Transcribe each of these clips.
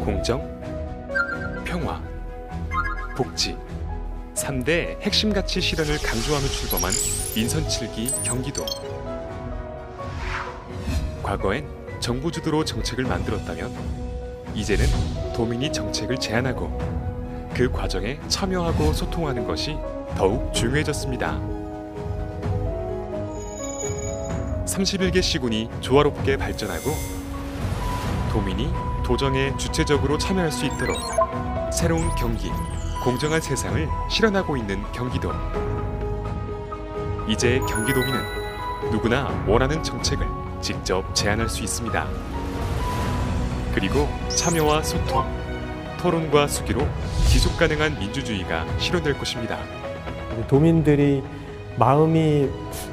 공정, 평화, 복지 3대 핵심 가치 실현을 강조하며 출범한 민선 7기 경기도. 과거엔 정부 주도로 정책을 만들었다면 이제는 도민이 정책을 제안하고 그 과정에 참여하고 소통하는 것이 더욱 중요해졌습니다. 31개 시군이 조화롭게 발전하고 도민이 도정에 주체적으로 참여할 수 있도록 새로운 경기, 공정한 세상을 실현하고 있는 경기도. 이제 경기도민은 누구나 원하는 정책을 직접 제안할 수 있습니다. 그리고 참여와 소통, 토론과 수기로 지속 가능한 민주주의가 실현될 것입니다. 도민들이 마음이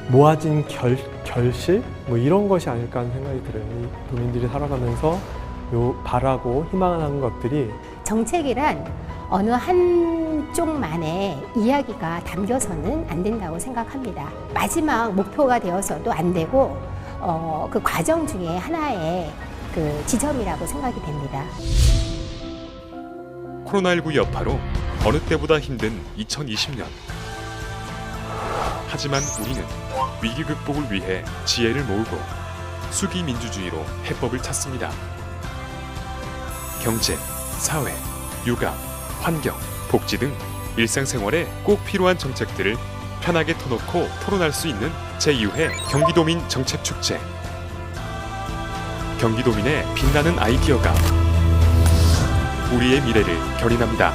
모아진 결실? 뭐 이런 것이 아닐까 하는 생각이 들어요. 이 도민들이 살아가면서 바라고 희망하는 것들이 정책이란 어느 한쪽만의 이야기가 담겨서는 안 된다고 생각합니다. 마지막 목표가 되어서도 안 되고 그 과정 중에 하나의 그 지점이라고 생각이 됩니다. 코로나19 여파로 어느 때보다 힘든 2020년. 하지만 우리는 위기 극복을 위해 지혜를 모으고 수기 민주주의로 해법을 찾습니다. 경제, 사회, 육아, 환경, 복지 등 일상생활에 꼭 필요한 정책들을 편하게 터놓고 토론할 수 있는 제2회 경기도민 정책축제. 경기도민의 빛나는 아이디어가 우리의 미래를 견인합니다.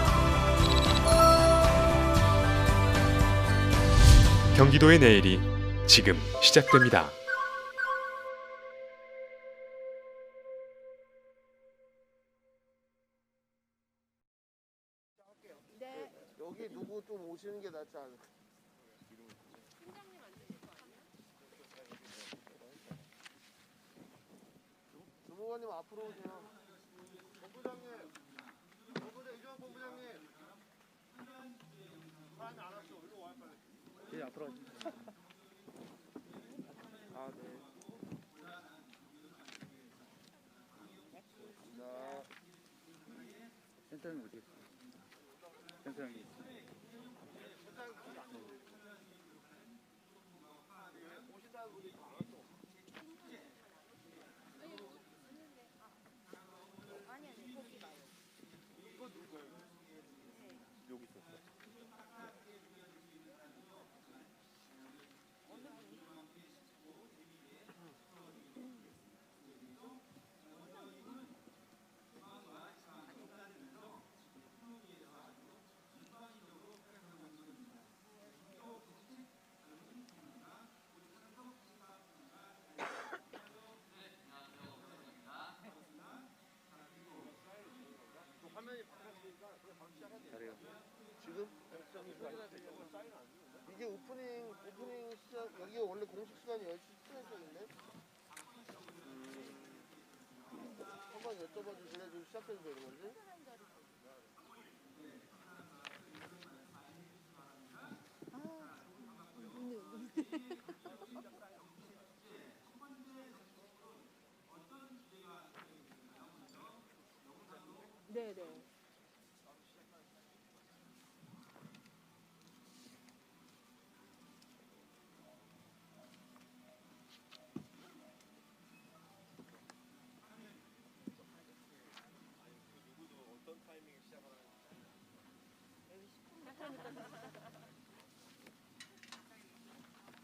경기도의 내일이 지금 시작됩니다. 여기 누구 좀 오시는 게 낫지 않을까? 주무관님 앞으로 오세요. 본부장님, 이주환 본부장님. 사람이 안 왔어. 일로 와요 빨리. 예, 앞으로 와주세요. 아, 네. 자, 센터장님 어디 계세요? 센터장님. 여기 있었어. 잘해요. 지금? 이게 오프닝 시작, 여기가 원래 공식 시간이 10시 10분인데? 한번 여쭤봐 주실래? 좀 시작해도 되는 건지? 네네.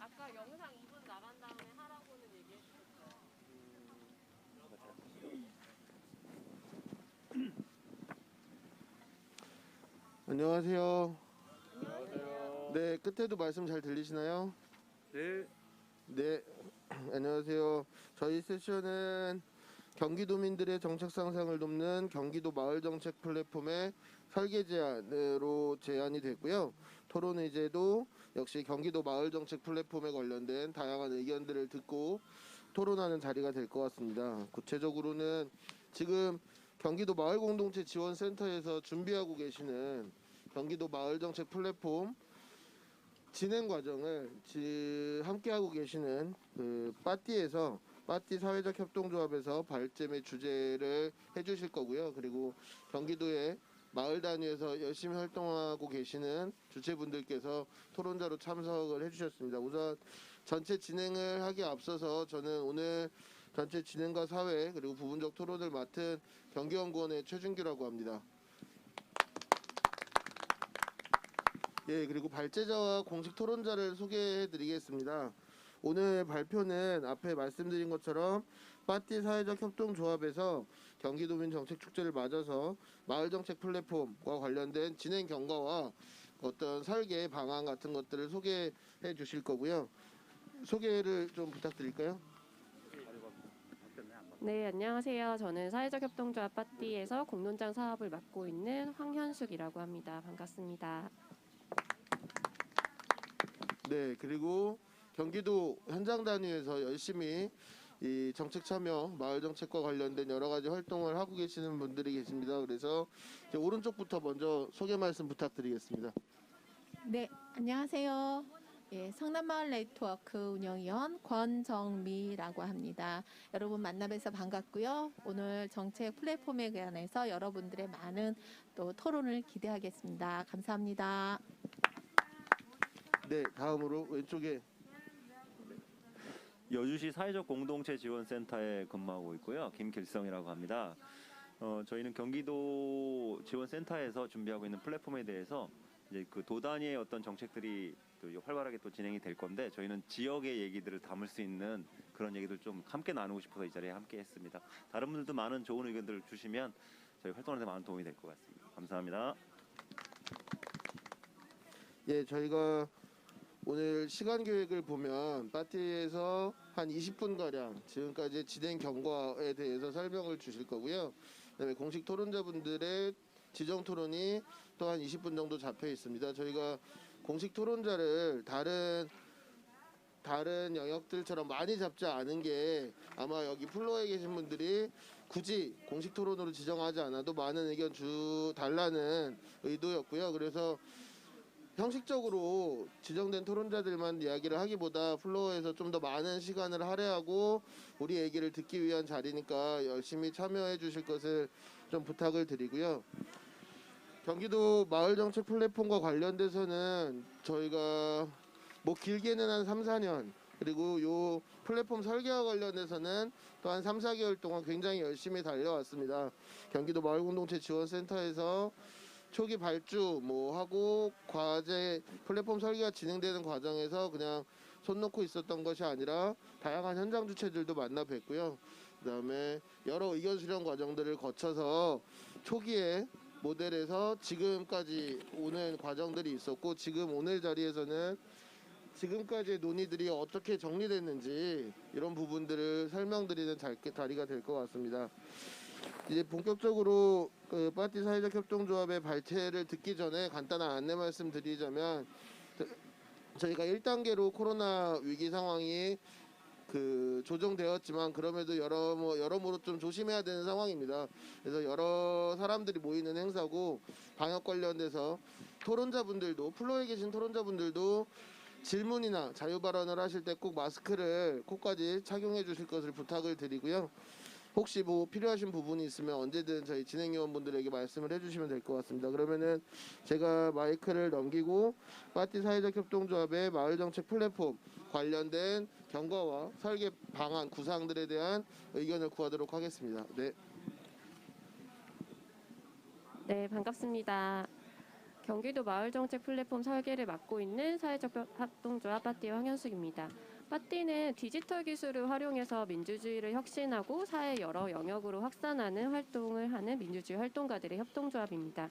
아까 영상 2분 나간 다음에 하라고는 얘기했었어요. 안녕하세요. 안녕하세요. 네, 끝에도 말씀 잘 들리시나요? 네. 네, 안녕하세요. 저희 세션은 경기도민들의 정책 상상을 돕는 경기도 마을정책 플랫폼의 설계 제안으로 제안이 됐고요. 토론 의제도 역시 경기도 마을정책 플랫폼에 관련된 다양한 의견들을 듣고 토론하는 자리가 될 것 같습니다. 구체적으로는 지금 경기도 마을공동체 지원센터에서 준비하고 계시는 경기도 마을정책 플랫폼 진행 과정을 함께하고 계시는 그 파티에서 빠띠 사회적 협동조합에서 발제의 주제를 해주실 거고요. 그리고 경기도의 마을 단위에서 열심히 활동하고 계시는 주체분들께서 토론자로 참석을 해주셨습니다. 우선 전체 진행을 하기에 앞서서 저는 오늘 전체 진행과 사회 그리고 부분적 토론을 맡은 경기연구원의 최준규라고 합니다. 예, 그리고 발제자와 공식 토론자를 소개해드리겠습니다. 오늘 발표는 앞에 말씀드린 것처럼 빠띠 사회적 협동조합에서 경기도민 정책축제를 맞아서 마을정책 플랫폼과 관련된 진행 경과와 어떤 설계 방안 같은 것들을 소개해 주실 거고요. 소개를 좀 부탁드릴까요? 네, 안녕하세요. 저는 사회적 협동조합 빠띠에서 공론장 사업을 맡고 있는 황현숙이라고 합니다. 반갑습니다. 네, 그리고 경기도 현장 단위에서 열심히 이 정책 참여, 마을 정책과 관련된 여러 가지 활동을 하고 계시는 분들이 계십니다. 그래서 이제 오른쪽부터 먼저 소개 말씀 부탁드리겠습니다. 네, 안녕하세요. 예, 성남마을 네트워크 운영위원 권정미라고 합니다. 여러분 만나뵈서 반갑고요. 오늘 정책 플랫폼에 관해서 여러분들의 많은 또 토론을 기대하겠습니다. 감사합니다. 네, 다음으로 왼쪽에 여주시 사회적 공동체 지원센터에 근무하고 있고요. 김길성이라고 합니다. 저희는 경기도 지원센터에서 준비하고 있는 플랫폼에 대해서 이제 그 도 단위의 어떤 정책들이 또 활발하게 또 진행이 될 건데 저희는 지역의 얘기들을 담을 수 있는 그런 얘기들 좀 함께 나누고 싶어서 이 자리에 함께 했습니다. 다른 분들도 많은 좋은 의견들을 주시면 저희 활동하는 데 많은 도움이 될 것 같습니다. 감사합니다. 예, 저희가 오늘 시간 계획을 보면 빠띠에서 한 20분가량 지금까지 진행 경과에 대해서 설명을 주실 거고요. 그다음에 공식 토론자분들의 지정 토론이 또 한 20분 정도 잡혀 있습니다. 저희가 공식 토론자를 다른 영역들처럼 많이 잡지 않은 게 아마 여기 플로어에 계신 분들이 굳이 공식 토론으로 지정하지 않아도 많은 의견 달라는 의도였고요. 그래서 형식적으로 지정된 토론자들만 이야기를 하기보다 플로어에서 좀 더 많은 시간을 할애하고 우리 얘기를 듣기 위한 자리니까 열심히 참여해 주실 것을 좀 부탁을 드리고요. 경기도 마을정책 플랫폼과 관련돼서는 저희가 뭐 길게는 한 3, 4년 그리고 요 플랫폼 설계와 관련해서는 또 한 3, 4개월 동안 굉장히 열심히 달려왔습니다. 경기도 마을공동체 지원센터에서 초기 발주 뭐 하고 과제 플랫폼 설계가 진행되는 과정에서 그냥 손 놓고 있었던 것이 아니라 다양한 현장 주체들도 만나 뵙고요. 그다음에 여러 의견 수렴 과정들을 거쳐서 초기에 모델에서 지금까지 오는 과정들이 있었고 지금 오늘 자리에서는 지금까지의 논의들이 어떻게 정리됐는지 이런 부분들을 설명드리는 자리가 될 것 같습니다. 이제 본격적으로 그 빠띠 사회적 협동조합의 발제를 듣기 전에 간단한 안내 말씀 드리자면 저희가 1단계로 코로나 위기 상황이 그 조정되었지만 그럼에도 여러모로 좀 조심해야 되는 상황입니다. 그래서 여러 사람들이 모이는 행사고 방역 관련돼서 토론자분들도 플로어에 계신 토론자분들도 질문이나 자유 발언을 하실 때 꼭 마스크를 코까지 착용해 주실 것을 부탁을 드리고요. 혹시 뭐 필요하신 부분이 있으면 언제든 저희 진행위원분들에게 말씀을 해주시면 될 것 같습니다. 그러면은 제가 마이크를 넘기고 빠띠 사회적 협동조합의 마을정책 플랫폼 관련된 경과와 설계 방안 구상들에 대한 의견을 구하도록 하겠습니다. 네. 네, 반갑습니다. 경기도 마을정책 플랫폼 설계를 맡고 있는 사회적 협동조합 빠띠 황현숙입니다. 빠띠는 디지털 기술을 활용해서 민주주의를 혁신하고 사회 여러 영역으로 확산하는 활동을 하는 민주주의 활동가들의 협동조합입니다.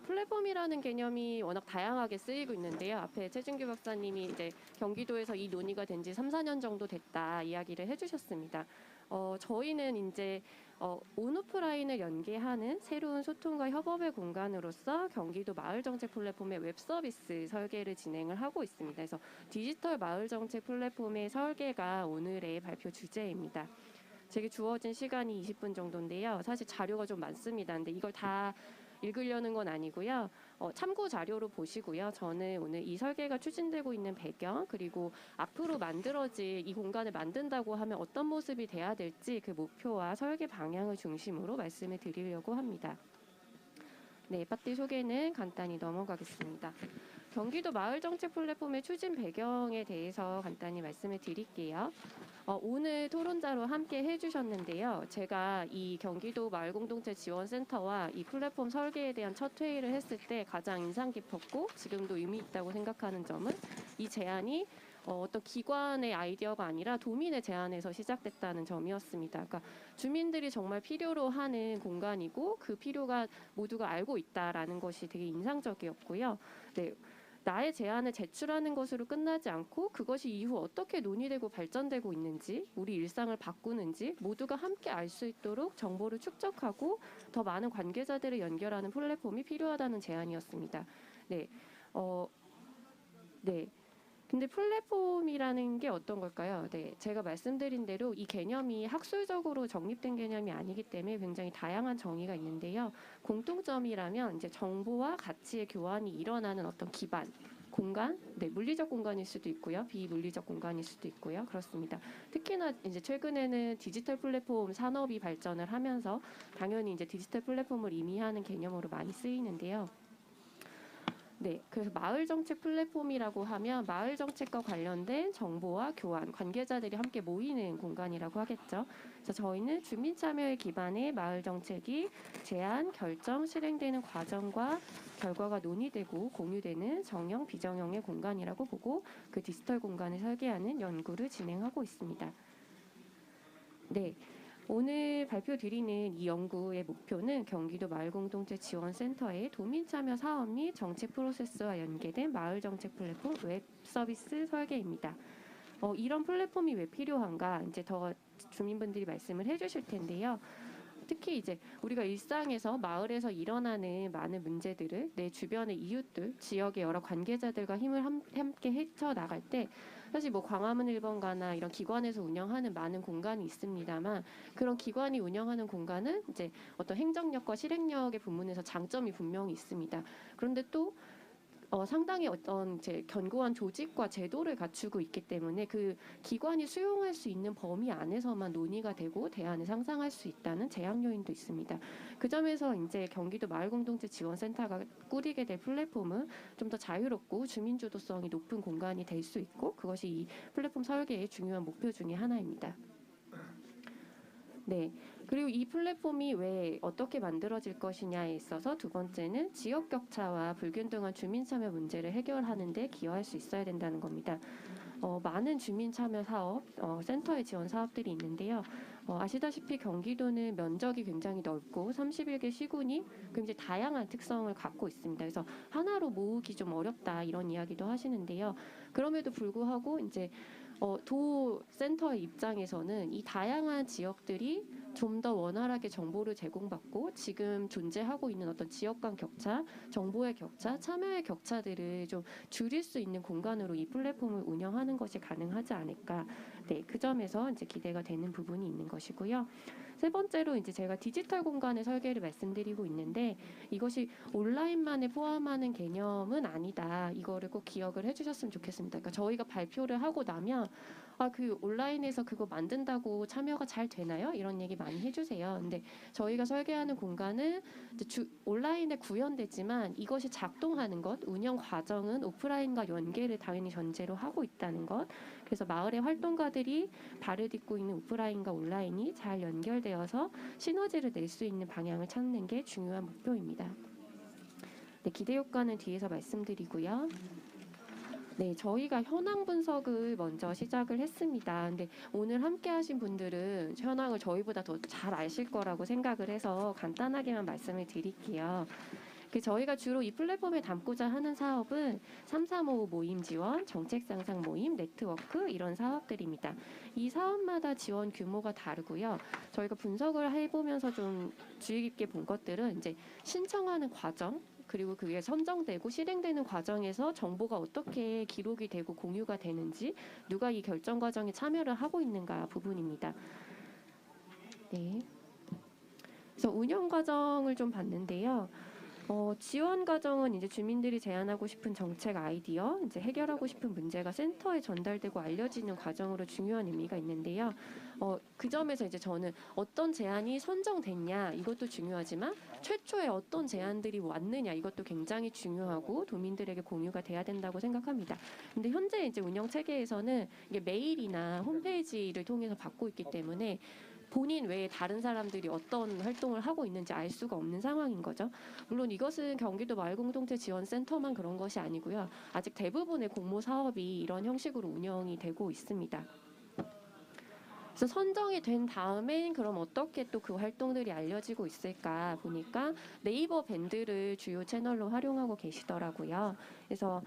플랫폼이라는 개념이 워낙 다양하게 쓰이고 있는데요. 앞에 최준규 박사님이 이제 경기도에서 이 논의가 된 지 3, 4년 정도 됐다 이야기를 해주셨습니다. 저희는 이제 온오프라인을 연계하는 새로운 소통과 협업의 공간으로서 경기도 마을정책 플랫폼의 웹서비스 설계를 진행을 하고 있습니다. 그래서 디지털 마을정책 플랫폼의 설계가 오늘의 발표 주제입니다. 제게 주어진 시간이 20분 정도인데요. 사실 자료가 좀 많습니다. 근데 이걸 다 읽으려는 건 아니고요. 참고 자료로 보시고요. 저는 오늘 이 설계가 추진되고 있는 배경 그리고 앞으로 만들어질 이 공간을 만든다고 하면 어떤 모습이 돼야 될지 그 목표와 설계 방향을 중심으로 말씀을 드리려고 합니다. 네, 파티 소개는 간단히 넘어가겠습니다. 경기도 마을정책 플랫폼의 추진 배경에 대해서 간단히 말씀을 드릴게요. 오늘 토론자로 함께 해주셨는데요. 제가 이 경기도 마을공동체 지원센터와 이 플랫폼 설계에 대한 첫 회의를 했을 때 가장 인상 깊었고 지금도 의미 있다고 생각하는 점은 이 제안이 어떤 기관의 아이디어가 아니라 도민의 제안에서 시작됐다는 점이었습니다. 그러니까 주민들이 정말 필요로 하는 공간이고 그 필요가 모두가 알고 있다라는 것이 되게 인상적이었고요. 네. 나의 제안을 제출하는 것으로 끝나지 않고 그것이 이후 어떻게 논의되고 발전되고 있는지 우리 일상을 바꾸는지 모두가 함께 알 수 있도록 정보를 축적하고 더 많은 관계자들을 연결하는 플랫폼이 필요하다는 제안이었습니다. 네, 네. 근데 플랫폼이라는 게 어떤 걸까요? 네, 제가 말씀드린 대로 이 개념이 학술적으로 정립된 개념이 아니기 때문에 굉장히 다양한 정의가 있는데요. 공통점이라면 이제 정보와 가치의 교환이 일어나는 어떤 기반, 공간, 네, 물리적 공간일 수도 있고요, 비물리적 공간일 수도 있고요, 그렇습니다. 특히나 이제 최근에는 디지털 플랫폼 산업이 발전을 하면서 당연히 이제 디지털 플랫폼을 의미하는 개념으로 많이 쓰이는데요. 네, 그래서 마을 정책 플랫폼이라고 하면 마을 정책과 관련된 정보와 교환, 관계자들이 함께 모이는 공간이라고 하겠죠. 그래서 저희는 주민 참여에 기반의 마을 정책이 제안, 결정, 실행되는 과정과 결과가 논의되고 공유되는 정형, 비정형의 공간이라고 보고 그 디지털 공간을 설계하는 연구를 진행하고 있습니다. 네. 오늘 발표드리는 이 연구의 목표는 경기도 마을공동체 지원센터의 도민참여 사업 및 정책 프로세스와 연계된 마을정책 플랫폼 웹 서비스 설계입니다. 이런 플랫폼이 왜 필요한가 이제 더 주민분들이 말씀을 해주실 텐데요. 특히 이제 우리가 일상에서 마을에서 일어나는 많은 문제들을 내 주변의 이웃들, 지역의 여러 관계자들과 힘을 함께 헤쳐나갈 때 사실 뭐 광화문 1번가나 이런 기관에서 운영하는 많은 공간이 있습니다만 그런 기관이 운영하는 공간은 이제 어떤 행정력과 실행력의 부분에서 장점이 분명히 있습니다. 그런데 또 상당히 어떤 이제 견고한 조직과 제도를 갖추고 있기 때문에 그 기관이 수용할 수 있는 범위 안에서만 논의가 되고 대안을 상상할 수 있다는 제약 요인도 있습니다. 그 점에서 이제 경기도 마을공동체 지원센터가 꾸리게 될 플랫폼은 좀 더 자유롭고 주민 주도성이 높은 공간이 될 수 있고 그것이 이 플랫폼 설계의 중요한 목표 중에 하나입니다. 네. 그리고 이 플랫폼이 왜 어떻게 만들어질 것이냐에 있어서 두 번째는 지역 격차와 불균등한 주민 참여 문제를 해결하는 데 기여할 수 있어야 된다는 겁니다. 많은 주민 참여 사업, 센터의 지원 사업들이 있는데요. 아시다시피 경기도는 면적이 굉장히 넓고 31개 시군이 굉장히 다양한 특성을 갖고 있습니다. 그래서 하나로 모으기 좀 어렵다 이런 이야기도 하시는데요. 그럼에도 불구하고 이제 도 센터의 입장에서는 이 다양한 지역들이 좀 더 원활하게 정보를 제공받고 지금 존재하고 있는 어떤 지역 간 격차, 정보의 격차, 참여의 격차들을 좀 줄일 수 있는 공간으로 이 플랫폼을 운영하는 것이 가능하지 않을까. 네, 그 점에서 이제 기대가 되는 부분이 있는 것이고요. 세 번째로 이제 제가 디지털 공간의 설계를 말씀드리고 있는데 이것이 온라인만을 포함하는 개념은 아니다. 이거를 꼭 기억을 해주셨으면 좋겠습니다. 그러니까 저희가 발표를 하고 나면 그 온라인에서 그거 만든다고 참여가 잘 되나요? 이런 얘기 많이 해주세요. 근데 저희가 설계하는 공간은 이제 온라인에 구현되지만 이것이 작동하는 것, 운영 과정은 오프라인과 연계를 당연히 전제로 하고 있다는 것. 그래서 마을의 활동가들이 발을 딛고 있는 오프라인과 온라인이 잘 연결되어서 시너지를 낼 수 있는 방향을 찾는 게 중요한 목표입니다. 네, 기대 효과는 뒤에서 말씀드리고요. 네, 저희가 현황 분석을 먼저 시작을 했습니다. 근데 오늘 함께 하신 분들은 현황을 저희보다 더 잘 아실 거라고 생각을 해서 간단하게만 말씀을 드릴게요. 저희가 주로 이 플랫폼에 담고자 하는 사업은 335 모임 지원, 정책 상상 모임, 네트워크 이런 사업들입니다. 이 사업마다 지원 규모가 다르고요. 저희가 분석을 해보면서 좀 주의 깊게 본 것들은 이제 신청하는 과정, 그리고 그게 선정되고 실행되는 과정에서 정보가 어떻게 기록이 되고 공유가 되는지 누가 이 결정 과정에 참여를 하고 있는가 부분입니다. 네. 그래서 운영 과정을 좀 봤는데요. 지원 과정은 이제 주민들이 제안하고 싶은 정책 아이디어, 이제 해결하고 싶은 문제가 센터에 전달되고 알려지는 과정으로 중요한 의미가 있는데요. 그 점에서 이제 저는 어떤 제안이 선정됐냐 이것도 중요하지만 최초에 어떤 제안들이 왔느냐 이것도 굉장히 중요하고 도민들에게 공유가 돼야 된다고 생각합니다. 근데 현재 이제 운영 체계에서는 이게 메일이나 홈페이지를 통해서 받고 있기 때문에 본인 외에 다른 사람들이 어떤 활동을 하고 있는지 알 수가 없는 상황인 거죠. 물론 이것은 경기도 마을공동체 지원센터만 그런 것이 아니고요. 아직 대부분의 공모 사업이 이런 형식으로 운영이 되고 있습니다. 그래서 선정이 된 다음엔 그럼 어떻게 또 그 활동들이 알려지고 있을까 보니까 네이버 밴드를 주요 채널로 활용하고 계시더라고요. 그래서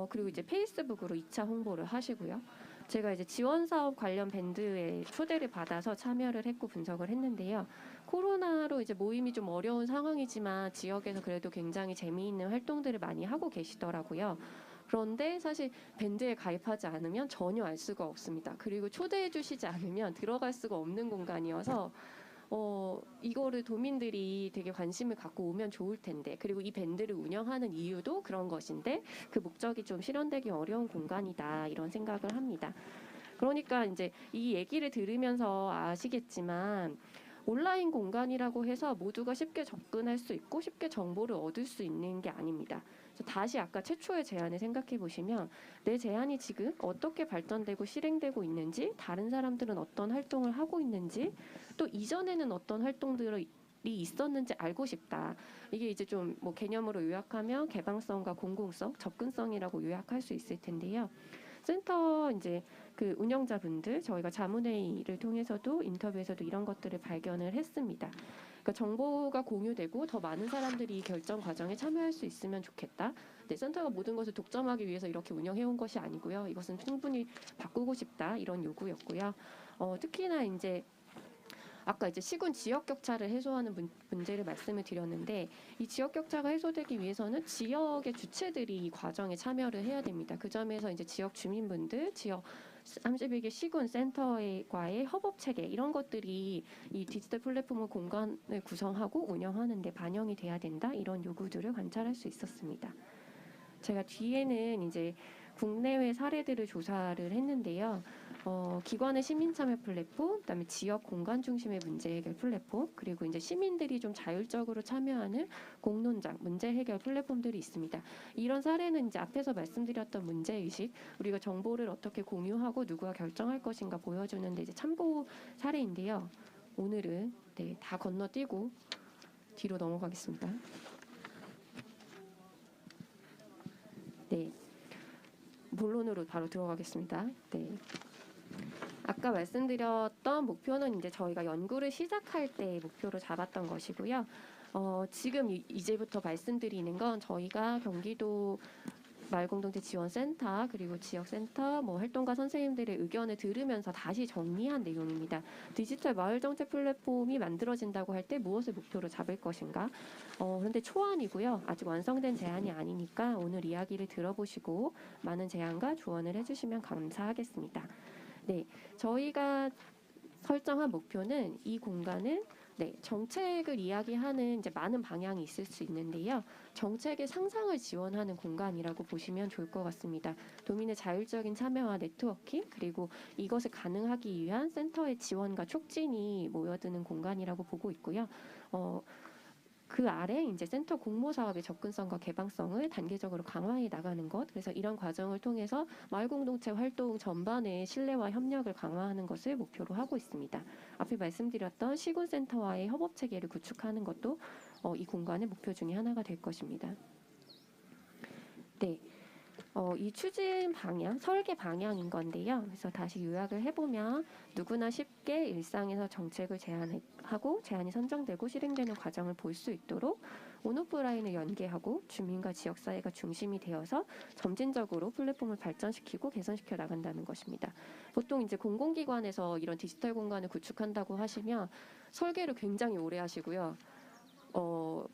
그리고 이제 페이스북으로 2차 홍보를 하시고요. 제가 이제 지원 사업 관련 밴드에 초대를 받아서 참여를 했고 분석을 했는데요. 코로나로 이제 모임이 좀 어려운 상황이지만 지역에서 그래도 굉장히 재미있는 활동들을 많이 하고 계시더라고요. 그런데 사실 밴드에 가입하지 않으면 전혀 알 수가 없습니다. 그리고 초대해 주시지 않으면 들어갈 수가 없는 공간이어서 이거를 도민들이 되게 관심을 갖고 오면 좋을 텐데, 그리고 이 밴드를 운영하는 이유도 그런 것인데 그 목적이 좀 실현되기 어려운 공간이다 이런 생각을 합니다. 그러니까 이제 이 얘기를 들으면서 아시겠지만 온라인 공간이라고 해서 모두가 쉽게 접근할 수 있고 쉽게 정보를 얻을 수 있는 게 아닙니다. 그래서 다시 아까 최초의 제안을 생각해 보시면 내 제안이 지금 어떻게 발전되고 실행되고 있는지, 다른 사람들은 어떤 활동을 하고 있는지, 또 이전에는 어떤 활동들이 있었는지 알고 싶다. 이게 이제 좀 뭐 개념으로 요약하면 개방성과 공공성, 접근성이라고 요약할 수 있을 텐데요. 센터 이제 그 운영자분들 저희가 자문회의를 통해서도 인터뷰에서도 이런 것들을 발견을 했습니다. 그러니까 정보가 공유되고 더 많은 사람들이 이 결정 과정에 참여할 수 있으면 좋겠다. 네, 센터가 모든 것을 독점하기 위해서 이렇게 운영해온 것이 아니고요. 이것은 충분히 바꾸고 싶다 이런 요구였고요. 특히나 이제 아까 이제 시군 지역 격차를 해소하는 문제를 말씀을 드렸는데 이 지역 격차가 해소되기 위해서는 지역의 주체들이 이 과정에 참여를 해야 됩니다. 그 점에서 이제 지역 주민분들, 지역 31개 시군 센터과의 협업 체계 이런 것들이 이 디지털 플랫폼 공간을 구성하고 운영하는 데 반영이 돼야 된다 이런 요구들을 관찰할 수 있었습니다. 제가 뒤에는 이제 국내외 사례들을 조사를 했는데요. 기관의 시민 참여 플랫폼, 그다음에 지역 공간 중심의 문제 해결 플랫폼, 그리고 이제 시민들이 좀 자율적으로 참여하는 공론장, 문제 해결 플랫폼들이 있습니다. 이런 사례는 이제 앞에서 말씀드렸던 문제 의식, 우리가 정보를 어떻게 공유하고 누구가 결정할 것인가 보여주는데 이제 참고 사례인데요. 오늘은 네, 다 건너뛰고 뒤로 넘어가겠습니다. 네. 본론으로 바로 들어가겠습니다. 네. 아까 말씀드렸던 목표는 이제 저희가 연구를 시작할 때 목표로 잡았던 것이고요. 지금 이제부터 말씀드리는 건 저희가 경기도 마을공동체 지원센터 그리고 지역센터 활동가 선생님들의 의견을 들으면서 다시 정리한 내용입니다. 디지털 마을정책 플랫폼이 만들어진다고 할 때 무엇을 목표로 잡을 것인가? 그런데 초안이고요. 아직 완성된 제안이 아니니까 오늘 이야기를 들어보시고 많은 제안과 조언을 해주시면 감사하겠습니다. 네, 저희가 설정한 목표는 이 공간은 정책을 이야기하는 이제 많은 방향이 있을 수 있는데요. 정책의 상상을 지원하는 공간이라고 보시면 좋을 것 같습니다. 도민의 자율적인 참여와 네트워킹, 그리고 이것을 가능하기 위한 센터의 지원과 촉진이 모여드는 공간이라고 보고 있고요. 그 아래 이제 센터 공모 사업의 접근성과 개방성을 단계적으로 강화해 나가는 것. 그래서 이런 과정을 통해서 마을 공동체 활동 전반의 신뢰와 협력을 강화하는 것을 목표로 하고 있습니다. 앞에 말씀드렸던 시군센터와의 협업 체계를 구축하는 것도 이 공간의 목표 중에 하나가 될 것입니다. 네. 이 추진 방향, 설계 방향인 건데요. 그래서 다시 요약을 해보면 누구나 쉽게 일상에서 정책을 제안하고 제안이 선정되고 실행되는 과정을 볼 수 있도록 온오프라인을 연계하고 주민과 지역사회가 중심이 되어서 점진적으로 플랫폼을 발전시키고 개선시켜 나간다는 것입니다. 보통 이제 공공기관에서 이런 디지털 공간을 구축한다고 하시면 설계를 굉장히 오래 하시고요.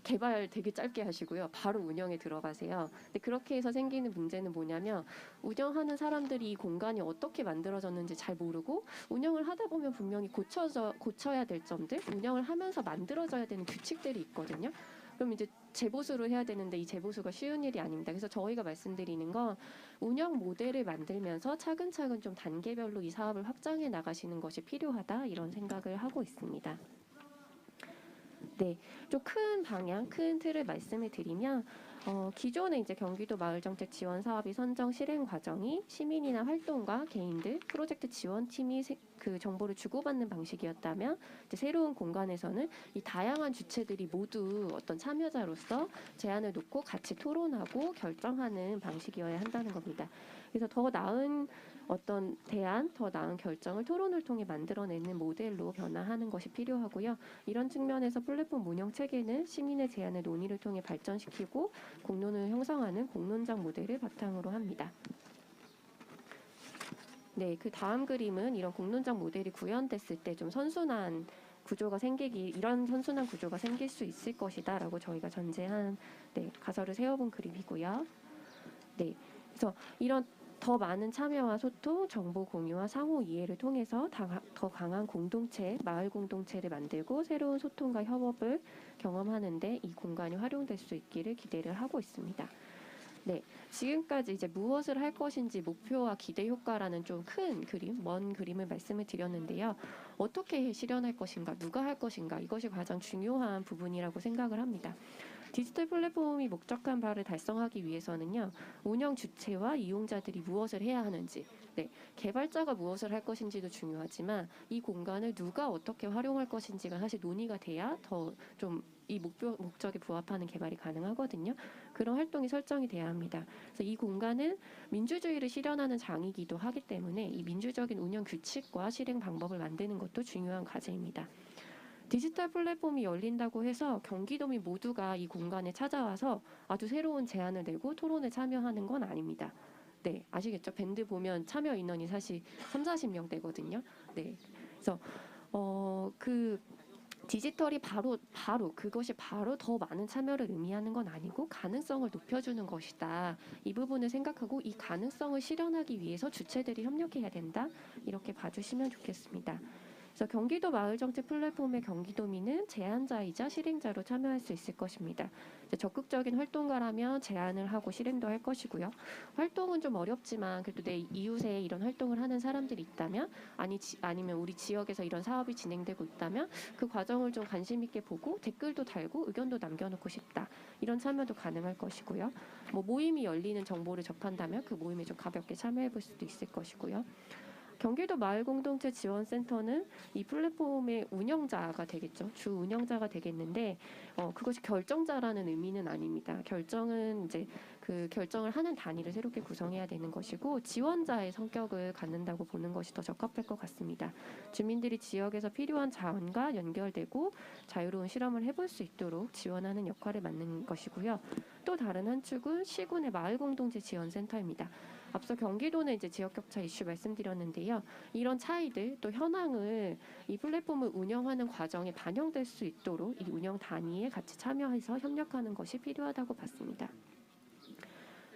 개발 되게 짧게 하시고요. 바로 운영에 들어가세요. 근데 그렇게 해서 생기는 문제는 뭐냐면 운영하는 사람들이 이 공간이 어떻게 만들어졌는지 잘 모르고 운영을 하다 보면 분명히 고쳐야 될 점들, 운영을 하면서 만들어져야 되는 규칙들이 있거든요. 그럼 이제 재보수를 해야 되는데 이 재보수가 쉬운 일이 아닙니다. 그래서 저희가 말씀드리는 건 운영 모델을 만들면서 차근차근 좀 단계별로 이 사업을 확장해 나가시는 것이 필요하다 이런 생각을 하고 있습니다. 네, 좀 큰 방향, 큰 틀을 말씀을 드리면 기존에 이제 경기도 마을정책 지원 사업이 선정 실행 과정이 시민이나 활동가, 개인들, 프로젝트 지원팀이 그 정보를 주고받는 방식이었다면 이제 새로운 공간에서는 이 다양한 주체들이 모두 어떤 참여자로서 제안을 놓고 같이 토론하고 결정하는 방식이어야 한다는 겁니다. 그래서 더 나은 어떤 대안, 더 나은 결정을 토론을 통해 만들어내는 모델로 변화하는 것이 필요하고요. 이런 측면에서 플랫폼 운영 체계는 시민의 제안을 논의를 통해 발전시키고 공론을 형성하는 공론장 모델을 바탕으로 합니다. 네, 그 다음 그림은 이런 공론장 모델이 구현됐을 때 좀 선순환 구조가 이런 선순환 구조가 생길 수 있을 것이다라고 저희가 전제한 가설을 세워본 그림이고요. 네, 그래서 이런 더 많은 참여와 소통, 정보 공유와 상호 이해를 통해서 더 강한 공동체, 마을 공동체를 만들고 새로운 소통과 협업을 경험하는데 이 공간이 활용될 수 있기를 기대를 하고 있습니다. 네, 지금까지 이제 무엇을 할 것인지 목표와 기대 효과라는 좀 큰 그림, 먼 그림을 말씀을 드렸는데요. 어떻게 실현할 것인가, 누가 할 것인가 이것이 가장 중요한 부분이라고 생각을 합니다. 디지털 플랫폼이 목적한 바를 달성하기 위해서는요. 운영 주체와 이용자들이 무엇을 해야 하는지, 개발자가 무엇을 할 것인지도 중요하지만 이 공간을 누가 어떻게 활용할 것인지가 사실 논의가 돼야 더 좀 이 목적에 부합하는 개발이 가능하거든요. 그런 활동이 설정이 돼야 합니다. 그래서 이 공간은 민주주의를 실현하는 장이기도 하기 때문에 이 민주적인 운영 규칙과 실행 방법을 만드는 것도 중요한 과제입니다. 디지털 플랫폼이 열린다고 해서 경기도민 모두가 이 공간에 찾아와서 아주 새로운 제안을 내고 토론에 참여하는 건 아닙니다. 네, 아시겠죠? 밴드 보면 참여 인원이 사실 30-40명대거든요. 네, 그래서 그 디지털이 바로 그것이 바로 더 많은 참여를 의미하는 건 아니고 가능성을 높여주는 것이다. 이 부분을 생각하고 이 가능성을 실현하기 위해서 주체들이 협력해야 된다. 이렇게 봐주시면 좋겠습니다. 그래서 경기도 마을정책 플랫폼의 경기도민은 제안자이자 실행자로 참여할 수 있을 것입니다. 적극적인 활동가라면 제안을 하고 실행도 할 것이고요. 활동은 좀 어렵지만 그래도 내 이웃에 이런 활동을 하는 사람들이 있다면 아니면 우리 지역에서 이런 사업이 진행되고 있다면 그 과정을 좀 관심 있게 보고 댓글도 달고 의견도 남겨놓고 싶다. 이런 참여도 가능할 것이고요. 모임이 열리는 정보를 접한다면 그 모임에 좀 가볍게 참여해 볼 수도 있을 것이고요. 경기도 마을공동체 지원센터는 이 플랫폼의 운영자가 되겠죠. 주 운영자가 되겠는데 그것이 결정자라는 의미는 아닙니다. 결정은 이제 그 결정을 하는 단위를 새롭게 구성해야 되는 것이고 지원자의 성격을 갖는다고 보는 것이 더 적합할 것 같습니다. 주민들이 지역에서 필요한 자원과 연결되고 자유로운 실험을 해볼 수 있도록 지원하는 역할을 맡는 것이고요. 또 다른 한 축은 시군의 마을공동체 지원센터입니다. 앞서 경기도는 이제 지역격차 이슈 말씀드렸는데요. 이런 차이들 또 현황을 이 플랫폼을 운영하는 과정에 반영될 수 있도록 이 운영 단위에 같이 참여해서 협력하는 것이 필요하다고 봤습니다.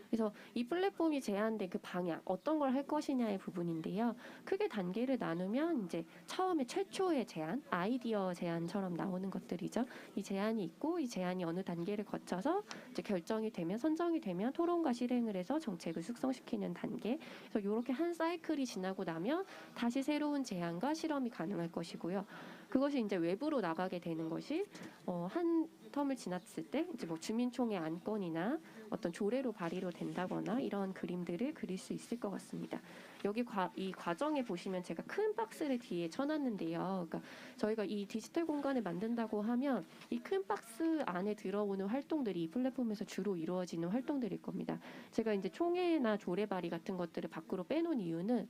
그래서 이 플랫폼이 제안된 그 방향, 어떤 걸 할 것이냐의 부분인데요. 크게 단계를 나누면 이제 처음에 최초의 제안, 아이디어 제안처럼 나오는 것들이죠. 이 제안이 있고 이 제안이 어느 단계를 거쳐서 이제 결정이 되면 선정이 되면 토론과 실행을 해서 정책을 숙성시키는 단계. 그래서 이렇게 한 사이클이 지나고 나면 다시 새로운 제안과 실험이 가능할 것이고요. 그것이 이제 외부로 나가게 되는 것이 한 텀을 지났을 때 이제 주민총회 안건이나 어떤 조례로 발의로 된다거나 이런 그림들을 그릴 수 있을 것 같습니다. 여기 이 과정에 보시면 제가 큰 박스를 뒤에 쳐놨는데요. 그러니까 저희가 이 디지털 공간을 만든다고 하면 이 큰 박스 안에 들어오는 활동들이 이 플랫폼에서 주로 이루어지는 활동들일 겁니다. 제가 이제 총회나 조례 발의 같은 것들을 밖으로 빼놓은 이유는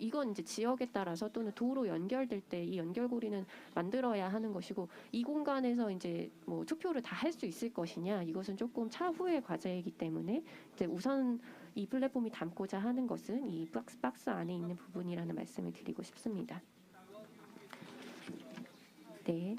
이건 이제 지역에 따라서 또는 도로 연결될 때 이 연결고리는 만들어야 하는 것이고 이 공간에서 이제 투표를 다 할 수 있을 것이냐 이것은 조금 차후의 과제이기 때문에 이제 우선 이 플랫폼이 담고자 하는 것은 이 박스 안에 있는 부분이라는 말씀을 드리고 싶습니다. 네.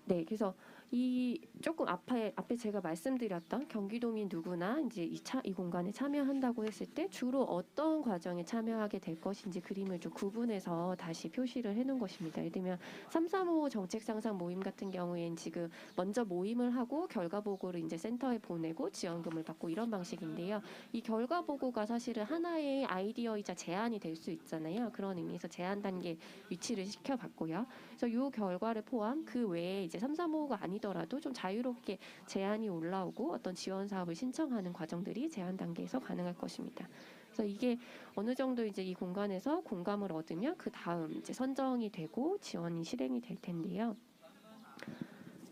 네, 그래서 이 조금 앞에 제가 말씀드렸던 경기도민 누구나 이제 이 공간에 참여한다고 했을 때 주로 어떤 과정에 참여하게 될 것인지 그림을 좀 구분해서 다시 표시를 해놓은 것입니다. 예를 들면 335 정책 상상 모임 같은 경우에는 지금 먼저 모임을 하고 결과 보고를 이제 센터에 보내고 지원금을 받고 이런 방식인데요. 이 결과 보고가 사실은 하나의 아이디어이자 제안이 될 수 있잖아요. 그런 의미에서 제안 단계 위치를 시켜봤고요. 그래서 이 결과를 포함 그 외에 이제 335가 아니더라도 좀 자유롭게 제안이 올라오고 어떤 지원 사업을 신청하는 과정들이 제안 단계에서 가능할 것입니다. 그래서 이게 어느 정도 이제 이 공간에서 공감을 얻으면 그 다음 이제 선정이 되고 지원이 실행이 될 텐데요.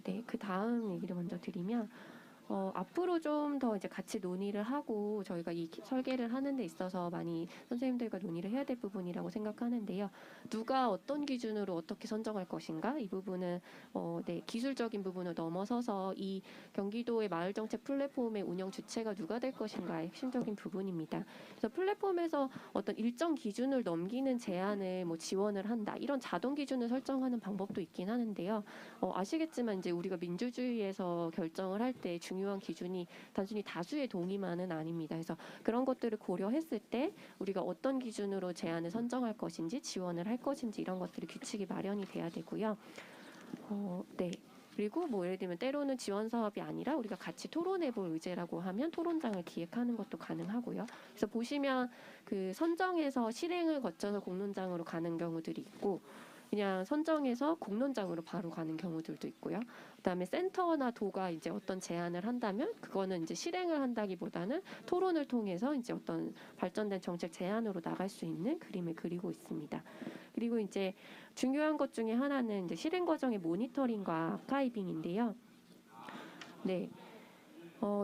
네, 그 다음 얘기를 먼저 드리면 앞으로 좀 더 이제 같이 논의를 하고 저희가 이 설계를 하는 데 있어서 많이 선생님들과 논의를 해야 될 부분이라고 생각하는데요. 누가 어떤 기준으로 어떻게 선정할 것인가? 이 부분은 네, 기술적인 부분을 넘어서서 이 경기도의 마을정책 플랫폼의 운영 주체가 누가 될 것인가의 핵심적인 부분입니다. 그래서 플랫폼에서 어떤 일정 기준을 넘기는 제안을 뭐 지원을 한다. 이런 자동 기준을 설정하는 방법도 있긴 하는데요. 아시겠지만 이제 우리가 민주주의에서 결정을 할 때 중요한 기준이 단순히 다수의 동의만은 아닙니다. 그래서 그런 것들을 고려했을 때 우리가 어떤 기준으로 제안을 선정할 것인지 지원을 할 것인지 이런 것들이 규칙이 마련이 돼야 되고요. 네. 그리고 뭐 예를 들면 때로는 지원 사업이 아니라 우리가 같이 토론해 볼 의제라고 하면 토론장을 기획하는 것도 가능하고요. 그래서 보시면 그 선정해서 실행을 거쳐서 공론장으로 가는 경우들이 있고 그냥 선정해서 공론장으로 바로 가는 경우들도 있고요. 그다음에 센터나 도가 이제 어떤 제안을 한다면 그거는 이제 실행을 한다기보다는 토론을 통해서 이제 어떤 발전된 정책 제안으로 나갈 수 있는 그림을 그리고 있습니다. 그리고 이제 중요한 것 중에 하나는 이제 실행 과정의 모니터링과 아카이빙인데요. 네.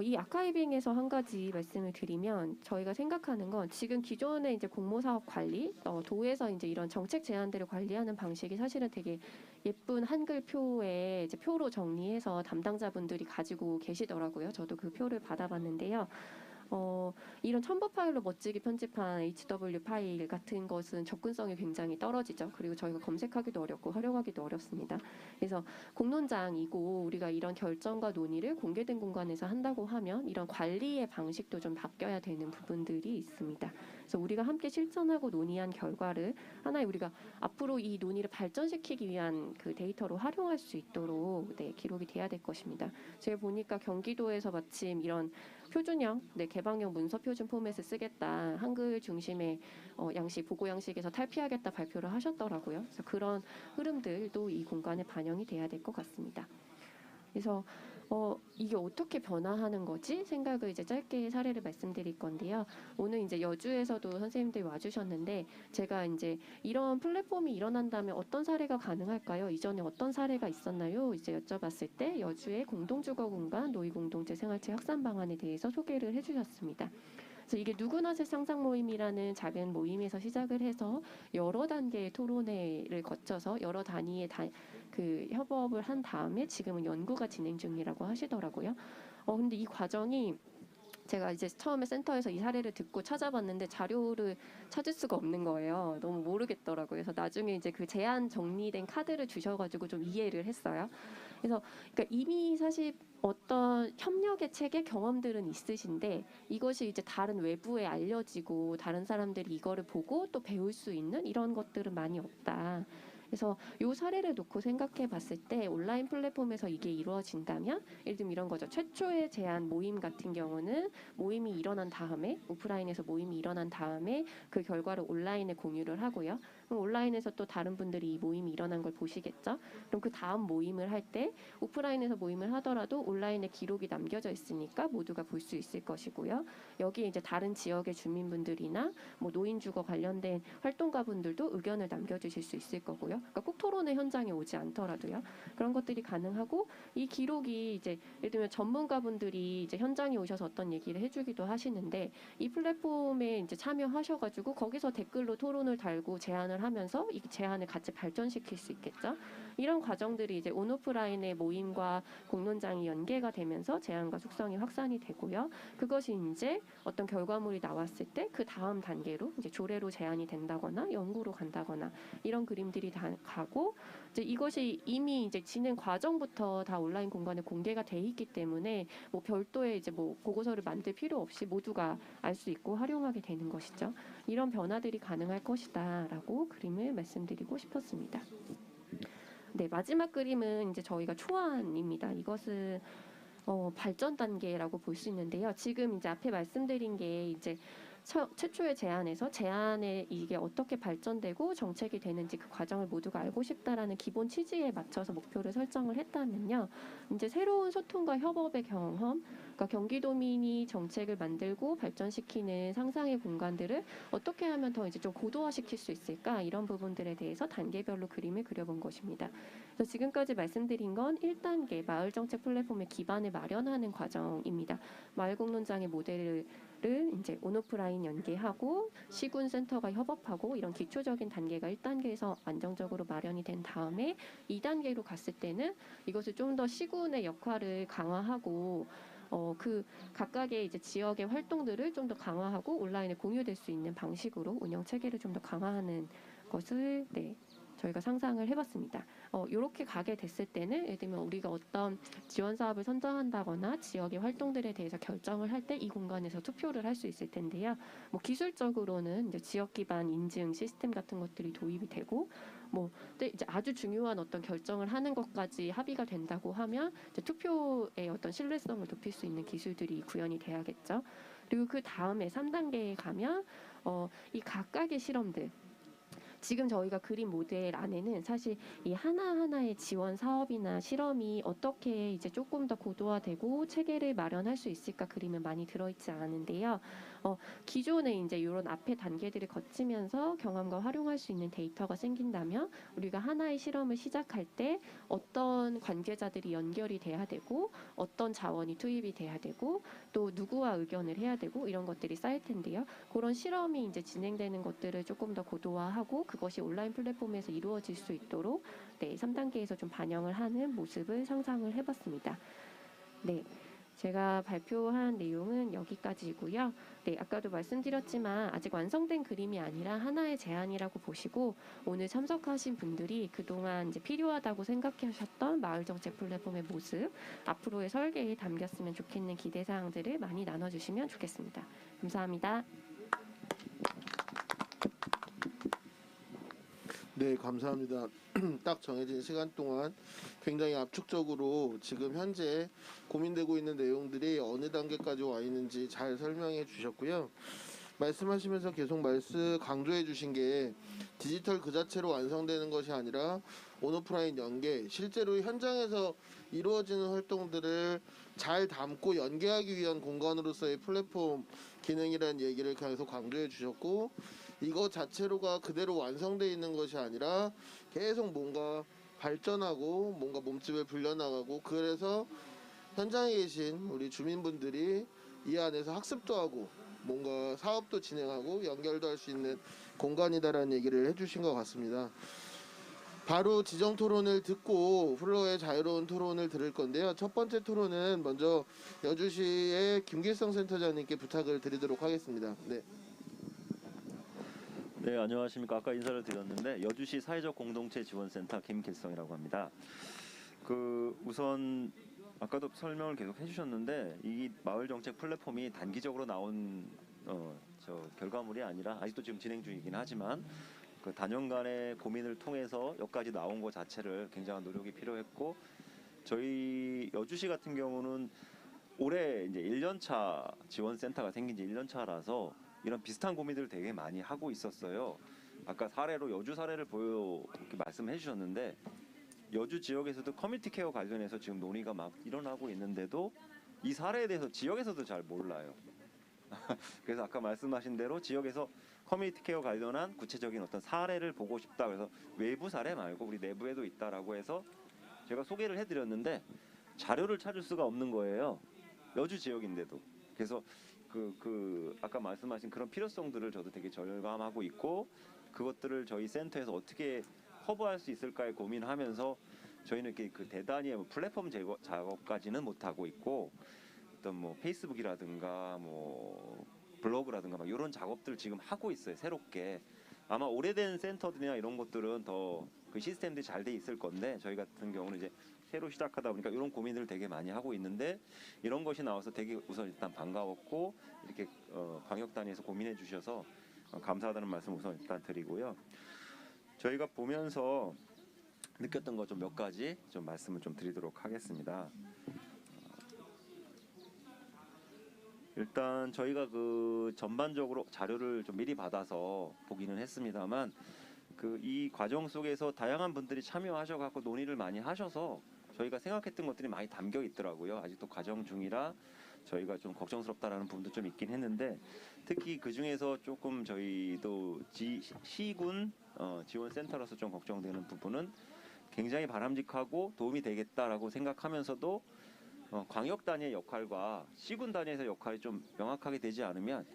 이 아카이빙에서 한 가지 말씀을 드리면 저희가 생각하는 건 지금 기존의 이제 공모사업 관리, 도에서 이제 이런 정책 제안들을 관리하는 방식이 사실은 되게 예쁜 한글 표에 이제 표로 정리해서 담당자분들이 가지고 계시더라고요. 저도 그 표를 받아봤는데요. 이런 첨부 파일로 멋지게 편집한 HW 파일 같은 것은 접근성이 굉장히 떨어지죠. 그리고 저희가 검색하기도 어렵고 활용하기도 어렵습니다. 그래서 공론장이고 우리가 이런 결정과 논의를 공개된 공간에서 한다고 하면 이런 관리의 방식도 좀 바뀌어야 되는 부분들이 있습니다. 그래서 우리가 함께 실천하고 논의한 결과를 하나의 우리가 앞으로 이 논의를 발전시키기 위한 그 데이터로 활용할 수 있도록 네, 기록이 돼야 될 것입니다. 제가 보니까 경기도에서 마침 이런 표준형, 네, 개방형 문서 표준 포맷을 쓰겠다. 한글 중심의 양식, 보고 양식에서 탈피하겠다 발표를 하셨더라고요. 그래서 그런 흐름들도 이 공간에 반영이 돼야 될 것 같습니다. 그래서 이게 어떻게 변화하는 거지? 생각을 이제 짧게 사례를 말씀드릴 건데요. 오늘 이제 여주에서도 선생님들이 와주셨는데 제가 이제 이런 플랫폼이 일어난다면 어떤 사례가 가능할까요? 이전에 어떤 사례가 있었나요? 이제 여쭤봤을 때 여주의 공동주거 공간 노이공동체 생활체 확산 방안에 대해서 소개를 해주셨습니다. 그래서 이게 누구나 새 상상 모임이라는 작은 모임에서 시작을 해서 여러 단계의 토론회를 거쳐서 여러 단위의 그 협업을 한 다음에 지금은 연구가 진행 중이라고 하시더라고요. 근데 이 과정이 제가 이제 처음에 센터에서 이 사례를 듣고 찾아봤는데 자료를 찾을 수가 없는 거예요. 너무 모르겠더라고요. 그래서 나중에 이제 그 제안 정리된 카드를 주셔가지고 좀 이해를 했어요. 그래서 그러니까 이미 사실 어떤 협력의 체계 경험들은 있으신데 이것이 이제 다른 외부에 알려지고 다른 사람들이 이거를 보고 또 배울 수 있는 이런 것들은 많이 없다. 그래서 이 사례를 놓고 생각해 봤을 때 온라인 플랫폼에서 이게 이루어진다면 예를 들면 이런 거죠. 최초의 제안 모임 같은 경우는 모임이 일어난 다음에 오프라인에서 모임이 일어난 다음에 그 결과를 온라인에 공유를 하고요. 그럼 온라인에서 또 다른 분들이 이 모임이 일어난 걸 보시겠죠. 그럼 그 다음 모임을 할 때 오프라인에서 모임을 하더라도 온라인에 기록이 남겨져 있으니까 모두가 볼 수 있을 것이고요. 여기에 이제 다른 지역의 주민분들이나 뭐 노인주거 관련된 활동가분들도 의견을 남겨주실 수 있을 거고요. 그러니까 꼭 토론회 현장에 오지 않더라도요. 그런 것들이 가능하고 이 기록이 이제 예를 들면 전문가분들이 이제 현장에 오셔서 어떤 얘기를 해주기도 하시는데 이 플랫폼에 이제 참여하셔가지고 거기서 댓글로 토론을 달고 제안을 발전을 하면서 이 제안을 같이 발전시킬 수 있겠죠. 이런 과정들이 이제 온오프라인의 모임과 공론장이 연계가 되면서 제안과 숙성이 확산이 되고요. 그것이 이제 어떤 결과물이 나왔을 때 그 다음 단계로 이제 조례로 제안이 된다거나 연구로 간다거나 이런 그림들이 다 가고 이제 이것이 이미 이제 진행 과정부터 다 온라인 공간에 공개가 돼 있기 때문에 뭐 별도의 이제 뭐 보고서를 만들 필요 없이 모두가 알 수 있고 활용하게 되는 것이죠. 이런 변화들이 가능할 것이다라고 그림을 말씀드리고 싶었습니다. 네, 마지막 그림은 이제 저희가 초안입니다. 이것은 발전 단계라고 볼 수 있는데요. 지금 이제 앞에 말씀드린 게 이제 최초의 제안에서 제안에 이게 어떻게 발전되고 정책이 되는지 그 과정을 모두가 알고 싶다라는 기본 취지에 맞춰서 목표를 설정을 했다면요. 이제 새로운 소통과 협업의 경험, 그러니까 경기도민이 정책을 만들고 발전시키는 상상의 공간들을 어떻게 하면 더 이제 좀 고도화시킬 수 있을까 이런 부분들에 대해서 단계별로 그림을 그려본 것입니다. 그래서 지금까지 말씀드린 건 1단계 마을 정책 플랫폼의 기반을 마련하는 과정입니다. 마을 공론장의 모델을 이제 온오프라인 연계하고 시군 센터가 협업하고 이런 기초적인 단계가 1단계에서 안정적으로 마련이 된 다음에 2단계로 갔을 때는 이것을 좀 더 시군의 역할을 강화하고 그 각각의 이제 지역의 활동들을 좀 더 강화하고 온라인에 공유될 수 있는 방식으로 운영 체계를 좀 더 강화하는 것을 저희가 상상을 해봤습니다. 이렇게 가게 됐을 때는 예를 들면 우리가 어떤 지원 사업을 선정한다거나 지역의 활동들에 대해서 결정을 할 때 이 공간에서 투표를 할 수 있을 텐데요. 뭐 기술적으로는 이제 지역 기반 인증 시스템 같은 것들이 도입이 되고 이제 아주 중요한 어떤 결정을 하는 것까지 합의가 된다고 하면 이제 투표의 어떤 신뢰성을 높일 수 있는 기술들이 구현이 돼야겠죠. 그리고 그 다음에 3단계에 가면 이 각각의 실험들 지금 저희가 그린 모델 안에는 사실 이 하나하나의 지원 사업이나 실험이 어떻게 이제 조금 더 고도화되고 체계를 마련할 수 있을까 그림은 많이 들어있지 않은데요. 기존에 이제 이런 앞에 단계들을 거치면서 경험과 활용할 수 있는 데이터가 생긴다면 우리가 하나의 실험을 시작할 때 어떤 관계자들이 연결이 돼야 되고 어떤 자원이 투입이 돼야 되고 또 누구와 의견을 해야 되고 이런 것들이 쌓일 텐데요. 그런 실험이 이제 진행되는 것들을 조금 더 고도화하고 그것이 온라인 플랫폼에서 이루어질 수 있도록 3단계에서 좀 반영을 하는 모습을 상상을 해봤습니다. 네. 제가 발표한 내용은 여기까지이고요. 아까도 말씀드렸지만 아직 완성된 그림이 아니라 하나의 제안이라고 보시고 오늘 참석하신 분들이 그동안 이제 필요하다고 생각하셨던 마을정책 플랫폼의 모습, 앞으로의 설계에 담겼으면 좋겠는 기대사항들을 많이 나눠주시면 좋겠습니다. 감사합니다. 네, 감사합니다. 딱 정해진 시간 동안 굉장히 압축적으로 지금 현재 고민되고 있는 내용들이 어느 단계까지 와 있는지 잘 설명해 주셨고요. 말씀하시면서 계속 강조해 주신 게 디지털 그 자체로 완성되는 것이 아니라 온오프라인 연계, 실제로 현장에서 이루어지는 활동들을 잘 담고 연계하기 위한 공간으로서의 플랫폼 기능이라는 얘기를 계속 강조해 주셨고, 이거 자체로가 그대로 완성되어 있는 것이 아니라 계속 뭔가 발전하고 뭔가 몸집을 불려나가고, 그래서 현장에 계신 우리 주민분들이 이 안에서 학습도 하고 뭔가 사업도 진행하고 연결도 할 수 있는 공간이다라는 얘기를 해주신 것 같습니다. 바로 지정 토론을 듣고 플로어의 자유로운 토론을 들을 건데요. 첫 번째 토론은 먼저 여주시의 김길성 센터장님께 부탁을 드리도록 하겠습니다. 네. 네, 안녕하십니까. 아까 인사를 드렸는데 여주시 사회적 공동체 지원센터 김길성이라고 합니다. 우선 아까도 설명을 계속 해주셨는데 이 마을 정책 플랫폼이 단기적으로 나온 결과물이 아니라 아직도 지금 진행 중이긴 하지만 그 단연간의 고민을 통해서 여기까지 나온 것 자체를 굉장한 노력이 필요했고, 저희 여주시 같은 경우는 올해 이제 1년차 지원센터가 생긴 지 1년차라서 이런 비슷한 고민들을 되게 많이 하고 있었어요. 아까 사례로 여주 사례를 이렇게 말씀해 주셨는데 여주 지역에서도 커뮤니티 케어 관련해서 지금 논의가 막 일어나고 있는데도 이 사례에 대해서 지역에서도 잘 몰라요. 그래서 아까 말씀하신 대로 지역에서 커뮤니티 케어 관련한 구체적인 어떤 사례를 보고 싶다, 그래서 외부 사례 말고 우리 내부에도 있다라고 해서 제가 소개를 해드렸는데 자료를 찾을 수가 없는 거예요. 여주 지역인데도. 그래서 아까 말씀하신 그런 필요성들을 저도 되게 절감하고 있고, 그것들을 저희 센터에서 어떻게 커버할 수 있을까에 고민하면서 저희는 이렇게 그 대단히 플랫폼 제거 작업까지는 못 하고 있고 어떤 뭐 페이스북이라든가 뭐 블로그라든가 막 이런 작업들을 지금 하고 있어요. 새롭게 아마 오래된 센터들이나 이런 것들은 더 그 시스템들이 잘 돼 있을 건데 저희 같은 경우는 이제 새로 시작하다 보니까 이런 고민들을 되게 많이 하고 있는데 이런 것이 나와서 되게 우선 일단 반가웠고 이렇게 광역 단위에서 고민해 주셔서 감사하다는 말씀 우선 일단 드리고요. 저희가 보면서 느꼈던 것 좀 몇 가지 좀 말씀을 좀 드리도록 하겠습니다. 일단 저희가 그 전반적으로 자료를 좀 미리 받아서 보기는 했습니다만 그 이 과정 속에서 다양한 분들이 참여하셔 갖고 논의를 많이 하셔서 저희가 생각했던 것들이 많이 담겨 있더라고요. 아직도 과정 중이라 저희가 좀 걱정스럽다라는 부분도 좀 있긴 했는데 특히 그 중에서 조금 저희도 시군 지원센터로서 좀 걱정되는 부분은 굉장히 바람직하고 도움이 되겠다라고 생각하면서도 광역 단위의 역할과 시군 단위에서 역할이 좀 명확하게 되지 않으면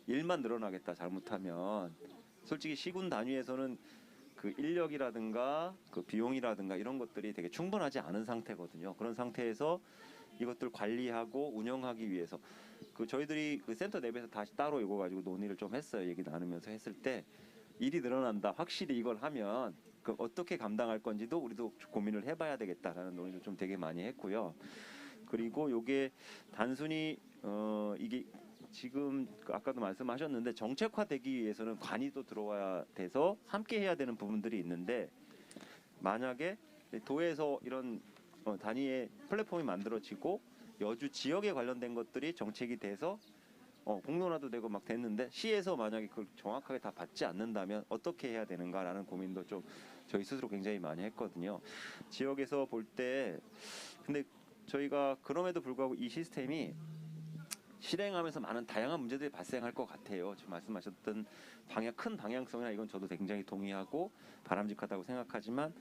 일만 늘어나겠다 잘못하면 솔직히 시군 단위에서는 그 인력이라든가 그 비용이라든가 이런 것들이 되게 충분하지 않은 상태거든요. 그런 상태에서 이것들 관리하고 운영하기 위해서 그 저희들이 그 센터 내부에서 다시 따로 이거 가지고 논의를 좀 했어요. 얘기 나누면서 했을 때 일이 늘어난다. 확실히 이걸 하면 그 어떻게 감당할 건지도 우리도 고민을 해봐야 되겠다라는 논의를 좀 되게 많이 했고요. 그리고 요게 단순히 이게 지금 아까도 말씀하셨는데 정책화되기 위해서는 관이도 들어와야 돼서 함께 해야 되는 부분들이 있는데 만약에 도에서 이런 단위의 플랫폼이 만들어지고 여주 지역에 관련된 것들이 정책이 돼서 공론화도 되고 막 됐는데 시에서 만약에 그걸 정확하게 다 받지 않는다면 어떻게 해야 되는가라는 고민도 좀 저희 스스로 굉장히 많이 했거든요. 지역에서 볼 때 근데 저희가 그럼에도 불구하고 이 시스템이 실행하면서 많은 다양한 문제들이 발생할 것 같아요. 지금 말씀하셨던 큰 방향성이나 이건 저도 굉장히 동의하고 바람직하다고 생각하지만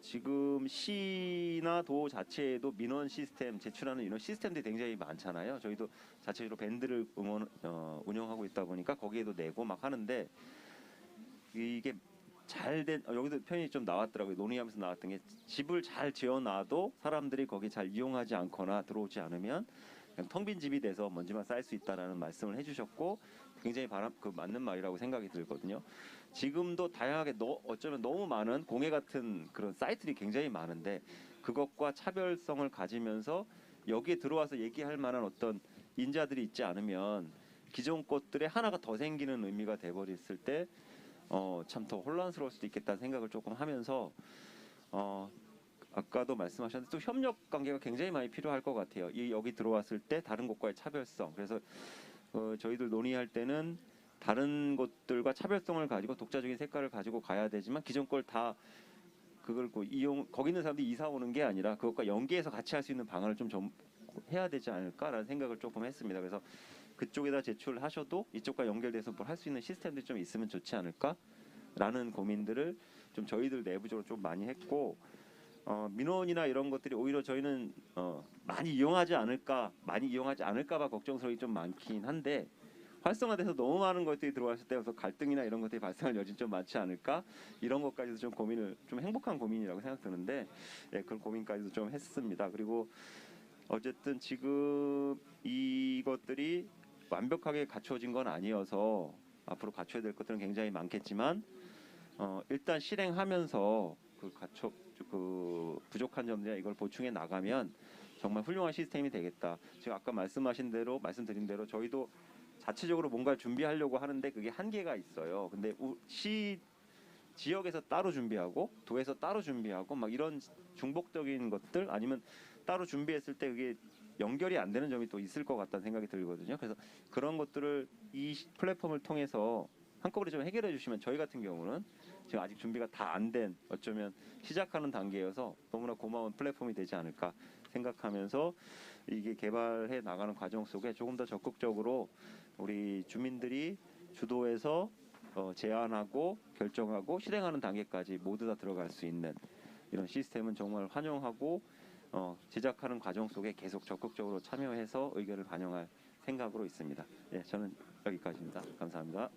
지금 시나 도 자체에도 민원 시스템 제출하는 이런 시스템들이 굉장히 많잖아요. 저희도 자체적으로 밴드를 운영하고 있다 보니까 거기에도 내고 막 하는데 이게 잘된 여기도 표현이 좀 나왔더라고요. 논의하면서 나왔던 게 집을 잘 지어놔도 사람들이 거기 잘 이용하지 않거나 들어오지 않으면 그냥 텅 빈 집이 돼서 먼지만 쌓일 수 있다라는 말씀을 해주셨고 굉장히 맞는 말이라고 생각이 들거든요. 지금도 다양하게 어쩌면 너무 많은 공해 같은 그런 사이트들이 굉장히 많은데 그것과 차별성을 가지면서 여기에 들어와서 얘기할 만한 어떤 인자들이 있지 않으면 기존 것들에 하나가 더 생기는 의미가 돼버렸을 때 참 더 혼란스러울 수도 있겠다는 생각을 조금 하면서 아까도 말씀하셨는데 또 협력 관계가 굉장히 많이 필요할 것 같아요. 여기 들어왔을 때 다른 곳과의 차별성. 그래서 저희들 논의할 때는 다른 곳들과 차별성을 가지고 독자적인 색깔을 가지고 가야 되지만 기존 걸 다 그걸 거기 있는 사람들이 이사 오는 게 아니라 그것과 연계해서 같이 할 수 있는 방안을 좀 해야 되지 않을까라는 생각을 조금 했습니다. 그래서 그쪽에다 제출하셔도 이쪽과 연결돼서 뭘 할 수 있는 시스템들이 좀 있으면 좋지 않을까라는 고민들을 좀 저희들 내부적으로 좀 많이 했고 민원이나 이런 것들이 오히려 저희는 많이 이용하지 않을까 봐 걱정스러움이 좀 많긴 한데 활성화돼서 너무 많은 것들이 들어왔을 때 갈등이나 이런 것들이 발생할 여지는 좀 많지 않을까 이런 것까지도 좀 고민을 좀 행복한 고민이라고 생각드는데 그런 고민까지도 좀 했습니다. 그리고 어쨌든 지금 이것들이 완벽하게 갖춰진 건 아니어서 앞으로 갖춰야 될 것들은 굉장히 많겠지만 일단 실행하면서 그 부족한 점들이나 이걸 보충해 나가면 정말 훌륭한 시스템이 되겠다. 지금 아까 말씀드린 대로 저희도 자체적으로 뭔가를 준비하려고 하는데 그게 한계가 있어요. 근데 지역에서 따로 준비하고 도에서 따로 준비하고 막 이런 중복적인 것들 아니면 따로 준비했을 때 그게 연결이 안 되는 점이 또 있을 것 같다는 생각이 들거든요. 그래서 그런 것들을 이 플랫폼을 통해서 한꺼번에 좀 해결해 주시면 저희 같은 경우는 지금 아직 준비가 다 안 된 어쩌면 시작하는 단계여서 너무나 고마운 플랫폼이 되지 않을까 생각하면서 이게 개발해 나가는 과정 속에 조금 더 적극적으로 우리 주민들이 주도해서 제안하고 결정하고 실행하는 단계까지 모두 다 들어갈 수 있는 이런 시스템은 정말 환영하고 제작하는 과정 속에 계속 적극적으로 참여해서 의견을 반영할 생각으로 있습니다. 네, 저는 여기까지입니다. 감사합니다.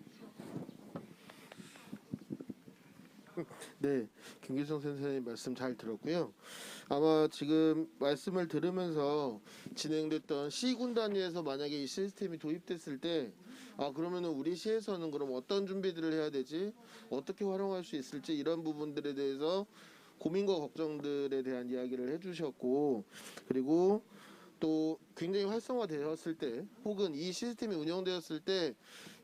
네, 김기성 선생님 말씀 잘 들었고요. 아마 지금 말씀을 들으면서 진행됐던 시군 단위에서 만약에 이 시스템이 도입됐을 때, 그러면은 우리 시에서는 그럼 어떤 준비들을 해야 되지? 어떻게 활용할 수 있을지 이런 부분들에 대해서 고민과 걱정들에 대한 이야기를 해주셨고, 그리고 또 굉장히 활성화되었을 때, 혹은 이 시스템이 운영되었을 때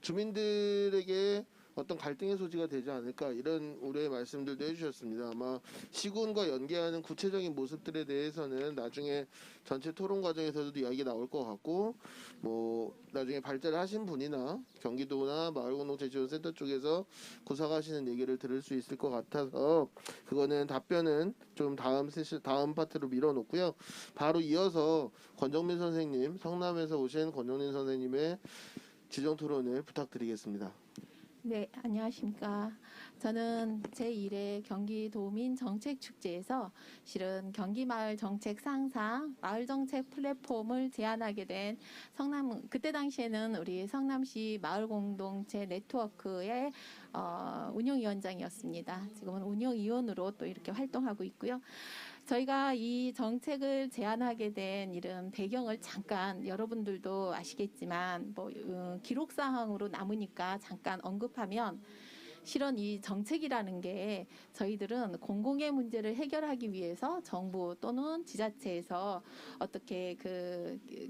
주민들에게 어떤 갈등의 소지가 되지 않을까 이런 우려의 말씀들도 해주셨습니다. 아마 시군과 연계하는 구체적인 모습들에 대해서는 나중에 전체 토론 과정에서도 이야기 나올 것 같고, 뭐 나중에 발제를 하신 분이나 경기도나 마을공동체지원센터 쪽에서 구상하시는 얘기를 들을 수 있을 것 같아서 그거는 답변은 좀 다음 파트로 밀어놓고요. 바로 이어서 권정민 선생님, 성남에서 오신 권정민 선생님의 지정 토론을 부탁드리겠습니다. 네, 안녕하십니까. 저는 제1회 경기도민 정책축제에서 실은 경기마을 정책 상상, 마을 정책 플랫폼을 제안하게 된 그때 당시에는 우리 성남시 마을 공동체 네트워크의 운영위원장이었습니다. 지금은 운영위원으로 또 이렇게 활동하고 있고요. 저희가 이 정책을 제안하게 된 이런 배경을 잠깐 여러분들도 아시겠지만 기록사항으로 남으니까 잠깐 언급하면 실은 이 정책이라는 게 저희들은 공공의 문제를 해결하기 위해서 정부 또는 지자체에서 어떻게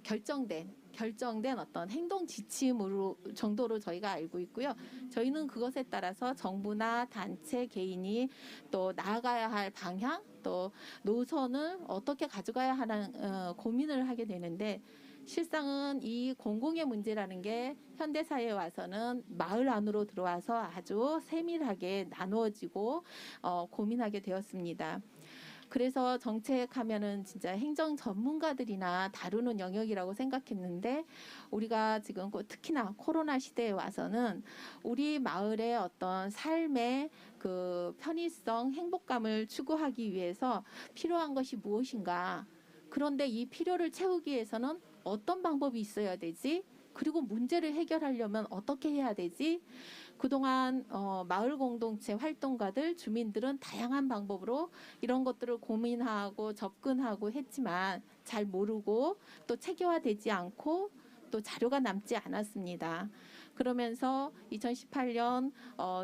결정된 어떤 행동 지침으로 정도로 저희가 알고 있고요. 저희는 그것에 따라서 정부나 단체 개인이 또 나아가야 할 방향 또 노선을 어떻게 가져가야 하는 고민을 하게 되는데 실상은 이 공공의 문제라는 게 현대사회에 와서는 마을 안으로 들어와서 아주 세밀하게 나누어지고 고민하게 되었습니다. 그래서 정책하면은 진짜 행정 전문가들이나 다루는 영역이라고 생각했는데 우리가 지금 특히나 코로나 시대에 와서는 우리 마을의 어떤 삶의 그 편의성, 행복감을 추구하기 위해서 필요한 것이 무엇인가? 그런데 이 필요를 채우기 위해서는 어떤 방법이 있어야 되지? 그리고 문제를 해결하려면 어떻게 해야 되지? 그동안 마을 공동체 활동가들, 주민들은 다양한 방법으로 이런 것들을 고민하고 접근하고 했지만 잘 모르고 또 체계화되지 않고 또 자료가 남지 않았습니다. 그러면서 2018년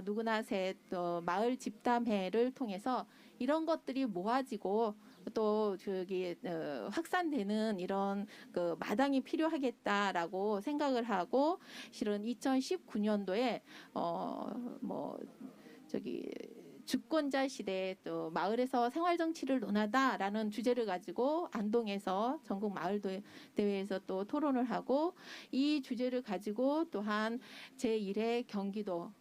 누구나 셋 마을 집담회를 통해서 이런 것들이 모아지고 또 확산되는 이런 그 마당이 필요하겠다라고 생각을 하고 실은 2019년도에 주권자 시대 또 마을에서 생활 정치를 논하다라는 주제를 가지고 안동에서 전국 마을 대회에서 또 토론을 하고 이 주제를 가지고 또한 제1회 경기도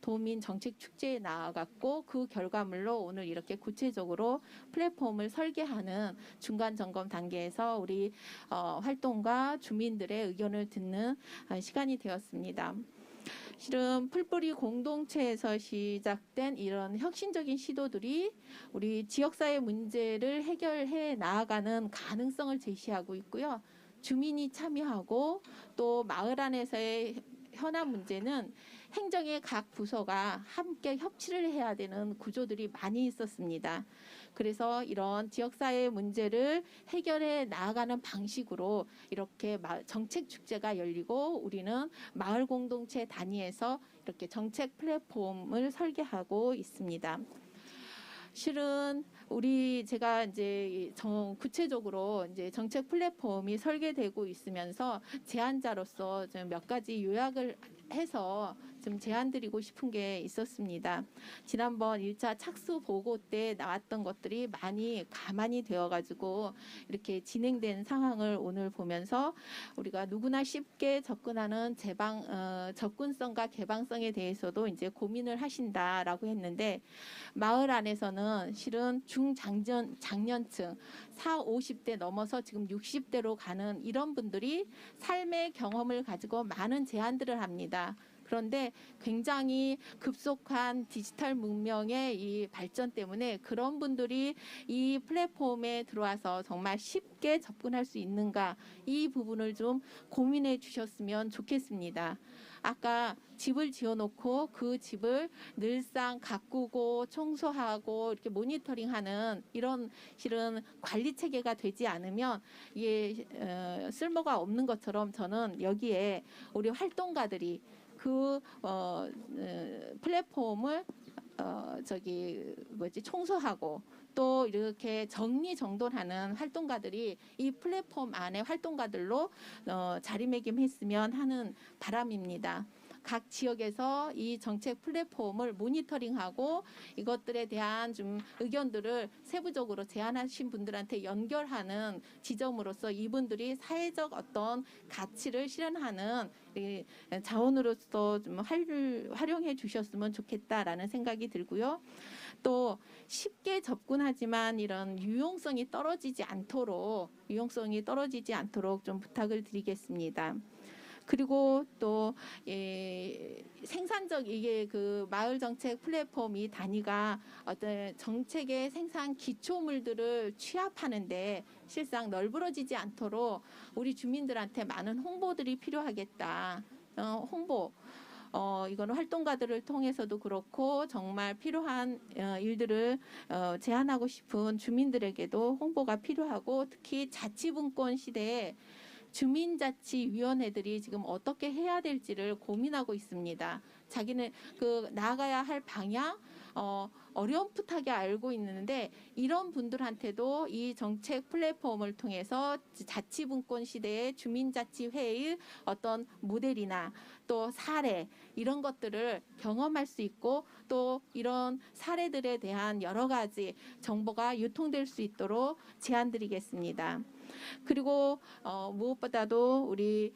도민 정책 축제에 나아갔고 그 결과물로 오늘 이렇게 구체적으로 플랫폼을 설계하는 중간 점검 단계에서 우리 활동가 주민들의 의견을 듣는 시간이 되었습니다. 실은 풀뿌리 공동체에서 시작된 이런 혁신적인 시도들이 우리 지역사회 문제를 해결해 나아가는 가능성을 제시하고 있고요. 주민이 참여하고 또 마을 안에서의 현안 문제는 행정의 각 부서가 함께 협치를 해야 되는 구조들이 많이 있었습니다. 그래서 이런 지역사회 문제를 해결해 나아가는 방식으로 이렇게 정책 축제가 열리고 우리는 마을 공동체 단위에서 이렇게 정책 플랫폼을 설계하고 있습니다. 실은 제가 이제 구체적으로 이제 정책 플랫폼이 설계되고 있으면서 제안자로서 좀 몇 가지 요약을 해서 좀 제안드리고 싶은 게 있었습니다. 지난번 1차 착수 보고 때 나왔던 것들이 많이 가만히 되어가지고 이렇게 진행된 상황을 오늘 보면서 우리가 누구나 쉽게 접근하는 접근성과 개방성에 대해서도 이제 고민을 하신다라고 했는데 마을 안에서는 실은 중장년층 40~50대 넘어서 지금 60대로 가는 이런 분들이 삶의 경험을 가지고 많은 제안들을 합니다. 그런데 굉장히 급속한 디지털 문명의 이 발전 때문에 그런 분들이 이 플랫폼에 들어와서 정말 쉽게 접근할 수 있는가 이 부분을 좀 고민해 주셨으면 좋겠습니다. 아까 집을 지어놓고 그 집을 늘상 가꾸고 청소하고 이렇게 모니터링하는 이런 실은 관리 체계가 되지 않으면 이게 쓸모가 없는 것처럼 저는 여기에 우리 활동가들이 그 플랫폼을 청소하고 또 이렇게 정리정돈하는 활동가들이 이 플랫폼 안에 활동가들로 자리매김했으면 하는 바람입니다. 각 지역에서 이 정책 플랫폼을 모니터링하고 이것들에 대한 좀 의견들을 세부적으로 제안하신 분들한테 연결하는 지점으로서 이분들이 사회적 어떤 가치를 실현하는 자원으로서 좀 활용해 주셨으면 좋겠다라는 생각이 들고요. 또 쉽게 접근하지만 이런 유용성이 떨어지지 않도록 좀 부탁을 드리겠습니다. 그리고 또 생산적 이게 그 마을 정책 플랫폼 이 단위가 어떤 정책의 생산 기초물들을 취합하는데 실상 널브러지지 않도록 우리 주민들한테 많은 홍보들이 필요하겠다. 홍보. 이거는 활동가들을 통해서도 그렇고 정말 필요한 일들을 제안하고 싶은 주민들에게도 홍보가 필요하고 특히 자치분권 시대에 주민자치위원회들이 지금 어떻게 해야 될지를 고민하고 있습니다. 자기는 그 나아가야 할 방향 어렴풋하게 알고 있는데 이런 분들한테도 이 정책 플랫폼을 통해서 자치분권 시대의 주민자치회의 어떤 모델이나 또 사례 이런 것들을 경험할 수 있고 또 이런 사례들에 대한 여러 가지 정보가 유통될 수 있도록 제안드리겠습니다. 그리고 무엇보다도 우리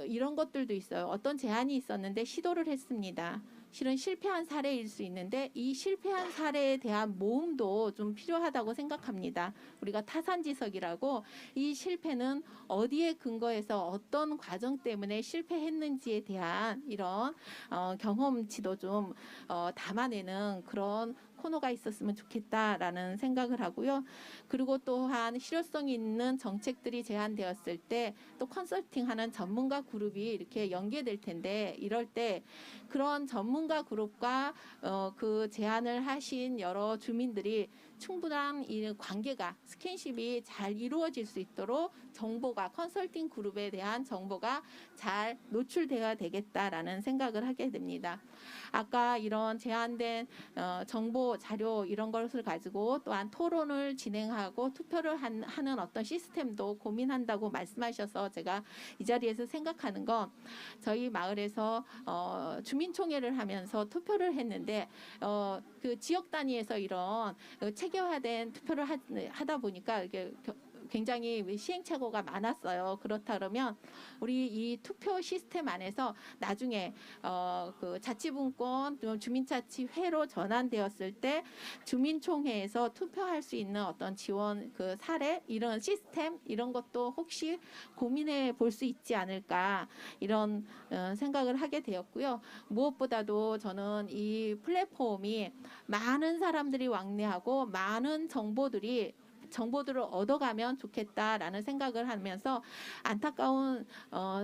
이런 것들도 있어요. 어떤 제안이 있었는데 시도를 했습니다. 실은 실패한 사례일 수 있는데 이 실패한 사례에 대한 모음도 좀 필요하다고 생각합니다. 우리가 타산지석이라고 이 실패는 어디에 근거해서 어떤 과정 때문에 실패했는지에 대한 이런 경험치도 좀 담아내는 그런 코너가 있었으면 좋겠다라는 생각을 하고요. 그리고 또한 실효성이 있는 정책들이 제안되었을 때 또 컨설팅하는 전문가 그룹이 이렇게 연계될 텐데 이럴 때 그런 전문가 그룹과 그 제안을 하신 여러 주민들이 충분한 이 관계가 스킨십이 잘 이루어질 수 있도록 정보가 컨설팅 그룹에 대한 정보가 잘 노출되어야 되겠다라는 생각을 하게 됩니다. 아까 이런 제안된 정보 자료 이런 것을 가지고 또한 토론을 진행하고 투표를 하는 어떤 시스템도 고민한다고 말씀하셔서 제가 이 자리에서 생각하는 건 저희 마을에서 주민총회를 하면서 투표를 했는데 그 지역 단위에서 이런 체계화된 투표를 하다 보니까 이게 굉장히 시행착오가 많았어요. 그렇다 그러면 우리 이 투표 시스템 안에서 나중에 그 자치분권 주민자치회로 전환되었을 때 주민총회에서 투표할 수 있는 어떤 지원 그 사례 이런 시스템 이런 것도 혹시 고민해 볼 수 있지 않을까 이런 생각을 하게 되었고요. 무엇보다도 저는 이 플랫폼이 많은 사람들이 왕래하고 많은 정보들을 얻어가면 좋겠다라는 생각을 하면서 안타까운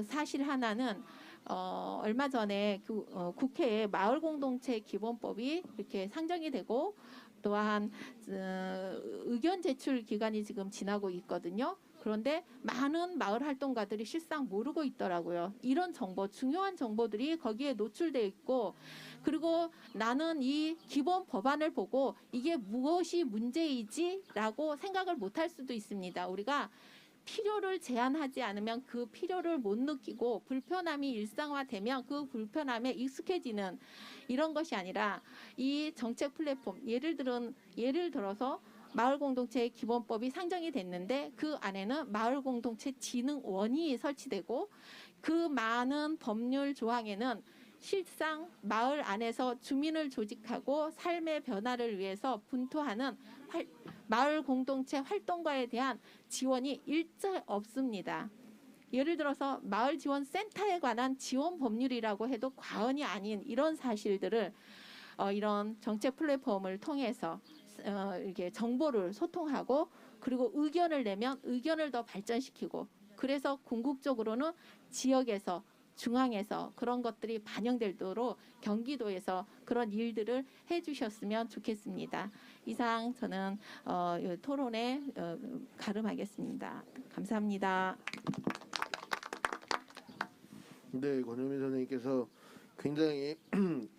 사실 하나는 얼마 전에 국회에 마을공동체 기본법이 이렇게 상정이 되고 또한 의견 제출 기간이 지금 지나고 있거든요. 그런데 많은 마을 활동가들이 실상 모르고 있더라고요. 이런 정보, 중요한 정보들이 거기에 노출되어 있고 그리고 나는 이 기본 법안을 보고 이게 무엇이 문제이지라고 생각을 못할 수도 있습니다. 우리가 필요를 제한하지 않으면 그 필요를 못 느끼고 불편함이 일상화되면 그 불편함에 익숙해지는 이런 것이 아니라 이 정책 플랫폼 예를 들어서 마을공동체 기본법이 상정이 됐는데 그 안에는 마을공동체 진흥원이 설치되고 그 많은 법률 조항에는 실상 마을 안에서 주민을 조직하고 삶의 변화를 위해서 분투하는 마을 공동체 활동가에 대한 지원이 일절 없습니다. 예를 들어서 마을 지원 센터에 관한 지원 법률이라고 해도 과언이 아닌 이런 사실들을 이런 정책 플랫폼을 통해서 이렇게 정보를 소통하고 그리고 의견을 내면 의견을 더 발전시키고 그래서 궁극적으로는 지역에서 중앙에서 그런 것들이 반영되도록 경기도에서 그런 일들을 해주셨으면 좋겠습니다. 이상 저는 이 토론에 가름하겠습니다. 감사합니다. 네, 권효민 선생님께서 굉장히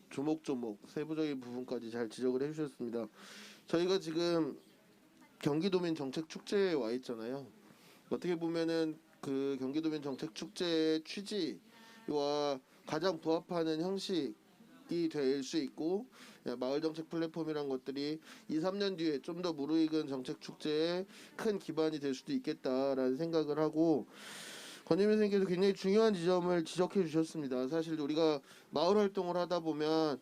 조목조목 세부적인 부분까지 잘 지적을 해주셨습니다. 저희가 지금 경기도민 정책 축제에 와 있잖아요. 어떻게 보면은 그 경기도민 정책 축제의 취지와 가장 부합하는 형식이 될 수 있고, 마을 정책 플랫폼이란 것들이 2, 3년 뒤에 좀 더 무르익은 정책 축제에 큰 기반이 될 수도 있겠다라는 생각을 하고, 권유민 선생님께서 굉장히 중요한 지점을 지적해 주셨습니다. 사실 우리가 마을 활동을 하다 보면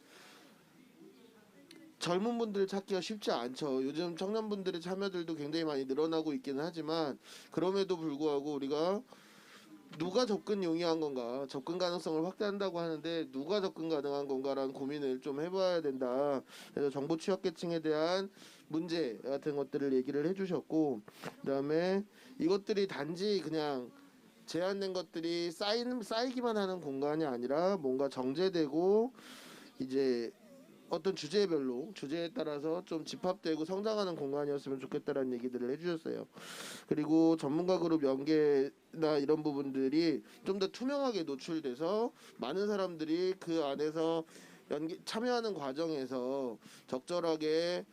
젊은 분들 찾기가 쉽지 않죠. 요즘 청년분들의 참여들도 굉장히 많이 늘어나고 있기는 하지만, 그럼에도 불구하고 우리가 누가 접근 용이한 건가, 접근 가능성을 확대한다고 하는데 누가 접근 가능한 건가라는 고민을 좀 해봐야 된다. 그래서 정보 취약계층에 대한 문제 같은 것들을 얘기를 해주셨고, 그다음에 이것들이 단지 그냥 제한된 것들이 쌓이기만 하는 공간이 아니라 뭔가 정제되고 이제 어떤 주제에 따라서 좀 집합되고 성장하는 공간이었으면 좋겠다라는 얘기들을 해주셨어요. 그리고 전문가 그룹 연계나 이런 부분들이 좀 더 투명하게 노출돼서 많은 사람들이 그 안에서 참여하는 과정에서 적절하게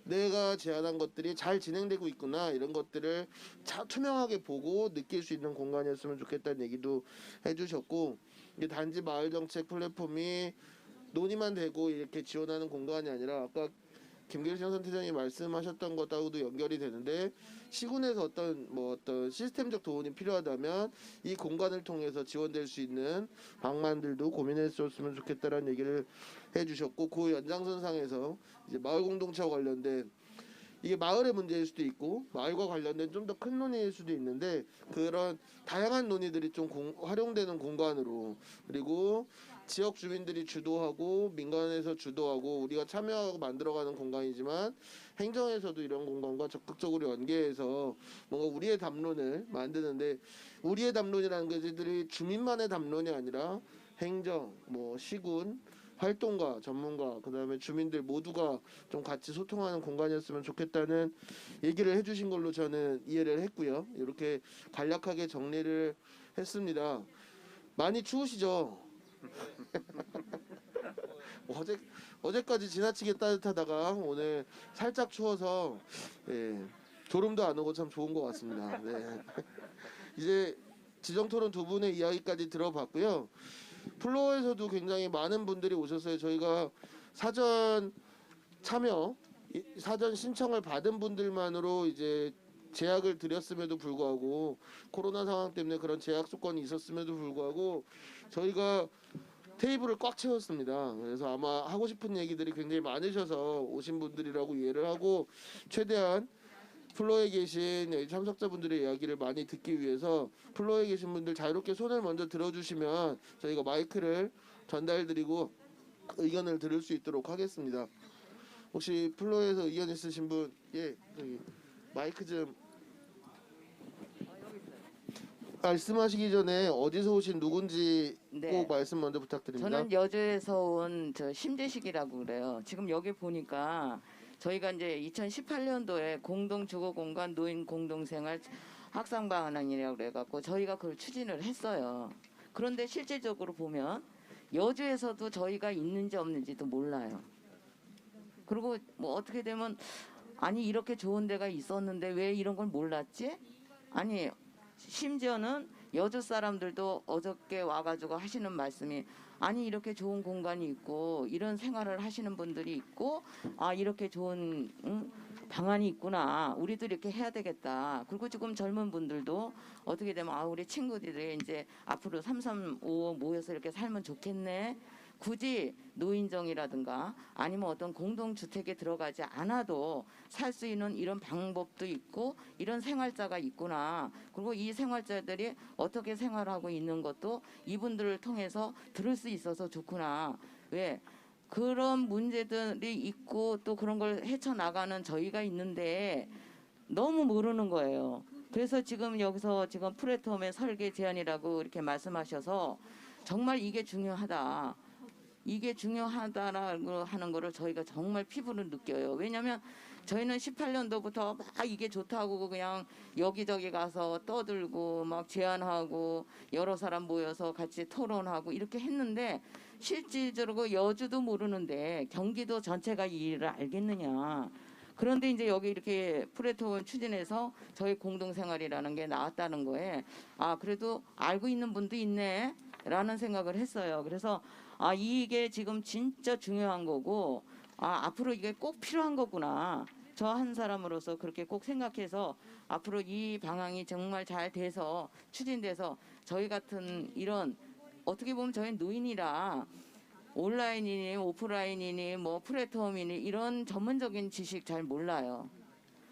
내가 제안한 것들이 잘 진행되고 있구나, 이런 것들을 투명하게 보고 느낄 수 있는 공간이었으면 좋겠다는 얘기도 해주셨고, 이게 단지 마을 정책 플랫폼이 논의만 되고 이렇게 지원하는 공간이 아니라 아까 김길성 선대장이 말씀하셨던 것하고도 연결이 되는데, 시군에서 어떤 시스템적 도움이 필요하다면 이 공간을 통해서 지원될 수 있는 방안들도 고민했었으면 좋겠다라는 얘기를 해주셨고, 그 연장선상에서 이제 마을 공동체와 관련된, 이게 마을의 문제일 수도 있고 마을과 관련된 좀 더 큰 논의일 수도 있는데, 그런 다양한 논의들이 좀 활용되는 공간으로, 그리고 지역 주민들이 주도하고 민간에서 주도하고 우리가 참여하고 만들어가는 공간이지만, 행정에서도 이런 공간과 적극적으로 연계해서 뭔가 우리의 담론을 만드는데, 우리의 담론이라는 것들이 주민만의 담론이 아니라 행정, 시군, 활동가, 전문가, 그다음에 주민들 모두가 좀 같이 소통하는 공간이었으면 좋겠다는 얘기를 해주신 걸로 저는 이해를 했고요. 이렇게 간략하게 정리를 했습니다. 많이 추우시죠? 어제까지 지나치게 따뜻하다가 오늘 살짝 추워서 졸음도 안 오고 참 좋은 것 같습니다. 네. 이제 지정토론 두 분의 이야기까지 들어봤고요. 플로어에서도 굉장히 많은 분들이 오셨어요. 저희가 사전 참여, 사전 신청을 받은 분들만으로 이제 제약을 드렸음에도 불구하고, 코로나 상황 때문에 그런 제약 조건이 있었음에도 불구하고 저희가 테이블을 꽉 채웠습니다. 그래서 아마 하고 싶은 얘기들이 굉장히 많으셔서 오신 분들이라고 이해를 하고, 최대한 플로어에 계신 참석자분들의 이야기를 많이 듣기 위해서 플로어에 계신 분들 자유롭게 손을 먼저 들어주시면 저희가 마이크를 전달드리고 의견을 들을 수 있도록 하겠습니다. 혹시 플로어에서 의견 있으신 분, 저기 마이크 좀 말씀하시기 전에 어디서 오신 누군지 꼭 말씀 먼저 부탁드립니다. 저는 여주에서 온 심재식이라고 그래요. 지금 여기 보니까 저희가 이제 2018년도에 공동주거공간 노인 공동생활 확산방안이라고 그래갖고 저희가 그걸 추진을 했어요. 그런데 실질적으로 보면 여주에서도 저희가 있는지 없는지도 몰라요. 그리고 어떻게 되면 아니 이렇게 좋은 데가 있었는데 왜 이런 걸 몰랐지? 아니 심지어는 여주 사람들도 어저께 와가지고 하시는 말씀이, 아니 이렇게 좋은 공간이 있고 이런 생활을 하시는 분들이 있고 이렇게 좋은 방안이 있구나, 우리도 이렇게 해야 되겠다. 그리고 지금 젊은 분들도 어떻게 되면 우리 친구들이 이제 앞으로 335 모여서 이렇게 살면 좋겠네, 굳이 노인정이라든가 아니면 어떤 공동주택에 들어가지 않아도 살 수 있는 이런 방법도 있고 이런 생활자가 있구나. 그리고 이 생활자들이 어떻게 생활하고 있는 것도 이분들을 통해서 들을 수 있어서 좋구나. 왜? 그런 문제들이 있고 또 그런 걸 헤쳐나가는 저희가 있는데 너무 모르는 거예요. 그래서 지금 여기서 지금 플랫폼의 설계 제안이라고 이렇게 말씀하셔서 정말 이게 중요하다. 이게 중요하다라고 하는 거를 저희가 정말 피부로 느껴요. 왜냐하면 저희는 18년도부터 막 이게 좋다고 그냥 여기저기 가서 떠들고 막 제안하고 여러 사람 모여서 같이 토론하고 이렇게 했는데 실질적으로 여주도 모르는데 경기도 전체가 이 일을 알겠느냐. 그런데 이제 여기 이렇게 플랫폼을 추진해서 저희 공동생활이라는 게 나왔다는 거에 아 그래도 알고 있는 분도 있네 라는 생각을 했어요. 그래서 아 이게 지금 진짜 중요한 거고 아 앞으로 이게 꼭 필요한 거구나. 저 한 사람으로서 그렇게 꼭 생각해서 앞으로 이 방향이 정말 잘 돼서 추진돼서 저희 같은 이런 어떻게 보면 저희 노인이라 온라인이니 오프라인이니 뭐 플랫폼이니 이런 전문적인 지식 잘 몰라요.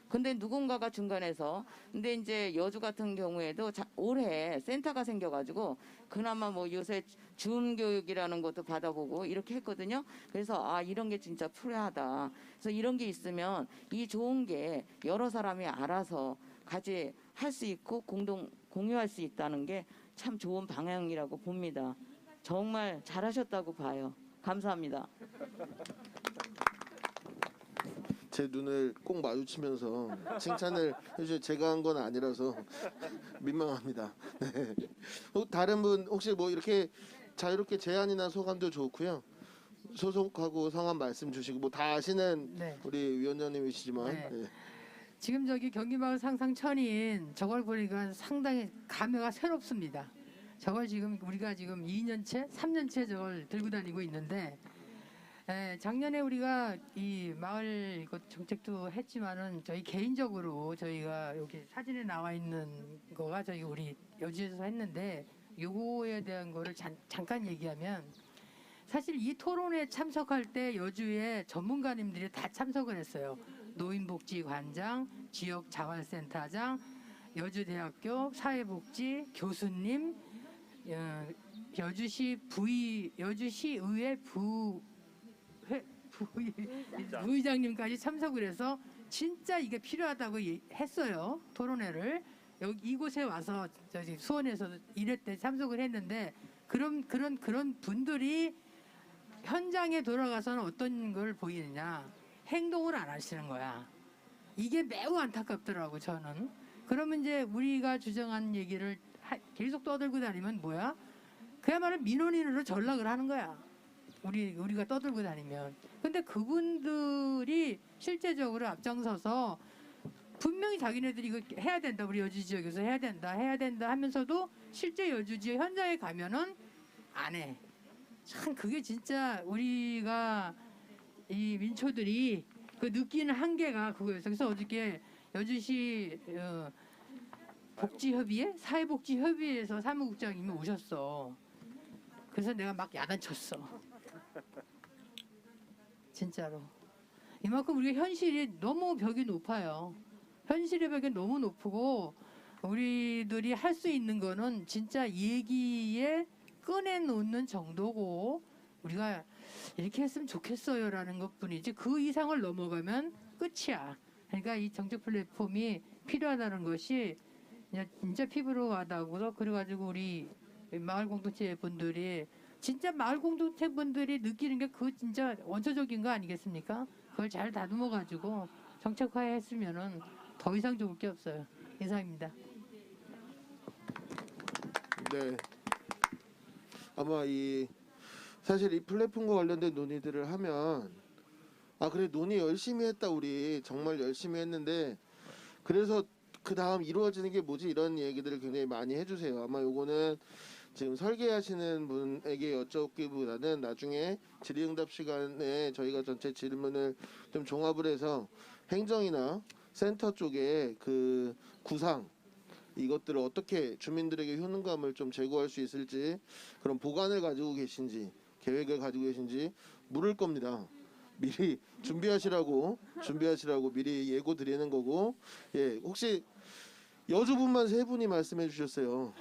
근데 누군가가 중간에서 근데 이제 여주 같은 경우에도 올해 센터가 생겨가지고 그나마 뭐 요새 줌 교육이라는 것도 받아보고 이렇게 했거든요. 그래서 아 이런 게 진짜 필요하다. 그래서 이런 게 있으면 이 좋은 게 여러 사람이 알아서 같이 할 수 있고 공유할 수 있다는 게 참 좋은 방향이라고 봅니다. 정말 잘하셨다고 봐요. 감사합니다. 제 눈을 꼭 마주치면서 칭찬을 해주셔. 제가 한 건 아니라서 민망합니다. 네. 다른 분 혹시 뭐 이렇게 자유롭게 제안이나 소감도 좋고요. 소속하고 성함 말씀 주시고 뭐 다 아시는 네. 우리 위원장님이시지만 네. 네. 지금 저기 경기마을 상상천인 저걸 보니까 상당히 감회가 새롭습니다. 저걸 지금 우리가 지금 2년째, 3년째 저걸 들고 다니고 있는데 작년에 우리가 이 마을 이것 정책도 했지만은 저희 개인적으로 저희가 여기 사진에 나와 있는 거가 저희 우리 여주에서 했는데 요거에 대한 거를 잠깐 얘기하면 사실 이 토론에 참석할 때 여주의 전문가님들이 다 참석을 했어요. 노인복지관장, 지역자활센터장, 여주대학교 사회복지 교수님, 여주시의회 부의장님까지 참석을 해서 진짜 이게 필요하다고 했어요. 토론회를 여기 이곳에 와서 저기 수원에서 이럴 때 참석을 했는데 그런 분들이 현장에 돌아가서는 어떤 걸 보이느냐 행동을 안 하시는 거야. 이게 매우 안타깝더라고 저는. 그러면 이제 우리가 주장한 얘기를 계속 떠들고 다니면 뭐야? 그야말로 민원인으로 전락을 하는 거야. 우리가 떠들고 다니면. 근데 그분들이 실제적으로 앞장서서 분명히 자기네들이 이거 해야 된다. 우리 여주 지역에서 해야 된다 하면서도 실제 여주 지역 현장에 가면은 안 해. 참 그게 진짜 우리가 이 민초들이 그 느끼는 한계가 그거였어요. 그래서 어저께 여주시 복지협의회 사회복지협의회에서 사무국장님이 오셨어. 그래서 내가 막 야단쳤어. 진짜로. 이만큼 우리가 현실이 너무 벽이 높아요. 현실의 벽이 너무 높고 우리들이 할 수 있는 거는 진짜 얘기에 꺼내놓는 정도고 우리가 이렇게 했으면 좋겠어요라는 것뿐이지 그 이상을 넘어가면 끝이야. 그러니까 이 정책 플랫폼이 필요하다는 것이 진짜 피부로 와닿고 그래가지고 우리 마을 공동체 분들이 진짜 마을 공동체 분들이 느끼는 게 그 진짜 원초적인 거 아니겠습니까? 그걸 잘 다듬어 가지고 정책화했으면은 더 이상 좋을 게 없어요. 이상입니다. 네. 아마 사실 이 플랫폼과 관련된 논의들을 하면 아 그래 논의 열심히 했다 우리 정말 열심히 했는데 그래서 그 다음 이루어지는 게 뭐지 이런 얘기들을 굉장히 많이 해주세요. 아마 요거는 지금 설계하시는 분에게 여쭙기보다는 나중에 질의응답 시간에 저희가 전체 질문을 좀 종합을 해서 행정이나 센터 쪽에 그 구상 이것들을 어떻게 주민들에게 효능감을 좀 제고할 수 있을지 그런 보관을 가지고 계신지 계획을 가지고 계신지 물을 겁니다. 미리 준비하시라고 미리 예고 드리는 거고 예 혹시 여주분만 3분이 말씀해 주셨어요.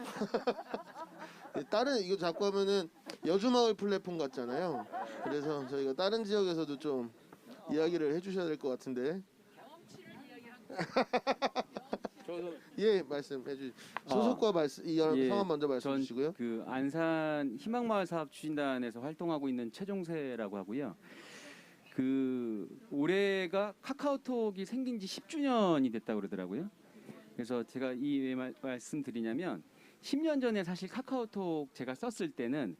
다른 이거 자꾸 하면은 여주마을 플랫폼 같잖아요. 그래서 저희가 다른 지역에서도 좀 이야기를 해주셔야 될 것 같은데. 저도 예, 말씀해 주시. 소속과 말씀 예, 성함 먼저 말씀해 주시고요. 그 안산 희망마을 사업 추진단에서 활동하고 있는 최종세라고 하고요. 그 올해가 카카오톡이 생긴 지 10주년이 됐다고 그러더라고요. 그래서 제가 이 왜 말씀드리냐면 10년 전에 사실 카카오톡 제가 썼을 때는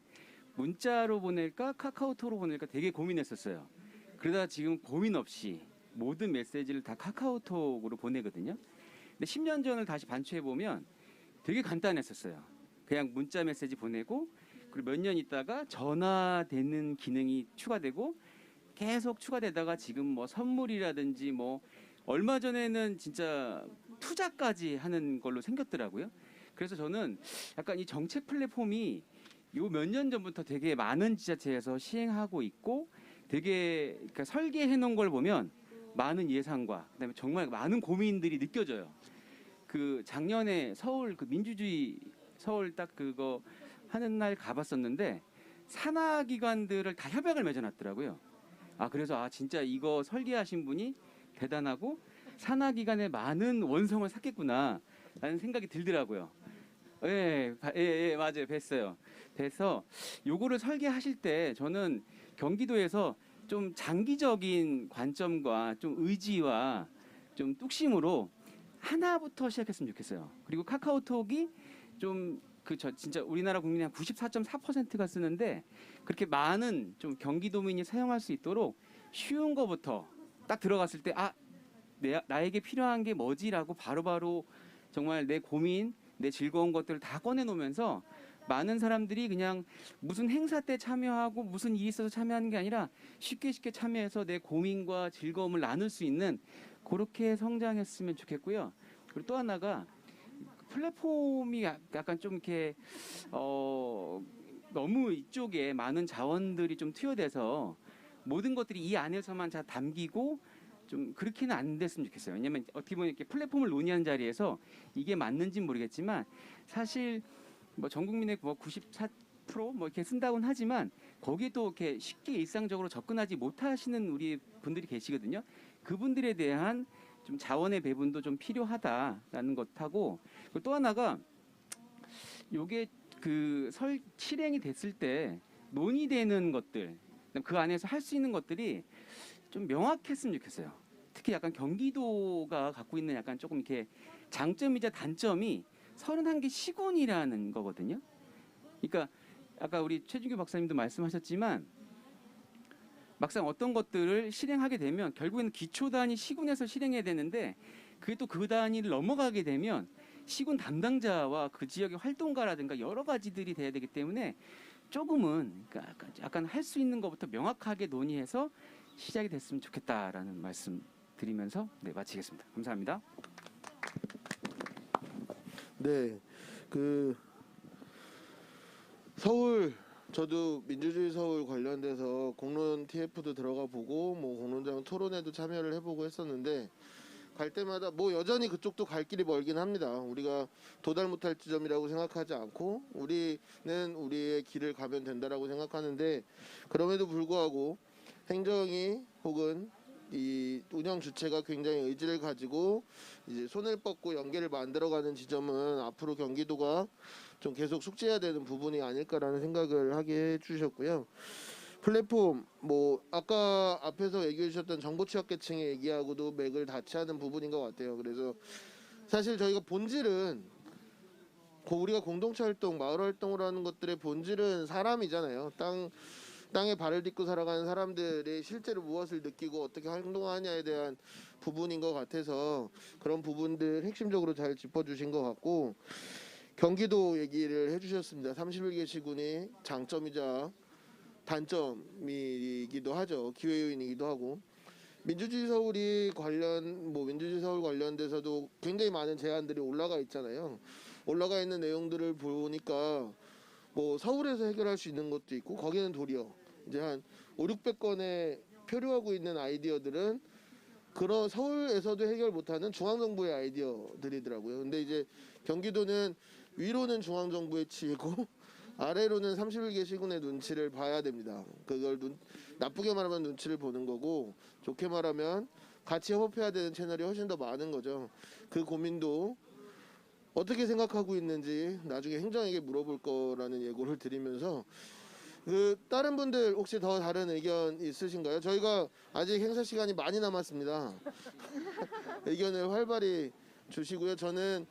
문자로 보낼까 카카오톡으로 보낼까 되게 고민했었어요. 그러다 지금 고민 없이 모든 메시지를 다 카카오톡으로 보내거든요. 근데 10년 전을 다시 반추해 보면 되게 간단했었어요. 그냥 문자 메시지 보내고 그리고 몇 년 있다가 전화되는 기능이 추가되고 계속 추가되다가 지금 뭐 선물이라든지 뭐 얼마 전에는 진짜 투자까지 하는 걸로 생겼더라고요. 그래서 저는 약간 이 정책 플랫폼이 요 몇 년 전부터 되게 많은 지자체에서 시행하고 있고 되게 그러니까 설계해 놓은 걸 보면 많은 예산과 그다음에 정말 많은 고민들이 느껴져요. 그 작년에 서울 그 민주주의 서울 딱 그거 하는 날 가봤었는데 산하 기관들을 다 협약을 맺어놨더라고요. 그래서 진짜 이거 설계하신 분이 대단하고 산하 기관에 많은 원성을 샀겠구나라는 생각이 들더라고요. 예, 맞아요. 뵀어요. 그래서 요거를 설계하실 때 저는 경기도에서 좀 장기적인 관점과 좀 의지와 좀 뚝심으로 하나부터 시작했으면 좋겠어요. 그리고 카카오톡이 좀 진짜 우리나라 국민의 한 94.4%가 쓰는데 그렇게 많은 좀 경기도민이 사용할 수 있도록 쉬운 거부터 딱 들어갔을 때 나에게 필요한 게 뭐지라고 바로바로 정말 내 고민, 내 즐거운 것들을 다 꺼내놓으면서 많은 사람들이 그냥 무슨 행사 때 참여하고 무슨 일이 있어서 참여하는 게 아니라 쉽게 참여해서 내 고민과 즐거움을 나눌 수 있는 그렇게 성장했으면 좋겠고요. 그리고 또 하나가 플랫폼이 약간 좀 이렇게 너무 이쪽에 많은 자원들이 좀 투여돼서 모든 것들이 이 안에서만 다 담기고 좀 그렇게는 안 됐으면 좋겠어요. 왜냐하면 어떻게 보면 이렇게 플랫폼을 논의하는 자리에서 이게 맞는지는 모르겠지만 사실 뭐 전 국민의 뭐 94% 뭐 이렇게 쓴다고는 하지만 거기도 이렇게 쉽게 일상적으로 접근하지 못하시는 우리 분들이 계시거든요. 그분들에 대한 좀 자원의 배분도 좀 필요하다라는 것하고 그리고 또 하나가 요게 실행이 됐을 때 논의되는 것들 그 안에서 할 수 있는 것들이 좀 명확했으면 좋겠어요. 특히 약간 경기도가 갖고 있는 약간 조금 이렇게 장점이자 단점이 31개 시군이라는 거거든요. 그러니까 아까 우리 최준규 박사님도 말씀하셨지만 막상 어떤 것들을 실행하게 되면 결국에는 기초단위 시군에서 실행해야 되는데 그게 또 그 단위를 넘어가게 되면 시군 담당자와 그 지역의 활동가라든가 여러 가지들이 돼야 되기 때문에 조금은 그러니까 약간 할 수 있는 것부터 명확하게 논의해서 시작이 됐으면 좋겠다라는 말씀 드리면서 마치겠습니다. 감사합니다. 네, 저도 민주주의 서울 관련돼서 공론 TF도 들어가 보고 뭐 공론장 토론회도 참여를 해보고 했었는데 갈 때마다 뭐 여전히 그쪽도 갈 길이 멀긴 합니다. 우리가 도달 못할 지점이라고 생각하지 않고 우리는 우리의 길을 가면 된다라고 생각하는데 그럼에도 불구하고 행정이 혹은 이 운영 주체가 굉장히 의지를 가지고 이제 손을 뻗고 연계를 만들어가는 지점은 앞으로 경기도가 좀 계속 숙지해야 되는 부분이 아닐까라는 생각을 하게 해주셨고요. 플랫폼 뭐 아까 앞에서 얘기해 주셨던 정보 취약계층의 얘기하고도 맥을 닿지 부분인 것 같아요. 그래서 사실 저희가 본질은 우리가 공동체 활동, 마을 활동을 하는 것들의 본질은 사람이잖아요. 땅에 발을 딛고 살아가는 사람들이 실제로 무엇을 느끼고 어떻게 행동하냐에 대한 부분인 것 같아서 그런 부분들 핵심적으로 잘 짚어주신 것 같고 경기도 얘기를 해주셨습니다. 31개 시군이 장점이자 단점이기도 하죠. 기회 요인이기도 하고 민주주의 서울 관련돼서도 굉장히 많은 제안들이 올라가 있잖아요. 올라가 있는 내용들을 보니까 뭐 서울에서 해결할 수 있는 것도 있고 거기는 도리어 이제 한 500~600건의 표류하고 있는 아이디어들은 그런 서울에서도 해결 못하는 중앙정부의 아이디어들이더라고요. 근데 이제 경기도는 위로는 중앙정부에 치이고 아래로는 31개 시군의 눈치를 봐야 됩니다. 그걸 나쁘게 말하면 눈치를 보는 거고 좋게 말하면 같이 협업해야 되는 채널이 훨씬 더 많은 거죠. 그 고민도 어떻게 생각하고 있는지 나중에 행정에게 물어볼 거라는 예고를 드리면서 다른 분들 혹시 더 다른 의견 있으신가요? 저희가 아직 행사 시간이 많이 남았습니다. 의견을 활발히 주시고요. 저는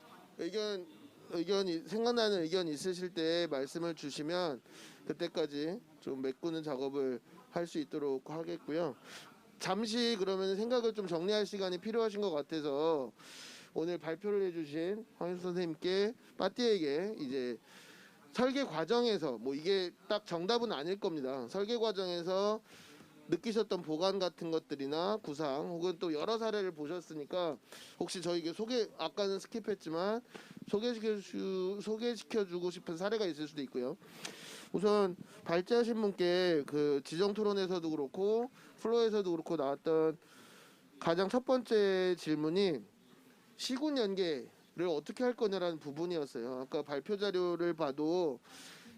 생각나는 의견 있으실 때 말씀을 주시면 그때까지 좀 메꾸는 작업을 할 수 있도록 하겠고요. 잠시 그러면 생각을 좀 정리할 시간이 필요하신 것 같아서 오늘 발표를 해주신 황현수 선생님께 빠띠에게 이제 설계 과정에서 뭐 이게 딱 정답은 아닐 겁니다. 설계 과정에서 느끼셨던 보관 같은 것들이나 구상 혹은 또 여러 사례를 보셨으니까 혹시 저에게 아까는 스킵했지만 소개시켜주고 싶은 사례가 있을 수도 있고요. 우선 발제하신 분께 그 지정 토론에서도 그렇고 플로에서도 그렇고 나왔던 가장 첫 번째 질문이 시군 연계를 어떻게 할 거냐라는 부분이었어요. 아까 발표 자료를 봐도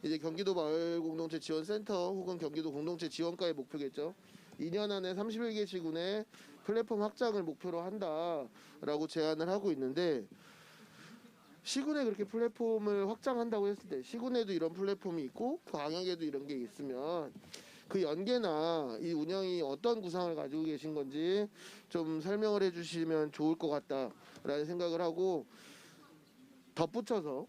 이제 경기도 마을공동체 지원센터 혹은 경기도 공동체 지원과의 목표겠죠. 2년 안에 31개 시군에 플랫폼 확장을 목표로 한다라고 제안을 하고 있는데 시군에 그렇게 플랫폼을 확장한다고 했을 때 시군에도 이런 플랫폼이 있고 광역에도 이런 게 있으면 그 연계나 이 운영이 어떤 구상을 가지고 계신 건지 좀 설명을 해주시면 좋을 것 같다라는 생각을 하고 덧붙여서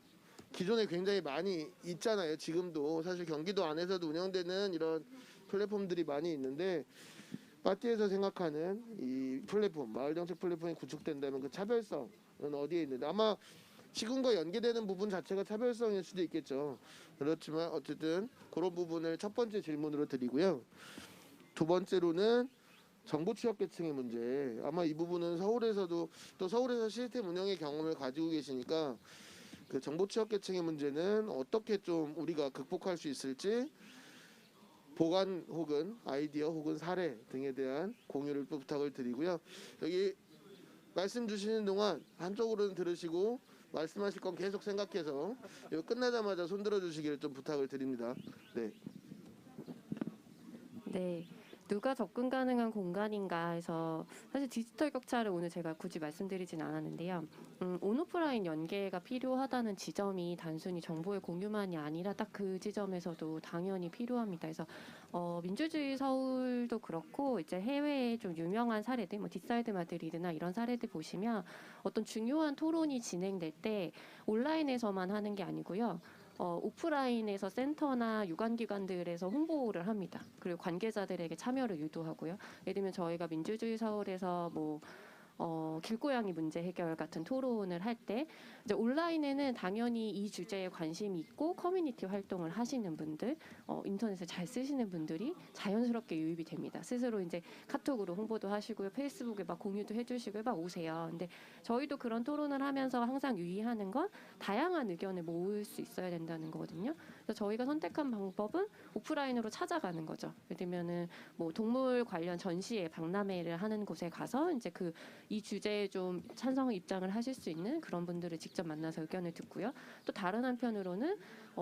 기존에 굉장히 많이 있잖아요. 지금도 사실 경기도 안에서도 운영되는 이런 플랫폼들이 많이 있는데 파티에서 생각하는 이 플랫폼 마을정책 플랫폼이 구축된다면 그 차별성은 어디에 있는데 아마 시군과 연계되는 부분 자체가 차별성일 수도 있겠죠. 그렇지만 어쨌든 그런 부분을 첫 번째 질문으로 드리고요. 두 번째로는 정보 취약계층의 문제. 아마 이 부분은 서울에서도 또 서울에서 시스템 운영의 경험을 가지고 계시니까 그 정보 취약계층의 문제는 어떻게 좀 우리가 극복할 수 있을지 보관 혹은 아이디어 혹은 사례 등에 대한 공유를 또 부탁을 드리고요. 여기 말씀 주시는 동안 한쪽으로는 들으시고 말씀하실 건 계속 생각해서 이거 끝나자마자 손 들어주시기를 좀 부탁을 드립니다. 네. 네. 누가 접근 가능한 공간인가 해서 사실 디지털 격차를 오늘 제가 굳이 말씀드리진 않았는데요. 온오프라인 연계가 필요하다는 지점이 단순히 정보의 공유만이 아니라 딱 그 지점에서도 당연히 필요합니다. 그래서 민주주의 서울도 그렇고 이제 해외에 좀 유명한 사례들, 뭐 디사이드 마드리드나 이런 사례들 보시면 어떤 중요한 토론이 진행될 때 온라인에서만 하는 게 아니고요. 오프라인에서 센터나 유관기관들에서 홍보를 합니다. 그리고 관계자들에게 참여를 유도하고요. 예를 들면 저희가 민주주의 서울에서 길고양이 문제 해결 같은 토론을 할 때 이제 온라인에는 당연히 이 주제에 관심이 있고 커뮤니티 활동을 하시는 분들, 인터넷을 잘 쓰시는 분들이 자연스럽게 유입이 됩니다. 스스로 이제 카톡으로 홍보도 하시고요, 페이스북에 막 공유도 해주시고 막 오세요. 근데 저희도 그런 토론을 하면서 항상 유의하는 건 다양한 의견을 모을 수 있어야 된다는 거거든요. 그래서 저희가 선택한 방법은 오프라인으로 찾아가는 거죠. 예를 들면은 뭐 동물 관련 전시회, 박람회를 하는 곳에 가서 이제 이 주제에 좀 찬성 입장을 하실 수 있는 그런 분들을 직접 만나서 의견을 듣고요. 또 다른 한편으로는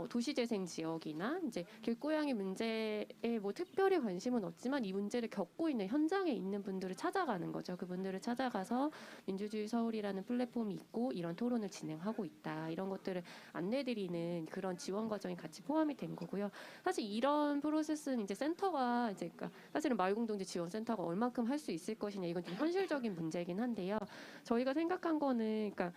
도시재생 지역이나 이제 길고양이 문제에 뭐 특별히 관심은 없지만 이 문제를 겪고 있는 현장에 있는 분들을 찾아가는 거죠. 그분들을 찾아가서 민주주의 서울이라는 플랫폼이 있고 이런 토론을 진행하고 있다. 이런 것들을 안내드리는 그런 지원 과정이 같이 포함이 된 거고요. 사실 이런 프로세스는 이제 센터가 이제 그러니까 사실은 마을공동체 지원센터가 얼만큼 할 수 있을 것이냐 이건 좀 현실적인 문제긴 한데요. 저희가 생각한 거는 그러니까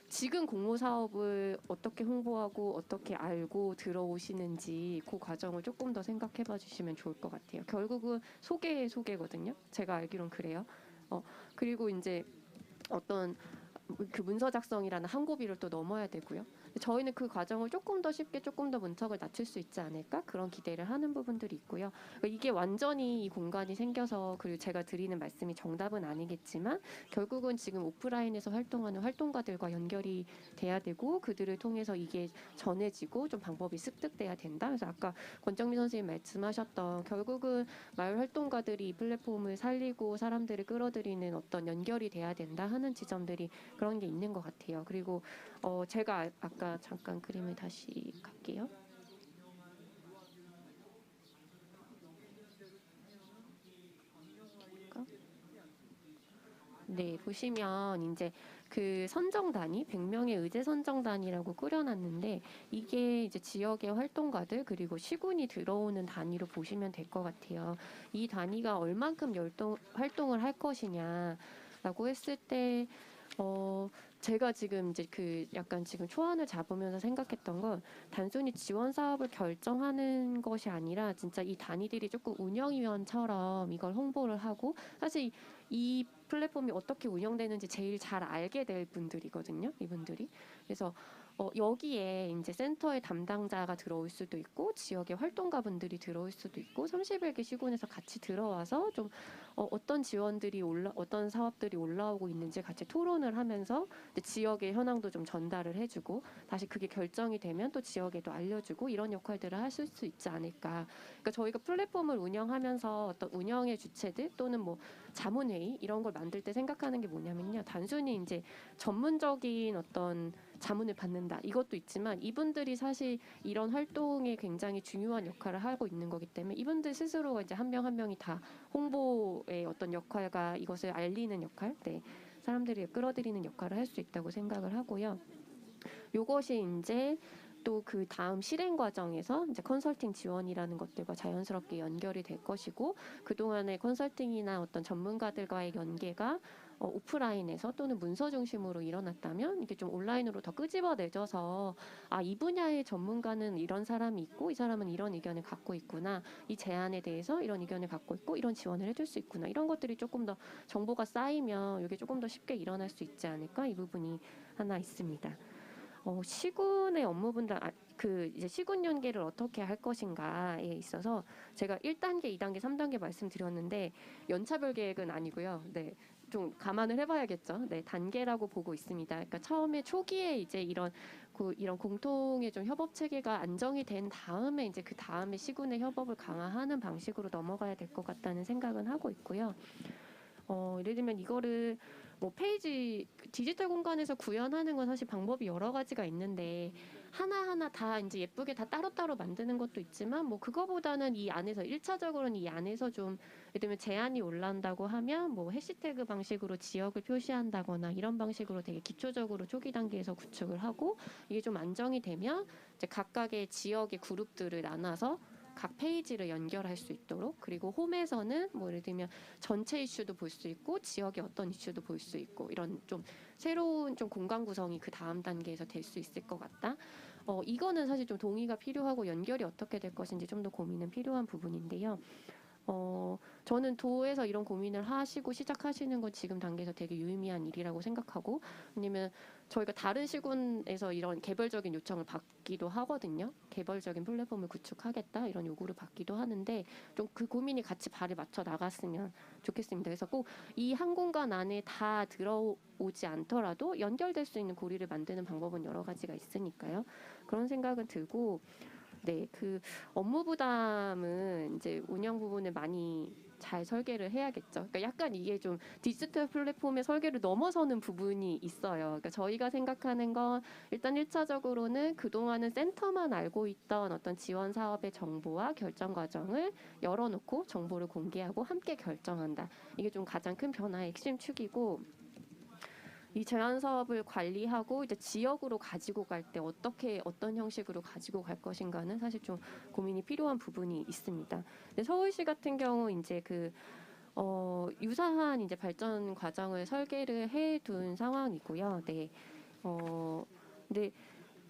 지금 공모 사업을 어떻게 홍보하고 어떻게 알고 들어오시는지 그 과정을 조금 더 생각해 봐 주시면 좋을 것 같아요. 결국은 소개거든요. 제가 알기론 그래요. 그리고 이제 어떤 그 문서 작성이라는 한 고비를 또 넘어야 되고요. 저희는 그 과정을 조금 더 쉽게 조금 더 문턱을 낮출 수 있지 않을까 그런 기대를 하는 부분들이 있고요. 이게 완전히 이 공간이 생겨서 그리고 제가 드리는 말씀이 정답은 아니겠지만 결국은 지금 오프라인에서 활동하는 활동가들과 연결이 돼야 되고 그들을 통해서 이게 전해지고 좀 방법이 습득돼야 된다. 그래서 아까 권정민 선생님 말씀하셨던 결국은 마을 활동가들이 이 플랫폼을 살리고 사람들을 끌어들이는 어떤 연결이 돼야 된다 하는 지점들이 그런 게 있는 것 같아요. 그리고 제가 아까 잠깐 그림을 다시 갈게요. 네, 보시면 이제 그 선정단이 100명의 의제 선정단이라고 꾸려놨는데 이게 이제 지역의 활동가들 그리고 시군이 들어오는 단위로 보시면 될 것 같아요. 이 단위가 얼만큼 활동을 할 것이냐라고 했을 때 제가 지금 이제 그 약간 지금 초안을 잡으면서 생각했던 건 단순히 지원 사업을 결정하는 것이 아니라 진짜 이 단위들이 조금 운영위원처럼 이걸 홍보를 하고 사실 이 플랫폼이 어떻게 운영되는지 제일 잘 알게 될 분들이거든요. 이분들이. 그래서 여기에 이제 센터의 담당자가 들어올 수도 있고 지역의 활동가분들이 들어올 수도 있고 31개 시군에서 같이 들어와서 좀 어떤 지원들이 어떤 사업들이 올라오고 있는지 같이 토론을 하면서 지역의 현황도 좀 전달을 해주고 다시 그게 결정이 되면 또 지역에도 알려주고 이런 역할들을 하실 수 있지 않을까. 그러니까 저희가 플랫폼을 운영하면서 어떤 운영의 주체들 또는 뭐 자문회의 이런 걸 만들 때 생각하는 게 뭐냐면요. 단순히 이제 전문적인 어떤 자문을 받는다 이것도 있지만 이분들이 사실 이런 활동에 굉장히 중요한 역할을 하고 있는 거기 때문에 이분들 스스로가 이제 한 명 한 명이 다 홍보의 어떤 역할과 이것을 알리는 역할, 네, 사람들이 끌어들이는 역할을 할 수 있다고 생각을 하고요. 요것이 이제 또 그 다음 실행 과정에서 이제 컨설팅 지원이라는 것들과 자연스럽게 연결이 될 것이고 그동안의 컨설팅이나 어떤 전문가들과의 연계가 오프라인에서 또는 문서 중심으로 일어났다면 이게 좀 온라인으로 더 끄집어내져서 이 분야의 전문가는 이런 사람이 있고 이 사람은 이런 의견을 갖고 있구나 이 제안에 대해서 이런 의견을 갖고 있고 이런 지원을 해줄 수 있구나 이런 것들이 조금 더 정보가 쌓이면 이게 조금 더 쉽게 일어날 수 있지 않을까 이 부분이 하나 있습니다. 시군의 업무분담 그 이제 시군 연계를 어떻게 할 것인가에 있어서 제가 1단계, 2단계, 3단계 말씀드렸는데 연차별 계획은 아니고요. 네. 좀 감안을 해봐야겠죠. 네, 단계라고 보고 있습니다. 그러니까 처음에 초기에 이제 이런 공통의 좀 협업 체계가 안정이 된 다음에 이제 그 다음에 시군의 협업을 강화하는 방식으로 넘어가야 될 것 같다는 생각은 하고 있고요. 예를 들면 이거를 뭐 페이지 디지털 공간에서 구현하는 건 사실 방법이 여러 가지가 있는데 하나하나 다 이제 예쁘게 다 따로따로 만드는 것도 있지만 뭐 그거보다는 이 안에서 1차적으로는 이 안에서 좀 예를 들면 제안이 올라온다고 하면 뭐 해시태그 방식으로 지역을 표시한다거나 이런 방식으로 되게 기초적으로 초기 단계에서 구축을 하고 이게 좀 안정이 되면 이제 각각의 지역의 그룹들을 나눠서 각 페이지를 연결할 수 있도록 그리고 홈에서는 뭐 예를 들면 전체 이슈도 볼 수 있고 지역의 어떤 이슈도 볼 수 있고 이런 좀 새로운 좀 공간 구성이 그 다음 단계에서 될 수 있을 것 같다. 이거는 사실 좀 동의가 필요하고 연결이 어떻게 될 것인지 좀 더 고민은 필요한 부분인데요. 저는 도에서 이런 고민을 하시고 시작하시는 건 지금 단계에서 되게 유의미한 일이라고 생각하고 왜냐면 저희가 다른 시군에서 이런 개별적인 요청을 받기도 하거든요. 개별적인 플랫폼을 구축하겠다 이런 요구를 받기도 하는데 좀 그 고민이 같이 발을 맞춰 나갔으면 좋겠습니다. 그래서 꼭 이 한 공간 안에 다 들어오지 않더라도 연결될 수 있는 고리를 만드는 방법은 여러 가지가 있으니까요. 그런 생각은 들고 네, 그 업무 부담은 이제 운영 부분을 많이 잘 설계를 해야겠죠. 그러니까 약간 이게 좀 디지털 플랫폼의 설계를 넘어서는 부분이 있어요. 그러니까 저희가 생각하는 건 일단 1차적으로는 그동안은 센터만 알고 있던 어떤 지원 사업의 정보와 결정 과정을 열어놓고 정보를 공개하고 함께 결정한다. 이게 좀 가장 큰 변화의 핵심 축이고 이 제안 사업을 관리하고 이제 지역으로 가지고 갈 때 어떤 형식으로 가지고 갈 것인가는 사실 좀 고민이 필요한 부분이 있습니다. 근데 서울시 같은 경우 이제 유사한 이제 발전 과정을 설계를 해둔 상황이고요. 네.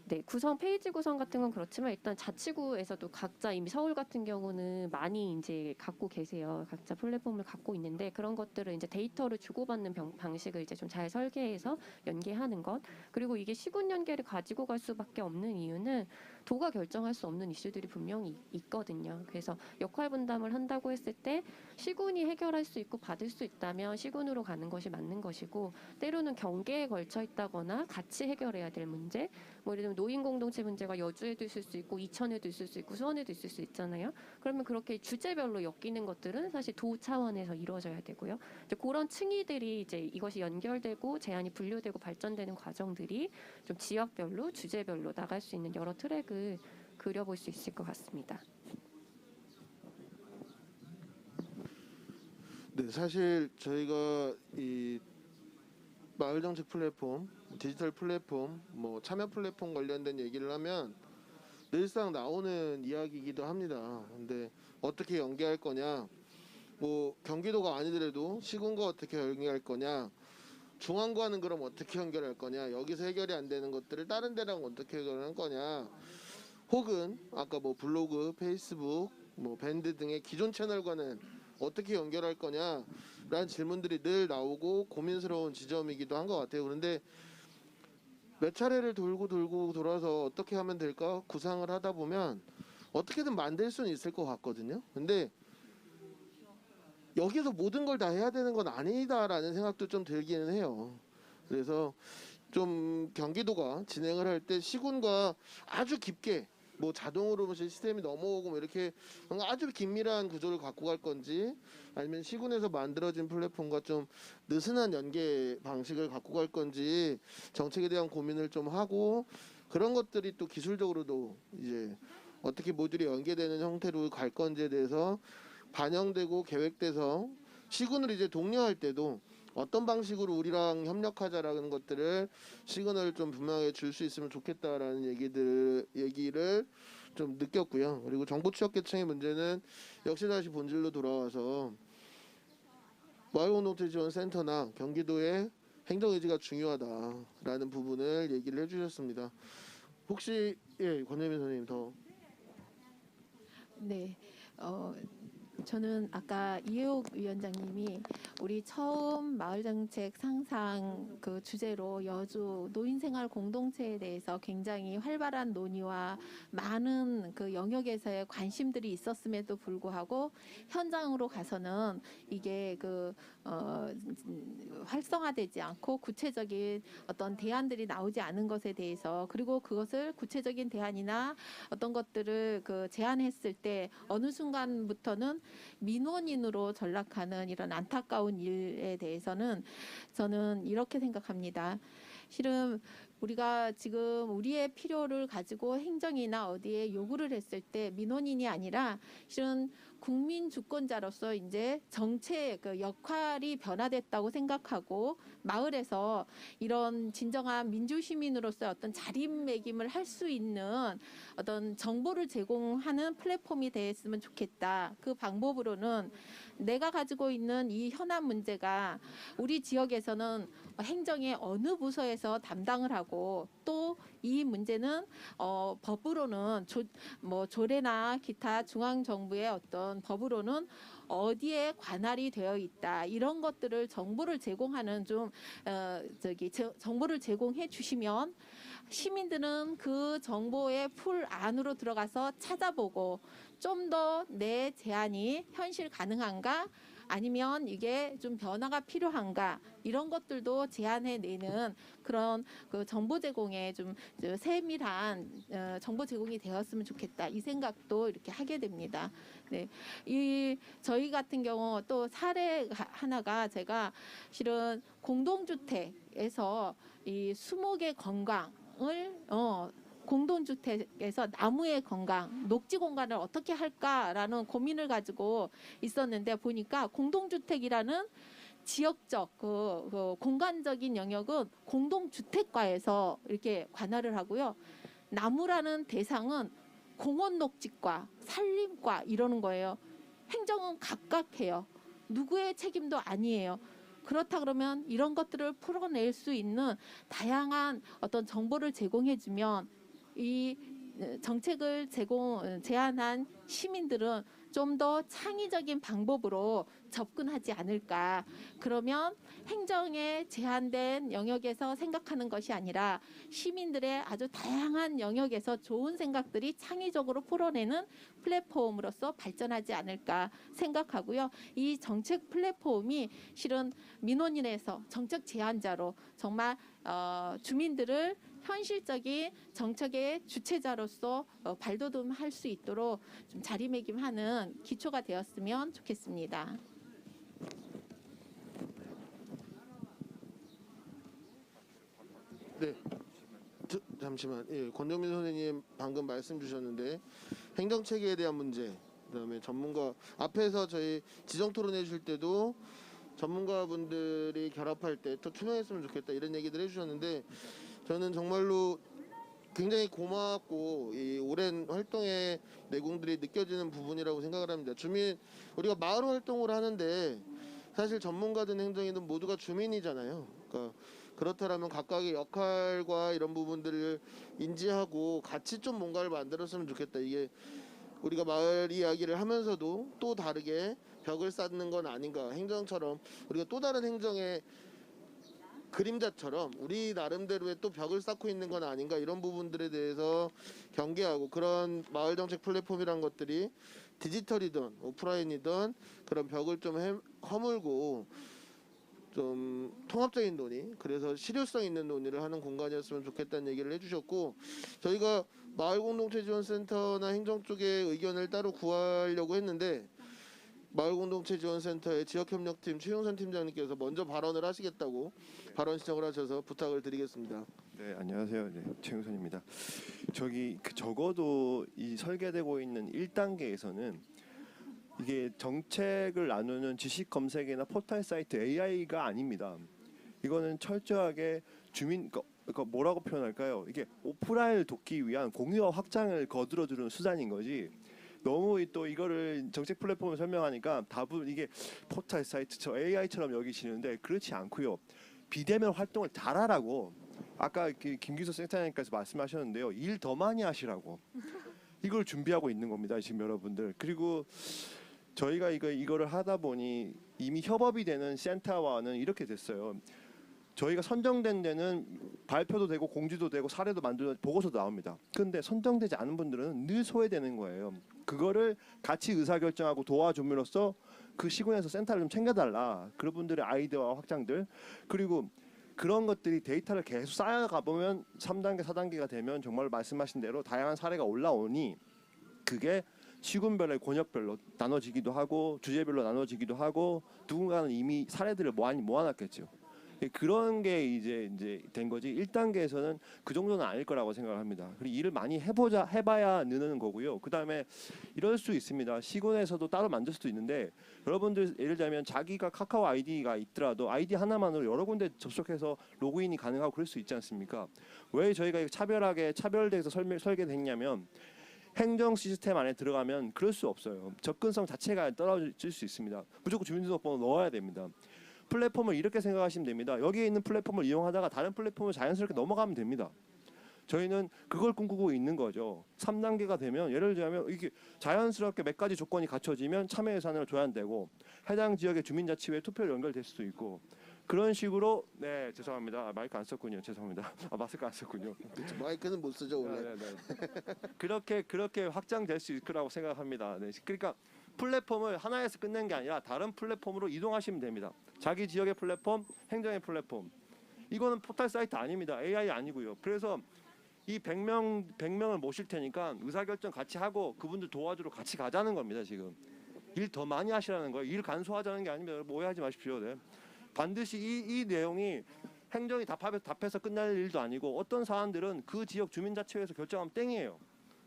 네, 페이지 구성 같은 건 그렇지만 일단 자치구에서도 각자 이미 서울 같은 경우는 많이 이제 갖고 계세요. 각자 플랫폼을 갖고 있는데 그런 것들을 이제 데이터를 주고받는 방식을 이제 좀 잘 설계해서 연계하는 것. 그리고 이게 시군 연계를 가지고 갈 수밖에 없는 이유는 도가 결정할 수 없는 이슈들이 분명히 있거든요. 그래서 역할 분담을 한다고 했을 때 시군이 해결할 수 있고 받을 수 있다면 시군으로 가는 것이 맞는 것이고 때로는 경계에 걸쳐 있다거나 같이 해결해야 될 문제 뭐 예를 들면 노인 공동체 문제가 여주에도 있을 수 있고 이천에도 있을 수 있고 수원에도 있을 수 있잖아요. 그러면 그렇게 주제별로 엮이는 것들은 사실 도 차원에서 이루어져야 되고요. 이제 그런 층위들이 이제 이것이 연결되고 제안이 분류되고 발전되는 과정들이 좀 지역별로 주제별로 나갈 수 있는 여러 트랙을 그려볼 수 있을 것 같습니다. 네, 사실 저희가 이 마을 정책 플랫폼, 디지털 플랫폼, 뭐 참여 플랫폼 관련된 얘기를 하면 늘상 나오는 이야기이기도 합니다. 근데 어떻게 연계할 거냐, 뭐 경기도가 아니더라도 시군과 어떻게 연계할 거냐, 중앙과는 그럼 어떻게 연결할 거냐, 여기서 해결이 안 되는 것들을 다른 데랑 어떻게 해결할 거냐, 혹은 아까 뭐 블로그, 페이스북, 뭐 밴드 등의 기존 채널과는 어떻게 연결할 거냐라는 질문들이 늘 나오고 고민스러운 지점이기도 한 것 같아요. 그런데 몇 차례를 돌고 돌아서 어떻게 하면 될까 구상을 하다 보면 어떻게든 만들 수는 있을 것 같거든요. 근데 여기서 모든 걸 다 해야 되는 건 아니다라는 생각도 좀 들기는 해요. 그래서 좀 경기도가 진행을 할 때 시군과 아주 깊게 뭐 자동으로 시스템이 넘어오고 뭐 이렇게 뭔가 아주 긴밀한 구조를 갖고 갈 건지, 아니면 시군에서 만들어진 플랫폼과 좀 느슨한 연계 방식을 갖고 갈 건지 정책에 대한 고민을 좀 하고, 그런 것들이 또 기술적으로도 이제 어떻게 모듈이 연계되는 형태로 갈 건지에 대해서 반영되고 계획돼서 시군을 이제 독려할 때도 어떤 방식으로 우리랑 협력하자라는 것들을 시그널을 좀 분명하게 줄 수 있으면 좋겠다라는 얘기를 좀 느꼈고요. 그리고 정보 취약계층의 문제는 역시 다시 본질로 돌아와서 마을공동체 지원센터나 경기도의 행정의지가 중요하다라는 부분을 얘기를 해주셨습니다. 혹시 권혜민 선생님 더? 네. 저는 아까 이혜옥 위원장님이 우리 처음 마을정책 상상 그 주제로 여주 노인생활 공동체에 대해서 굉장히 활발한 논의와 많은 그 영역에서의 관심들이 있었음에도 불구하고 현장으로 가서는 이게 활성화되지 않고 구체적인 어떤 대안들이 나오지 않은 것에 대해서, 그리고 그것을 구체적인 대안이나 어떤 것들을 제안했을 때 어느 순간부터는 민원인으로 전락하는 이런 안타까운 일에 대해서는 저는 이렇게 생각합니다. 실은 우리가 지금 우리의 필요를 가지고 행정이나 어디에 요구를 했을 때 민원인이 아니라 실은 국민 주권자로서 이제 정책 역할이 변화됐다고 생각하고, 마을에서 이런 진정한 민주시민으로서 어떤 자립매김을 할 수 있는 어떤 정보를 제공하는 플랫폼이 됐으면 좋겠다. 그 방법으로는 내가 가지고 있는 이 현안 문제가 우리 지역에서는 행정의 어느 부서에서 담당을 하고, 또 이 문제는 법으로는 조례나 기타 중앙 정부의 어떤 법으로는 어디에 관할이 되어 있다, 이런 것들을 정보를 제공하는 정보를 제공해 주시면 시민들은 그 정보의 풀 안으로 들어가서 찾아보고 좀 더 내 제안이 현실 가능한가, 아니면 이게 좀 변화가 필요한가, 이런 것들도 제안해내는 그런 정보 제공에 좀 세밀한 정보 제공이 되었으면 좋겠다, 이 생각도 이렇게 하게 됩니다. 네, 저희 같은 경우 또 사례 하나가, 제가 실은 공동주택에서 이 수목의 건강을 공동주택에서 나무의 건강, 녹지 공간을 어떻게 할까라는 고민을 가지고 있었는데, 보니까 공동주택이라는 지역적 공간적인 영역은 공동주택과에서 이렇게 관할을 하고요. 나무라는 대상은 공원 녹지과, 산림과 이러는 거예요. 행정은 각각해요. 누구의 책임도 아니에요. 그렇다 그러면 이런 것들을 풀어낼 수 있는 다양한 어떤 정보를 제공해주면 이 정책을 제안한 시민들은 좀 더 창의적인 방법으로 접근하지 않을까. 그러면 행정에 제한된 영역에서 생각하는 것이 아니라 시민들의 아주 다양한 영역에서 좋은 생각들이 창의적으로 풀어내는 플랫폼으로서 발전하지 않을까 생각하고요. 이 정책 플랫폼이 실은 민원인에서 정책 제안자로 정말 주민들을 현실적인 정책의 주체자로서 발돋움할 수 있도록 좀 자리매김하는 기초가 되었으면 좋겠습니다. 네, 잠시만. 권정민 선생님 방금 말씀 주셨는데 행정체계에 대한 문제, 그다음에 전문가 앞에서 저희 지정 토론해 주실 때도 전문가분들이 결합할 때 더 투명했으면 좋겠다 이런 얘기들 해주셨는데 저는 정말로 굉장히 고맙고 이 오랜 활동의 내공들이 느껴지는 부분이라고 생각을 합니다. 우리가 마을 활동을 하는데 사실 전문가든 행정이든 모두가 주민이잖아요. 그러니까 그렇다면 각각의 역할과 이런 부분들을 인지하고 같이 좀 뭔가를 만들었으면 좋겠다. 이게 우리가 마을 이야기를 하면서도 또 다르게 벽을 쌓는 건 아닌가. 행정처럼 우리가 또 다른 행정의 그림자처럼 우리 나름대로의 또 벽을 쌓고 있는 건 아닌가, 이런 부분들에 대해서 경계하고, 그런 마을정책 플랫폼이란 것들이 디지털이든 오프라인이든 그런 벽을 좀 허물고 좀 통합적인 논의, 그래서 실효성 있는 논의를 하는 공간이었으면 좋겠다는 얘기를 해주셨고, 저희가 마을공동체지원센터나 행정 쪽의 의견을 따로 구하려고 했는데 마을공동체지원센터의 지역협력팀 최용선 팀장님께서 먼저 발언을 하시겠다고 발언 신청을 하셔서 부탁을 드리겠습니다. 네, 안녕하세요. 네, 최용선입니다. 적어도 이 설계되고 있는 1단계에서는 이게 정책을 나누는 지식 검색이나 포털 사이트 AI가 아닙니다. 이거는 철저하게 그러니까 뭐라고 표현할까요? 이게 오프라인을 돕기 위한 공유와 확장을 거들어주는 수단인 거지. 너무 또 이거를 정책 플랫폼을 설명하니까 답은 이게 포털 사이트 AI처럼 여기시는데 그렇지 않고요. 비대면 활동을 잘하라고 아까 김기수 센터장님께서 말씀하셨는데요. 일 더 많이 하시라고 이걸 준비하고 있는 겁니다. 지금 여러분들. 그리고 저희가 이거를 하다 보니 이미 협업이 되는 센터와는 이렇게 됐어요. 저희가 선정된 데는 발표도 되고 공지도 되고 사례도 만들어 보고서도 나옵니다. 그런데 선정되지 않은 분들은 늘 소외되는 거예요. 그거를 같이 의사결정하고 도와줌으로써 그 시군에서 센터를 좀 챙겨달라. 그런 분들의 아이디어와 확장들, 그리고 그런 것들이 데이터를 계속 쌓아가 보면 3단계, 4단계가 되면 정말 말씀하신 대로 다양한 사례가 올라오니 그게 시군별의 권역별로 나눠지기도 하고 주제별로 나눠지기도 하고 누군가는 이미 사례들을 많이 모아놨겠죠. 그런 게 이제 된 거지. 1단계에서는 그 정도는 아닐 거라고 생각을 합니다. 그리고 일을 많이 해봐야 느는 거고요. 그 다음에 이럴 수 있습니다. 시군에서도 따로 만들 수도 있는데 여러분들 예를 들면 자기가 카카오 아이디가 있더라도 아이디 하나만으로 여러 군데 접속해서 로그인이 가능하고 그럴 수 있지 않습니까? 왜 저희가 차별돼서 설계됐냐면 행정 시스템 안에 들어가면 그럴 수 없어요. 접근성 자체가 떨어질 수 있습니다. 무조건 주민등록번호 넣어야 됩니다. 플랫폼을 이렇게 생각하시면 됩니다. 여기에 있는 플랫폼을 이용하다가 다른 플랫폼을 자연스럽게 넘어가면 됩니다. 저희는 그걸 꿈꾸고 있는 거죠. 3단계가 되면 예를 들면 이게 자연스럽게 몇 가지 조건이 갖춰지면 참여 예산을 줘야 되고 해당 지역의 주민자치회 투표로 연결될 수도 있고 그런 식으로. 네, 죄송합니다. 마이크 안 썼군요. 죄송합니다. 마스크 안 썼군요. 마이크는 못 쓰죠 원래. 네. 그렇게 확장될 수 있을 거라고 생각합니다. 네, 그러니까 플랫폼을 하나에서 끝낸 게 아니라 다른 플랫폼으로 이동하시면 됩니다. 자기 지역의 플랫폼, 행정의 플랫폼. 이거는 포털 사이트 아닙니다. AI 아니고요. 그래서 이 100명을 모실 테니까 의사결정 같이 하고 그분들 도와주러 같이 가자는 겁니다. 지금 일 더 많이 하시라는 거예요. 일 간소화하자는 게 아닙니다. 오해하지 마십시오. 네. 반드시 이 내용이 행정이 답해서 끝날 일도 아니고 어떤 사안들은 그 지역 주민자치회에서 결정하면 땡이에요.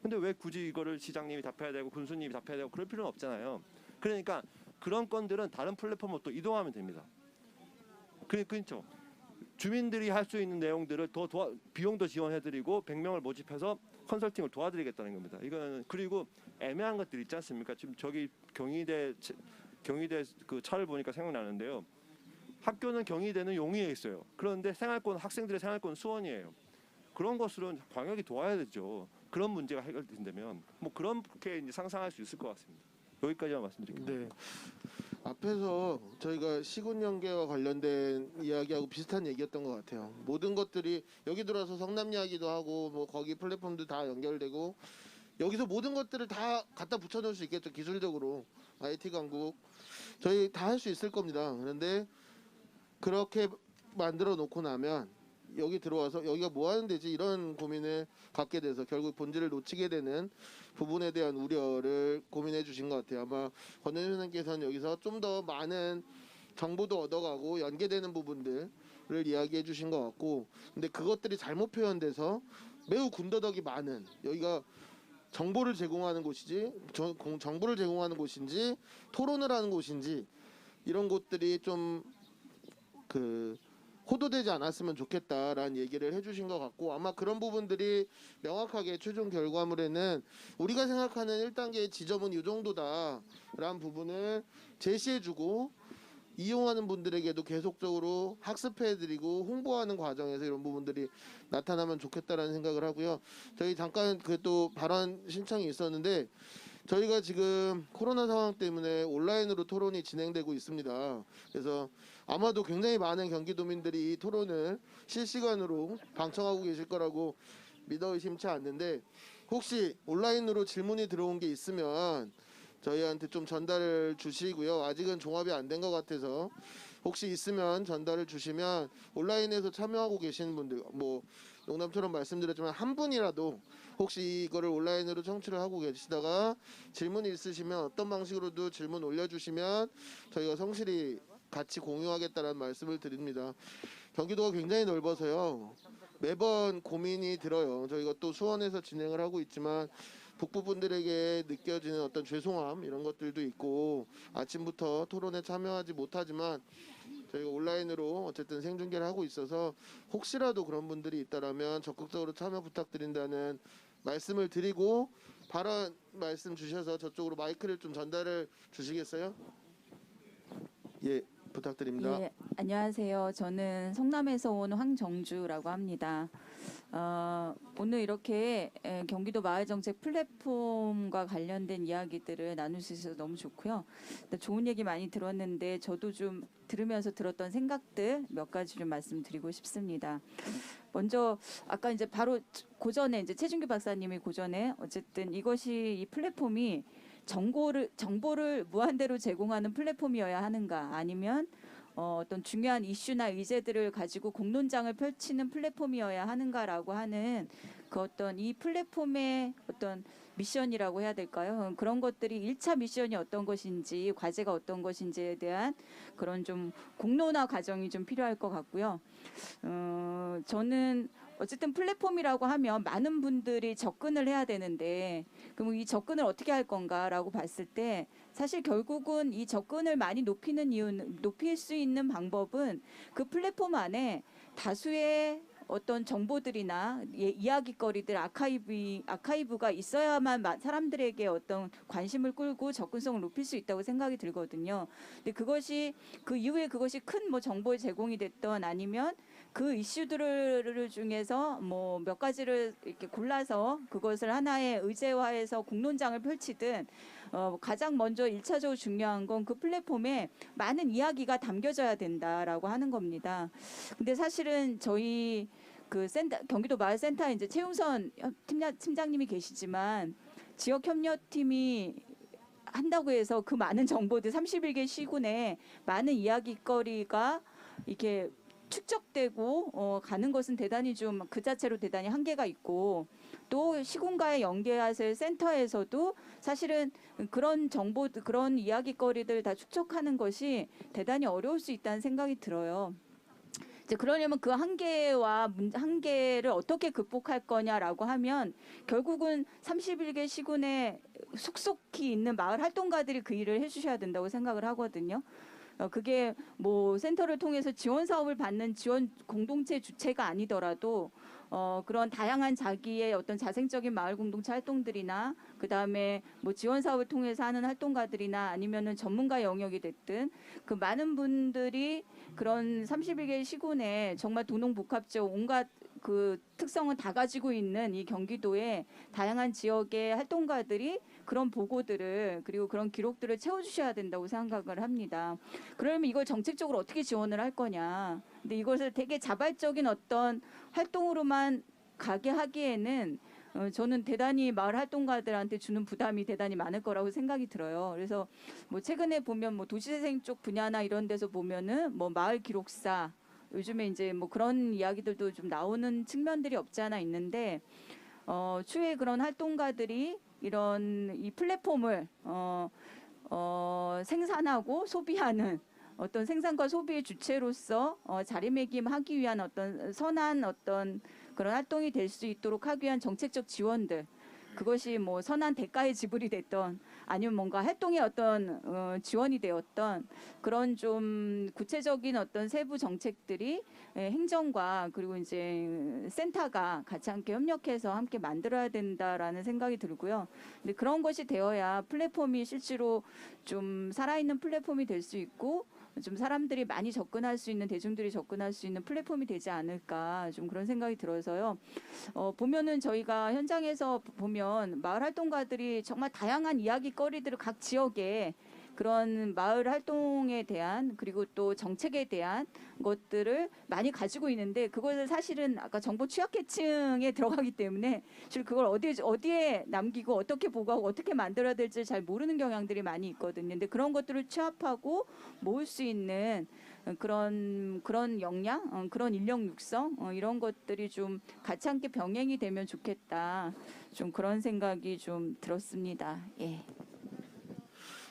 근데 왜 굳이 이거를 시장님이 답해야 되고 군수님이 답해야 되고 그럴 필요는 없잖아요. 그러니까 그런 건들은 다른 플랫폼으로 또 이동하면 됩니다. 그렇죠. 주민들이 할 수 있는 내용들을 비용도 지원해드리고 100명을 모집해서 컨설팅을 도와드리겠다는 겁니다. 이거는 그리고 애매한 것들 있지 않습니까? 지금 저기 경희대 그 차를 보니까 생각나는데요. 학교는 경희대는 용인에 있어요. 그런데 학생들의 생활권은 수원이에요. 그런 것으로는 광역이 도와야 되죠. 그런 문제가 해결된다면 뭐 그렇게 이제 상상할 수 있을 것 같습니다. 여기까지만 말씀드릴게요. 네. 앞에서 저희가 시군 연계와 관련된 이야기하고 비슷한 얘기였던 것 같아요. 모든 것들이 여기 들어와서 성남 이야기도 하고 뭐 거기 플랫폼도 다 연결되고 여기서 모든 것들을 다 갖다 붙여놓을 수 있겠죠. 기술적으로 IT 강국 저희 다 할 수 있을 겁니다. 그런데 그렇게 만들어 놓고 나면 여기 들어와서 여기가 뭐 하는 데지 이런 고민을 갖게 돼서 결국 본질을 놓치게 되는 부분에 대한 우려를 고민해 주신 것 같아요. 아마 권현준 선생님께서는 여기서 좀 더 많은 정보도 얻어가고 연계되는 부분들을 이야기해 주신 것 같고, 근데 그것들이 잘못 표현돼서 매우 군더더기 많은, 여기가 정보를 제공하는 곳이지 정보를 제공하는 곳인지 토론을 하는 곳인지 이런 곳들이 좀 호도되지 않았으면 좋겠다라는 얘기를 해주신 것 같고, 아마 그런 부분들이 명확하게 최종 결과물에는 우리가 생각하는 1단계의 지점은 이 정도다라는 부분을 제시해주고, 이용하는 분들에게도 계속적으로 학습해드리고 홍보하는 과정에서 이런 부분들이 나타나면 좋겠다라는 생각을 하고요. 저희 잠깐 또 발언 신청이 있었는데, 저희가 지금 코로나 상황 때문에 온라인으로 토론이 진행되고 있습니다. 그래서 아마도 굉장히 많은 경기도민들이 이 토론을 실시간으로 방청하고 계실 거라고 믿어 의심치 않는데, 혹시 온라인으로 질문이 들어온 게 있으면 저희한테 좀 전달을 주시고요. 아직은 종합이 안 된 것 같아서 혹시 있으면 전달을 주시면 온라인에서 참여하고 계시는 분들, 뭐 농담처럼 말씀드렸지만 한 분이라도 혹시 이거를 온라인으로 청취를 하고 계시다가 질문이 있으시면 어떤 방식으로도 질문 올려주시면 저희가 성실히 같이 공유하겠다는 말씀을 드립니다. 경기도가 굉장히 넓어서요. 매번 고민이 들어요. 저희가 또 수원에서 진행을 하고 있지만 북부 분들에게 느껴지는 어떤 죄송함 이런 것들도 있고, 아침부터 토론에 참여하지 못하지만 저희가 온라인으로 어쨌든 생중계를 하고 있어서 혹시라도 그런 분들이 있다라면 적극적으로 참여 부탁드린다는 말씀을 드리고, 발언 말씀 주셔서 저쪽으로 마이크를 좀 전달을 주시겠어요? 예, 부탁드립니다. 예, 안녕하세요. 저는 성남에서 온 황정주라고 합니다. 오늘 이렇게 경기도 마을정책 플랫폼과 관련된 이야기들을 나눌 수 있어서 너무 좋고요. 좋은 얘기 많이 들었는데 저도 좀 들으면서 들었던 생각들 몇 가지 좀 말씀드리고 싶습니다. 먼저 아까 이제 바로 고전에 이제 최준규 박사님이 고전에 어쨌든 이것이 이 플랫폼이 정보를 무한대로 제공하는 플랫폼이어야 하는가, 아니면 어떤 중요한 이슈나 의제들을 가지고 공론장을 펼치는 플랫폼이어야 하는가라고 하는 그 어떤 이 플랫폼의 어떤 미션이라고 해야 될까요? 그런 것들이 1차 미션이 어떤 것인지, 과제가 어떤 것인지에 대한 그런 좀 공론화 과정이 좀 필요할 것 같고요. 저는 어쨌든 플랫폼이라고 하면 많은 분들이 접근을 해야 되는데, 그럼 이 접근을 어떻게 할 건가라고 봤을 때 사실 결국은 이 접근을 많이 높일 수 있는 방법은 그 플랫폼 안에 다수의 어떤 정보들이나 이야기거리들, 아카이브가 있어야만 사람들에게 어떤 관심을 끌고 접근성을 높일 수 있다고 생각이 들거든요. 근데 그것이 그 이후에 그것이 큰 뭐 정보의 제공이 됐던, 아니면 그 이슈들을 중에서 뭐 몇 가지를 이렇게 골라서 그것을 하나의 의제화해서 공론장을 펼치든, 가장 먼저 1차적으로 중요한 건 그 플랫폼에 많은 이야기가 담겨져야 된다라고 하는 겁니다. 근데 사실은 저희 그 경기도 마을센터에 이제 최용선 팀장님이 계시지만, 지역 협력팀이 한다고 해서 그 많은 정보들 31개 시군에 많은 이야기거리가 이렇게 축적되고 가는 것은 대단히 좀 그 자체로 대단히 한계가 있고, 또 시군과의 연계하실 센터에서도 사실은 그런 정보들, 그런 이야기거리들 다 축적하는 것이 대단히 어려울 수 있다는 생각이 들어요. 이제 그러려면 그 한계를 어떻게 극복할 거냐라고 하면, 결국은 31개 시군에 속속히 있는 마을 활동가들이 그 일을 해주셔야 된다고 생각을 하거든요. 그게 뭐 센터를 통해서 지원 사업을 받는 지원 공동체 주체가 아니더라도 그런 다양한 자기의 어떤 자생적인 마을 공동체 활동들이나, 그 다음에 뭐 지원 사업을 통해서 하는 활동가들이나, 아니면은 전문가 영역이 됐든 그 많은 분들이 그런 31개 시군에 정말 도농복합적 온갖 그 특성을 다 가지고 있는 이 경기도의 다양한 지역의 활동가들이 그런 보고들을, 그리고 그런 기록들을 채워주셔야 된다고 생각을 합니다. 그러면 이걸 정책적으로 어떻게 지원을 할 거냐. 근데 이것을 되게 자발적인 어떤 활동으로만 가게 하기에는 저는 대단히 마을 활동가들한테 주는 부담이 대단히 많을 거라고 생각이 들어요. 그래서 뭐 최근에 보면 뭐 도시재생 쪽 분야나 이런 데서 보면은 뭐 마을 기록사, 요즘에 이제 뭐 그런 이야기들도 좀 나오는 측면들이 없지 않아 있는데, 추후에 그런 활동가들이 이런 이 플랫폼을 생산하고 소비하는 어떤 생산과 소비의 주체로서 자리매김하기 위한 어떤 선한 어떤 그런 활동이 될 수 있도록 하기 위한 정책적 지원들, 그것이 뭐 선한 대가의 지불이 됐던 아니면 뭔가 활동의 어떤 지원이 되었던 그런 좀 구체적인 어떤 세부 정책들이 행정과 그리고 이제 센터가 같이 함께 협력해서 함께 만들어야 된다라는 생각이 들고요. 근데 그런 것이 되어야 플랫폼이 실제로 좀 살아있는 플랫폼이 될 수 있고 좀 사람들이 많이 접근할 수 있는 대중들이 접근할 수 있는 플랫폼이 되지 않을까 좀 그런 생각이 들어서요. 보면은 저희가 현장에서 보면 마을 활동가들이 정말 다양한 이야기거리들을 각 지역에 그런 마을 활동에 대한 그리고 또 정책에 대한 것들을 많이 가지고 있는데 그것을 사실은 아까 정보 취약계층에 들어가기 때문에 사실 그걸 어디에 남기고 어떻게 보고하고 어떻게 만들어야 될지 잘 모르는 경향들이 많이 있거든요. 근데 그런 것들을 취합하고 모을 수 있는 그런 역량, 그런 인력 육성 이런 것들이 좀 같이 함께 병행이 되면 좋겠다. 좀 그런 생각이 좀 들었습니다. 예.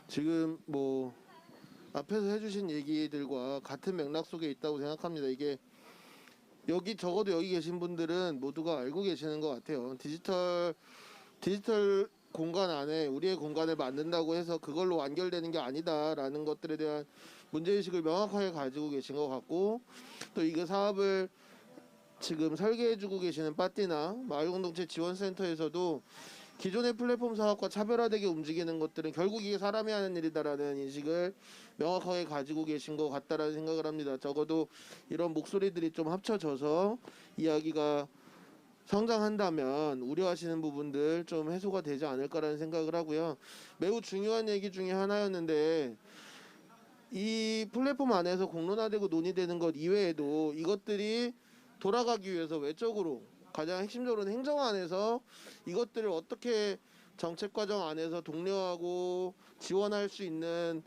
지금 뭐 앞에서 해주신 얘기들과 같은 맥락 속에 있다고 생각합니다. 이게 여기 적어도 여기 계신 분들은 모두가 알고 계시는 것 같아요. 디지털 공간 안에 우리의 공간을 만든다고 해서 그걸로 완결되는 게 아니다라는 것들에 대한 문제의식을 명확하게 가지고 계신 것 같고 또 이거 사업을 지금 설계해주고 계시는 빠띠나 마을공동체 지원센터에서도 기존의 플랫폼 사업과 차별화되게 움직이는 것들은 결국 이게 사람이 하는 일이다라는 인식을 명확하게 가지고 계신 것 같다라는 생각을 합니다. 적어도 이런 목소리들이 좀 합쳐져서 이야기가 성장한다면 우려하시는 부분들 좀 해소가 되지 않을까라는 생각을 하고요. 매우 중요한 얘기 중에 하나였는데 이 플랫폼 안에서 공론화되고 논의되는 것 이외에도 이것들이 돌아가기 위해서 외적으로 가장 핵심적으로는 행정 안에서 이것들을 어떻게 정책 과정 안에서 독려하고 지원할 수 있는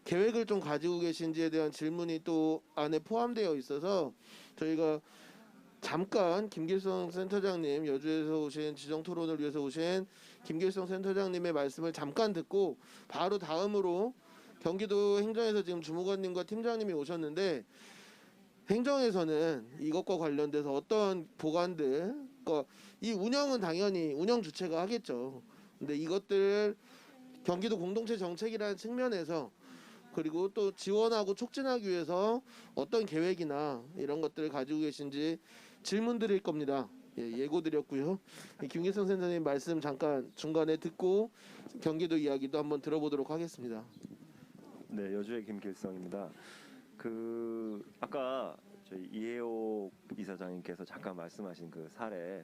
계획을 좀 가지고 계신지에 대한 질문이 또 안에 포함되어 있어서 저희가 잠깐 김길성 센터장님, 여주에서 오신 지정 토론을 위해서 오신 김길성 센터장님의 말씀을 잠깐 듣고 바로 다음으로 경기도 행정에서 지금 주무관님과 팀장님이 오셨는데 행정에서는 이것과 관련돼서 어떤 보관들, 이 운영은 당연히 운영 주체가 하겠죠. 근데 이것들 경기도 공동체 정책이라는 측면에서 그리고 또 지원하고 촉진하기 위해서 어떤 계획이나 이런 것들을 가지고 계신지 질문 드릴 겁니다. 예고 드렸고요. 김길성 센터님 말씀 잠깐 중간에 듣고 경기도 이야기도 한번 들어보도록 하겠습니다. 네, 여주의 김길성입니다. 아까 저희 이혜옥 이사장님께서 잠깐 말씀하신 그 사례,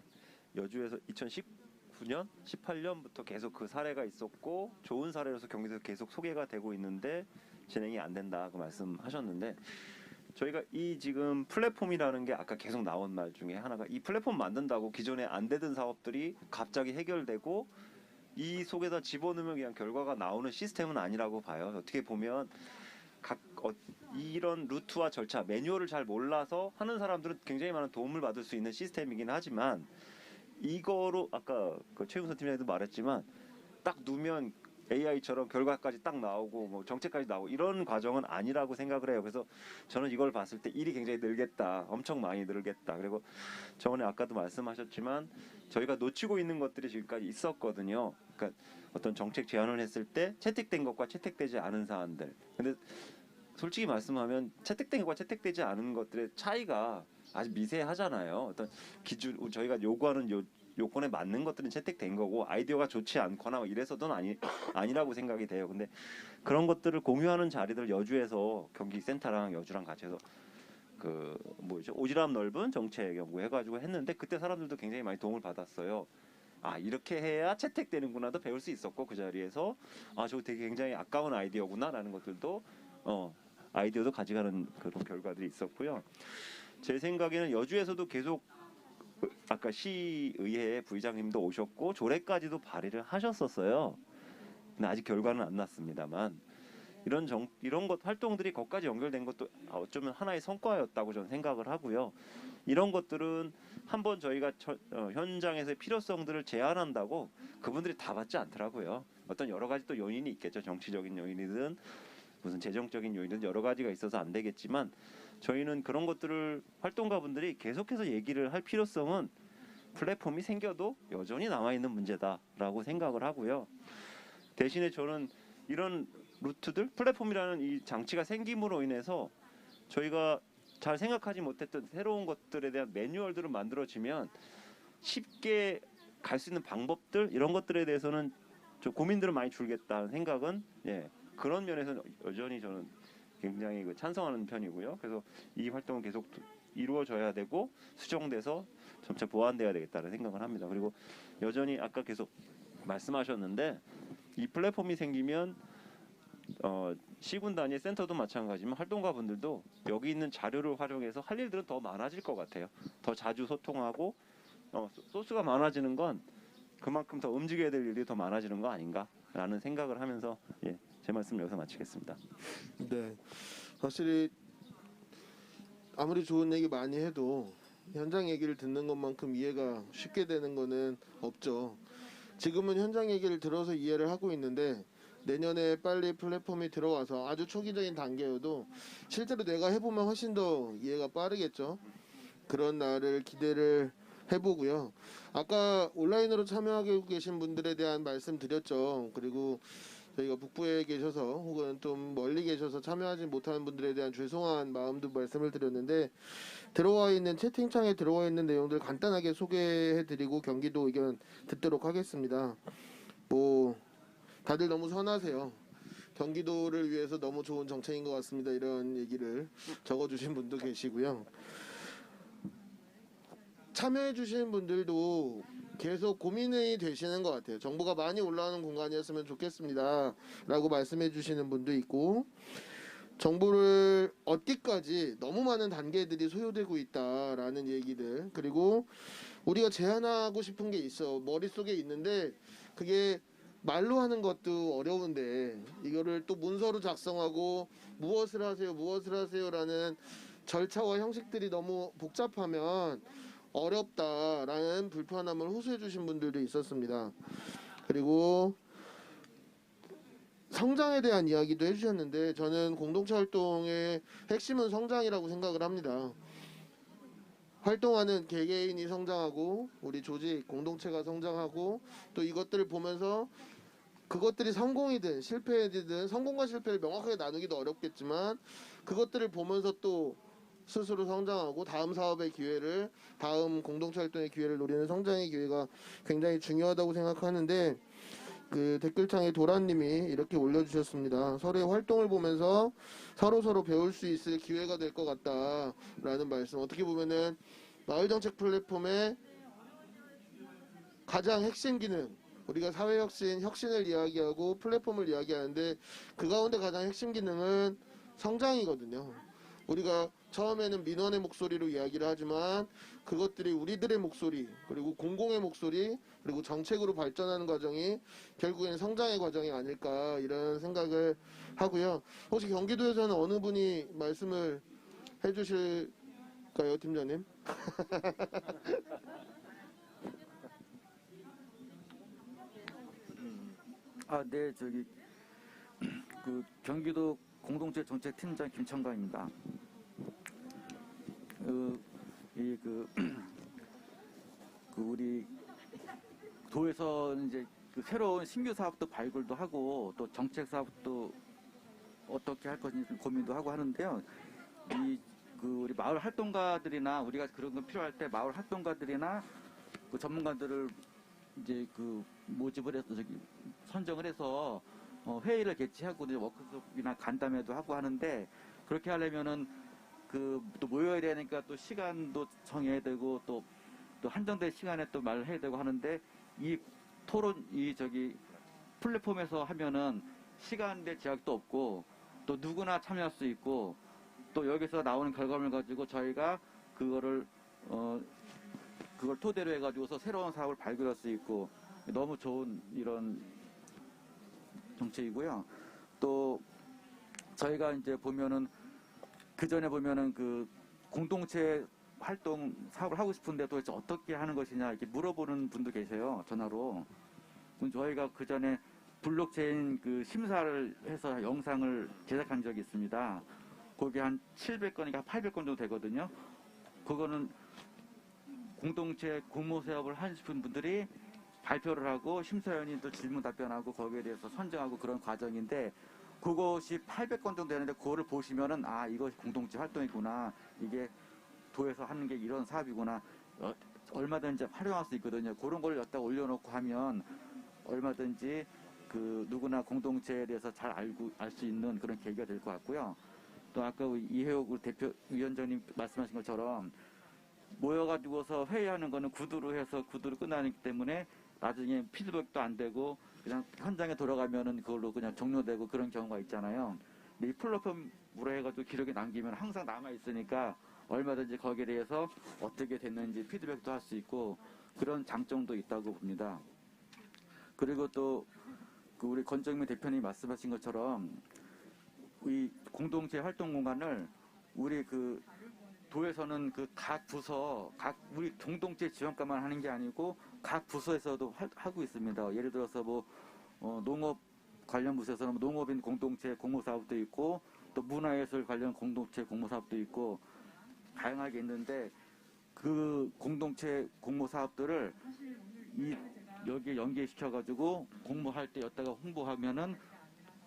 여주에서 2019년, 18년부터 계속 그 사례가 있었고 좋은 사례로서 경기도에서 계속 소개가 되고 있는데 진행이 안 된다 그 말씀하셨는데 저희가 이 지금 플랫폼이라는 게 아까 계속 나온 말 중에 하나가 이 플랫폼 만든다고 기존에 안 되던 사업들이 갑자기 해결되고 이 속에다 집어넣으면 그냥 결과가 나오는 시스템은 아니라고 봐요. 어떻게 보면 이런 루트와 절차, 매뉴얼을 잘 몰라서 하는 사람들은 굉장히 많은 도움을 받을 수 있는 시스템이긴 하지만 이거로 아까 그 최윤선 팀장님도 말했지만 딱 누면 AI처럼 결과까지 딱 나오고 뭐 정책까지 나오고 이런 과정은 아니라고 생각을 해요. 그래서 저는 이걸 봤을 때 일이 굉장히 늘겠다, 엄청 많이 늘겠다. 그리고 저번에 아까도 말씀하셨지만 저희가 놓치고 있는 것들이 지금까지 있었거든요. 그러니까 어떤 정책 제안을 했을 때 채택된 것과 채택되지 않은 사안들. 근데 솔직히 말씀하면 채택된 것과 채택되지 않은 것들의 차이가 아주 미세하잖아요. 어떤 기준 저희가 요구하는 요건에 맞는 것들은 채택된 거고 아이디어가 좋지 않거나 이래서는 아니라고 생각이 돼요. 근데 그런 것들을 공유하는 자리들 여주에서 경기센터랑 여주랑 같이 해서 오지랖 넓은 정책 연구 해가지고 했는데 그때 사람들도 굉장히 많이 도움을 받았어요. 아 이렇게 해야 채택되는구나도 배울 수 있었고 그 자리에서 아 저거 되게 굉장히 아까운 아이디어구나라는 것들도 아이디어도 가져가는 그런 결과들이 있었고요. 제 생각에는 여주에서도 계속 아까 시의회 부의장님도 오셨고 조례까지도 발의를 하셨었어요. 근데 아직 결과는 안 났습니다만 이런 것 활동들이 거기까지 연결된 것도 어쩌면 하나의 성과였다고 저는 생각을 하고요. 이런 것들은 한번 저희가 현장에서의 필요성들을 제안한다고 그분들이 다 받지 않더라고요. 어떤 여러 가지 또 요인이 있겠죠. 정치적인 요인이든 무슨 재정적인 요인이든 여러 가지가 있어서 안 되겠지만 저희는 그런 것들을 활동가분들이 계속해서 얘기를 할 필요성은 플랫폼이 생겨도 여전히 남아있는 문제다라고 생각을 하고요. 대신에 저는 이런 루트들, 플랫폼이라는 이 장치가 생김으로 인해서 저희가 잘 생각하지 못했던 새로운 것들에 대한 매뉴얼들을 만들어지면 쉽게 갈 수 있는 방법들 이런 것들에 대해서는 좀 고민들을 많이 줄겠다는 생각은 그런 면에서는 여전히 저는 굉장히 찬성하는 편이고요. 그래서 이 활동은 계속 이루어져야 되고 수정돼서 점차 보완돼야 되겠다는 생각을 합니다. 그리고 여전히 아까 계속 말씀하셨는데 이 플랫폼이 생기면 시군 단위 센터도 마찬가지지만 활동가분들도 여기 있는 자료를 활용해서 할 일들은 더 많아질 것 같아요. 더 자주 소통하고 소스가 많아지는 건 그만큼 더 움직여야 될 일이 더 많아지는 거 아닌가라는 생각을 하면서 제 말씀 여기서 마치겠습니다. 네, 확실히 아무리 좋은 얘기 많이 해도 현장 얘기를 듣는 것만큼 이해가 쉽게 되는 거는 없죠. 지금은 현장 얘기를 들어서 이해를 하고 있는데 내년에 빨리 플랫폼이 들어와서 아주 초기적인 단계여도 실제로 내가 해보면 훨씬 더 이해가 빠르겠죠. 그런 날을 기대를 해보고요. 아까 온라인으로 참여하고 계신 분들에 대한 말씀 드렸죠. 그리고 저희가 북부에 계셔서 혹은 좀 멀리 계셔서 참여하지 못하는 분들에 대한 죄송한 마음도 말씀을 드렸는데 들어와 있는 채팅창에 들어와 있는 내용들 간단하게 소개해드리고 경기도 의견 듣도록 하겠습니다. 다들 너무 선하세요. 경기도를 위해서 너무 좋은 정책인 것 같습니다. 이런 얘기를 적어주신 분도 계시고요. 참여해주시는 분들도 계속 고민이 되시는 것 같아요. 정보가 많이 올라오는 공간이었으면 좋겠습니다. 라고 말씀해주시는 분도 있고 정보를 얻기까지 너무 많은 단계들이 소요되고 있다라는 얘기들 그리고 우리가 제안하고 싶은 게 있어. 머릿속에 있는데 그게 말로 하는 것도 어려운데 이거를 또 문서로 작성하고 무엇을 하세요 라는 절차와 형식들이 너무 복잡하면 어렵다라는 불편함을 호소해 주신 분들도 있었습니다. 그리고 성장에 대한 이야기도 해주셨는데 저는 공동체 활동의 핵심은 성장이라고 생각을 합니다. 활동하는 개개인이 성장하고 우리 조직, 공동체가 성장하고 또 이것들을 보면서 그것들이 성공이든 실패이든 성공과 실패를 명확하게 나누기도 어렵겠지만 그것들을 보면서 또 스스로 성장하고 다음 사업의 기회를 다음 공동체 활동의 기회를 노리는 성장의 기회가 굉장히 중요하다고 생각하는데 그 댓글창에 도란님이 이렇게 올려주셨습니다. 서로의 활동을 보면서 서로 배울 수 있을 기회가 될 것 같다라는 말씀. 어떻게 보면은 마을정책 플랫폼의 가장 핵심 기능 우리가 혁신을 이야기하고 플랫폼을 이야기하는데 그 가운데 가장 핵심 기능은 성장이거든요. 우리가 처음에는 민원의 목소리로 이야기를 하지만 그것들이 우리들의 목소리 그리고 공공의 목소리 그리고 정책으로 발전하는 과정이 결국에는 성장의 과정이 아닐까 이런 생각을 하고요. 혹시 경기도에서는 어느 분이 말씀을 해주실까요, 팀장님? 네, 그 경기도 공동체 정책 팀장 김청관입니다. 우리 도에서 이제 그 새로운 신규 사업도 발굴도 하고 또 정책 사업도 어떻게 할 것인지 고민도 하고 하는데요. 우리 마을 활동가들이나 우리가 그런 거 필요할 때 마을 활동가들이나 그 전문가들을 이제 모집을 해서 선정을 해서 회의를 개최하고 이제 워크숍이나 간담회도 하고 하는데 그렇게 하려면은 또 모여야 되니까 또 시간도 정해야 되고 또 한정된 시간에 또 말을 해야 되고 하는데 이 토론 플랫폼에서 하면은 시간대 제약도 없고 또 누구나 참여할 수 있고 또 여기서 나오는 결과물 가지고 저희가 그걸 토대로 해가지고서 새로운 사업을 발굴할 수 있고 너무 좋은 이런 정책이고요. 또 저희가 이제 보면은 그 전에 보면은 공동체 활동 사업을 하고 싶은데 도대체 어떻게 하는 것이냐 이렇게 물어보는 분도 계세요. 전화로. 저희가 그 전에 블록체인 심사를 해서 영상을 제작한 적이 있습니다. 거기 한 700건인가 800건 정도 되거든요. 그거는 공동체 공모 사업을 하시는 분들이 발표를 하고 심사위원이 또 질문 답변하고 거기에 대해서 선정하고 그런 과정인데 그것이 800건 정도 되는데 그거를 보시면은 아 이것이 공동체 활동이구나 이게 도에서 하는 게 이런 사업이구나 얼마든지 활용할 수 있거든요. 그런 걸 갖다 올려놓고 하면 얼마든지 그 누구나 공동체에 대해서 잘 알고 알 수 있는 그런 계기가 될 것 같고요. 또 아까 이혜옥 대표 위원장님 말씀하신 것처럼 모여가지고서 회의하는 거는 구두로 해서 구두로 끝나기 때문에 나중에 피드백도 안 되고 그냥 현장에 돌아가면은 그걸로 그냥 종료되고 그런 경우가 있잖아요. 근데 이 플랫폼으로 해가지고 기록에 남기면 항상 남아 있으니까 얼마든지 거기에 대해서 어떻게 됐는지 피드백도 할 수 있고 그런 장점도 있다고 봅니다. 그리고 또 그 우리 권정민 대표님 말씀하신 것처럼 이 공동체 활동 공간을 우리 그 도에서는 그 각 부서, 각 우리 공동체 지원과만 하는 게 아니고 각 부서에서도 하고 있습니다. 예를 들어서 뭐 농업 관련 부서에서는 농업인 공동체 공모 사업도 있고 또 문화예술 관련 공동체 공모 사업도 있고 다양하게 있는데 그 공동체 공모 사업들을 여기에 연계시켜가지고 공모할 때 여기다가 홍보하면은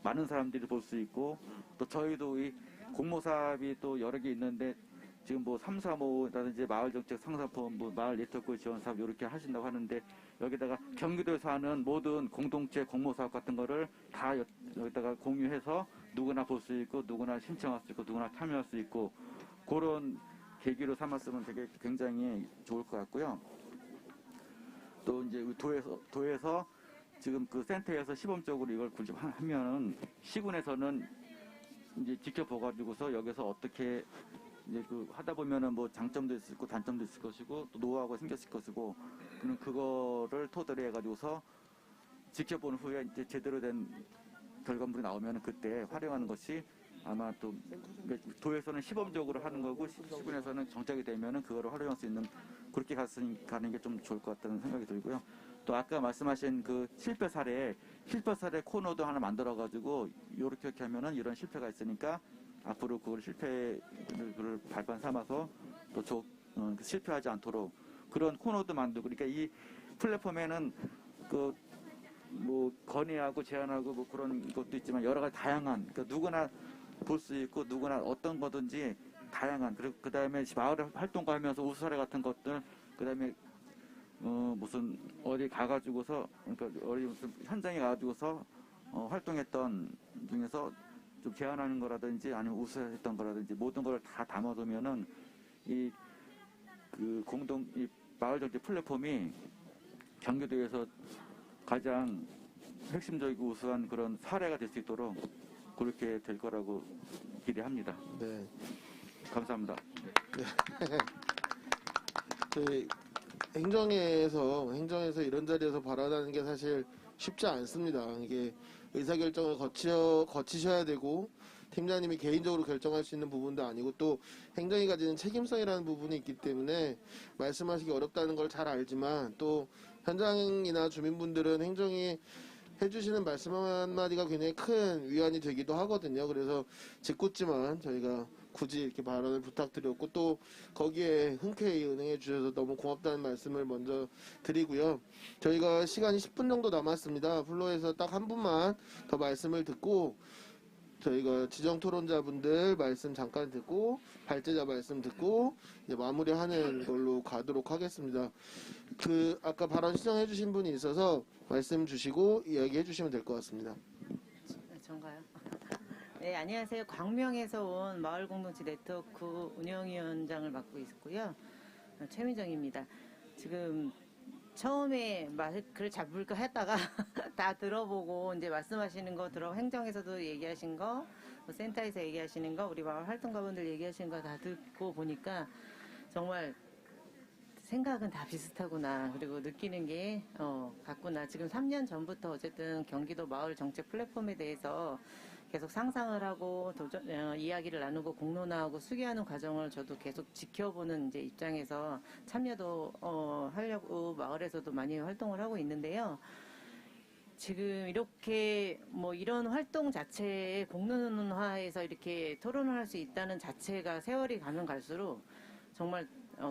많은 사람들이 볼 수 있고 또 저희도 이 공모 사업이 또 여러 개 있는데 지금 뭐 335라든지 마을정책 상사본부, 마을 네트워크 지원 사업 이렇게 하신다고 하는데 여기다가 경기도에서 하는 모든 공동체 공모 사업 같은 거를 다 여기다가 공유해서 누구나 볼 수 있고 누구나 신청할 수 있고 누구나 참여할 수 있고 그런 계기로 삼았으면 되게 굉장히 좋을 것 같고요. 또 이제 도에서 지금 그 센터에서 시범적으로 이걸 하면은 시군에서는 이제 지켜봐가지고서 여기서 어떻게 이제 그 하다 보면은 뭐 장점도 있을 거고 단점도 있을 것이고 또 노하우가 생겼을 것이고 그거를 토대로 해가지고서 지켜본 후에 이제 제대로 된 결과물이 나오면은 그때 활용하는 것이 아마 또 도에서는 시범적으로 하는 거고 시군에서는 정착이 되면은 그거를 활용할 수 있는 그렇게 가는 게 좀 좋을 것 같다는 생각이 들고요. 또 아까 말씀하신 그 실패 사례 코너도 하나 만들어가지고 이렇게 하면은 이런 실패가 있으니까 앞으로 그걸 실패를 발판 삼아서 또 실패하지 않도록 그런 코너도 만들고 그러니까 이 플랫폼에는 그 뭐 건의하고 제안하고 뭐 그런 것도 있지만 여러 가지 다양한 그러니까 누구나 볼 수 있고 누구나 어떤 거든지 다양한 그리고 그 다음에 마을 활동가 하면서 우수 사례 같은 것들 그 다음에 무슨 어디 가가지고서 그러니까 어디 무슨 현장에 가가지고서 활동했던 중에서 좀 제안하는 거라든지 아니면 우수했던 거라든지 모든 걸 다 담아두면은 이 마을 정책 플랫폼이 경기도에서 가장 핵심적이고 우수한 그런 사례가 될 수 있도록 그렇게 될 거라고 기대합니다. 네. 감사합니다. 네. 저희 행정에서 이런 자리에서 발언하는 게 사실 쉽지 않습니다. 이게 의사결정을 거치셔야 되고 팀장님이 개인적으로 결정할 수 있는 부분도 아니고 또 행정이 가지는 책임성이라는 부분이 있기 때문에 말씀하시기 어렵다는 걸 잘 알지만 또 현장이나 주민분들은 행정이 해주시는 말씀 한마디가 굉장히 큰 위안이 되기도 하거든요. 그래서 짓궂지만 저희가 굳이 이렇게 발언을 부탁드렸고 또 거기에 흔쾌히 응해 주셔서 너무 고맙다는 말씀을 먼저 드리고요. 저희가 시간이 10분 정도 남았습니다. 플로에서 딱 한 분만 더 말씀을 듣고 저희가 지정 토론자분들 말씀 잠깐 듣고 발제자 말씀 듣고 이제 마무리하는 걸로 가도록 하겠습니다. 아까 발언 신청해 주신 분이 있어서 말씀 주시고 이야기해 주시면 될 것 같습니다. 전가요? 네, 안녕하세요. 광명에서 온 마을공동체 네트워크 운영위원장을 맡고 있고요. 최민정입니다. 지금 처음에 마이크를 잡을까 했다가 다 들어보고 이제 말씀하시는 거 행정에서도 얘기하신 거, 센터에서 얘기하시는 거, 우리 마을 활동가분들 얘기하시는 거 다 듣고 보니까 정말 생각은 다 비슷하구나. 그리고 느끼는 게 같구나. 지금 3년 전부터 어쨌든 경기도 마을 정책 플랫폼에 대해서 계속 상상을 하고 이야기를 나누고 공론화하고 수기하는 과정을 저도 계속 지켜보는 이제 입장에서 참여도 하려고 마을에서도 많이 활동을 하고 있는데요. 지금 이렇게 뭐 이런 활동 자체에 공론화해서 이렇게 토론을 할 수 있다는 자체가 세월이 가면 갈수록 정말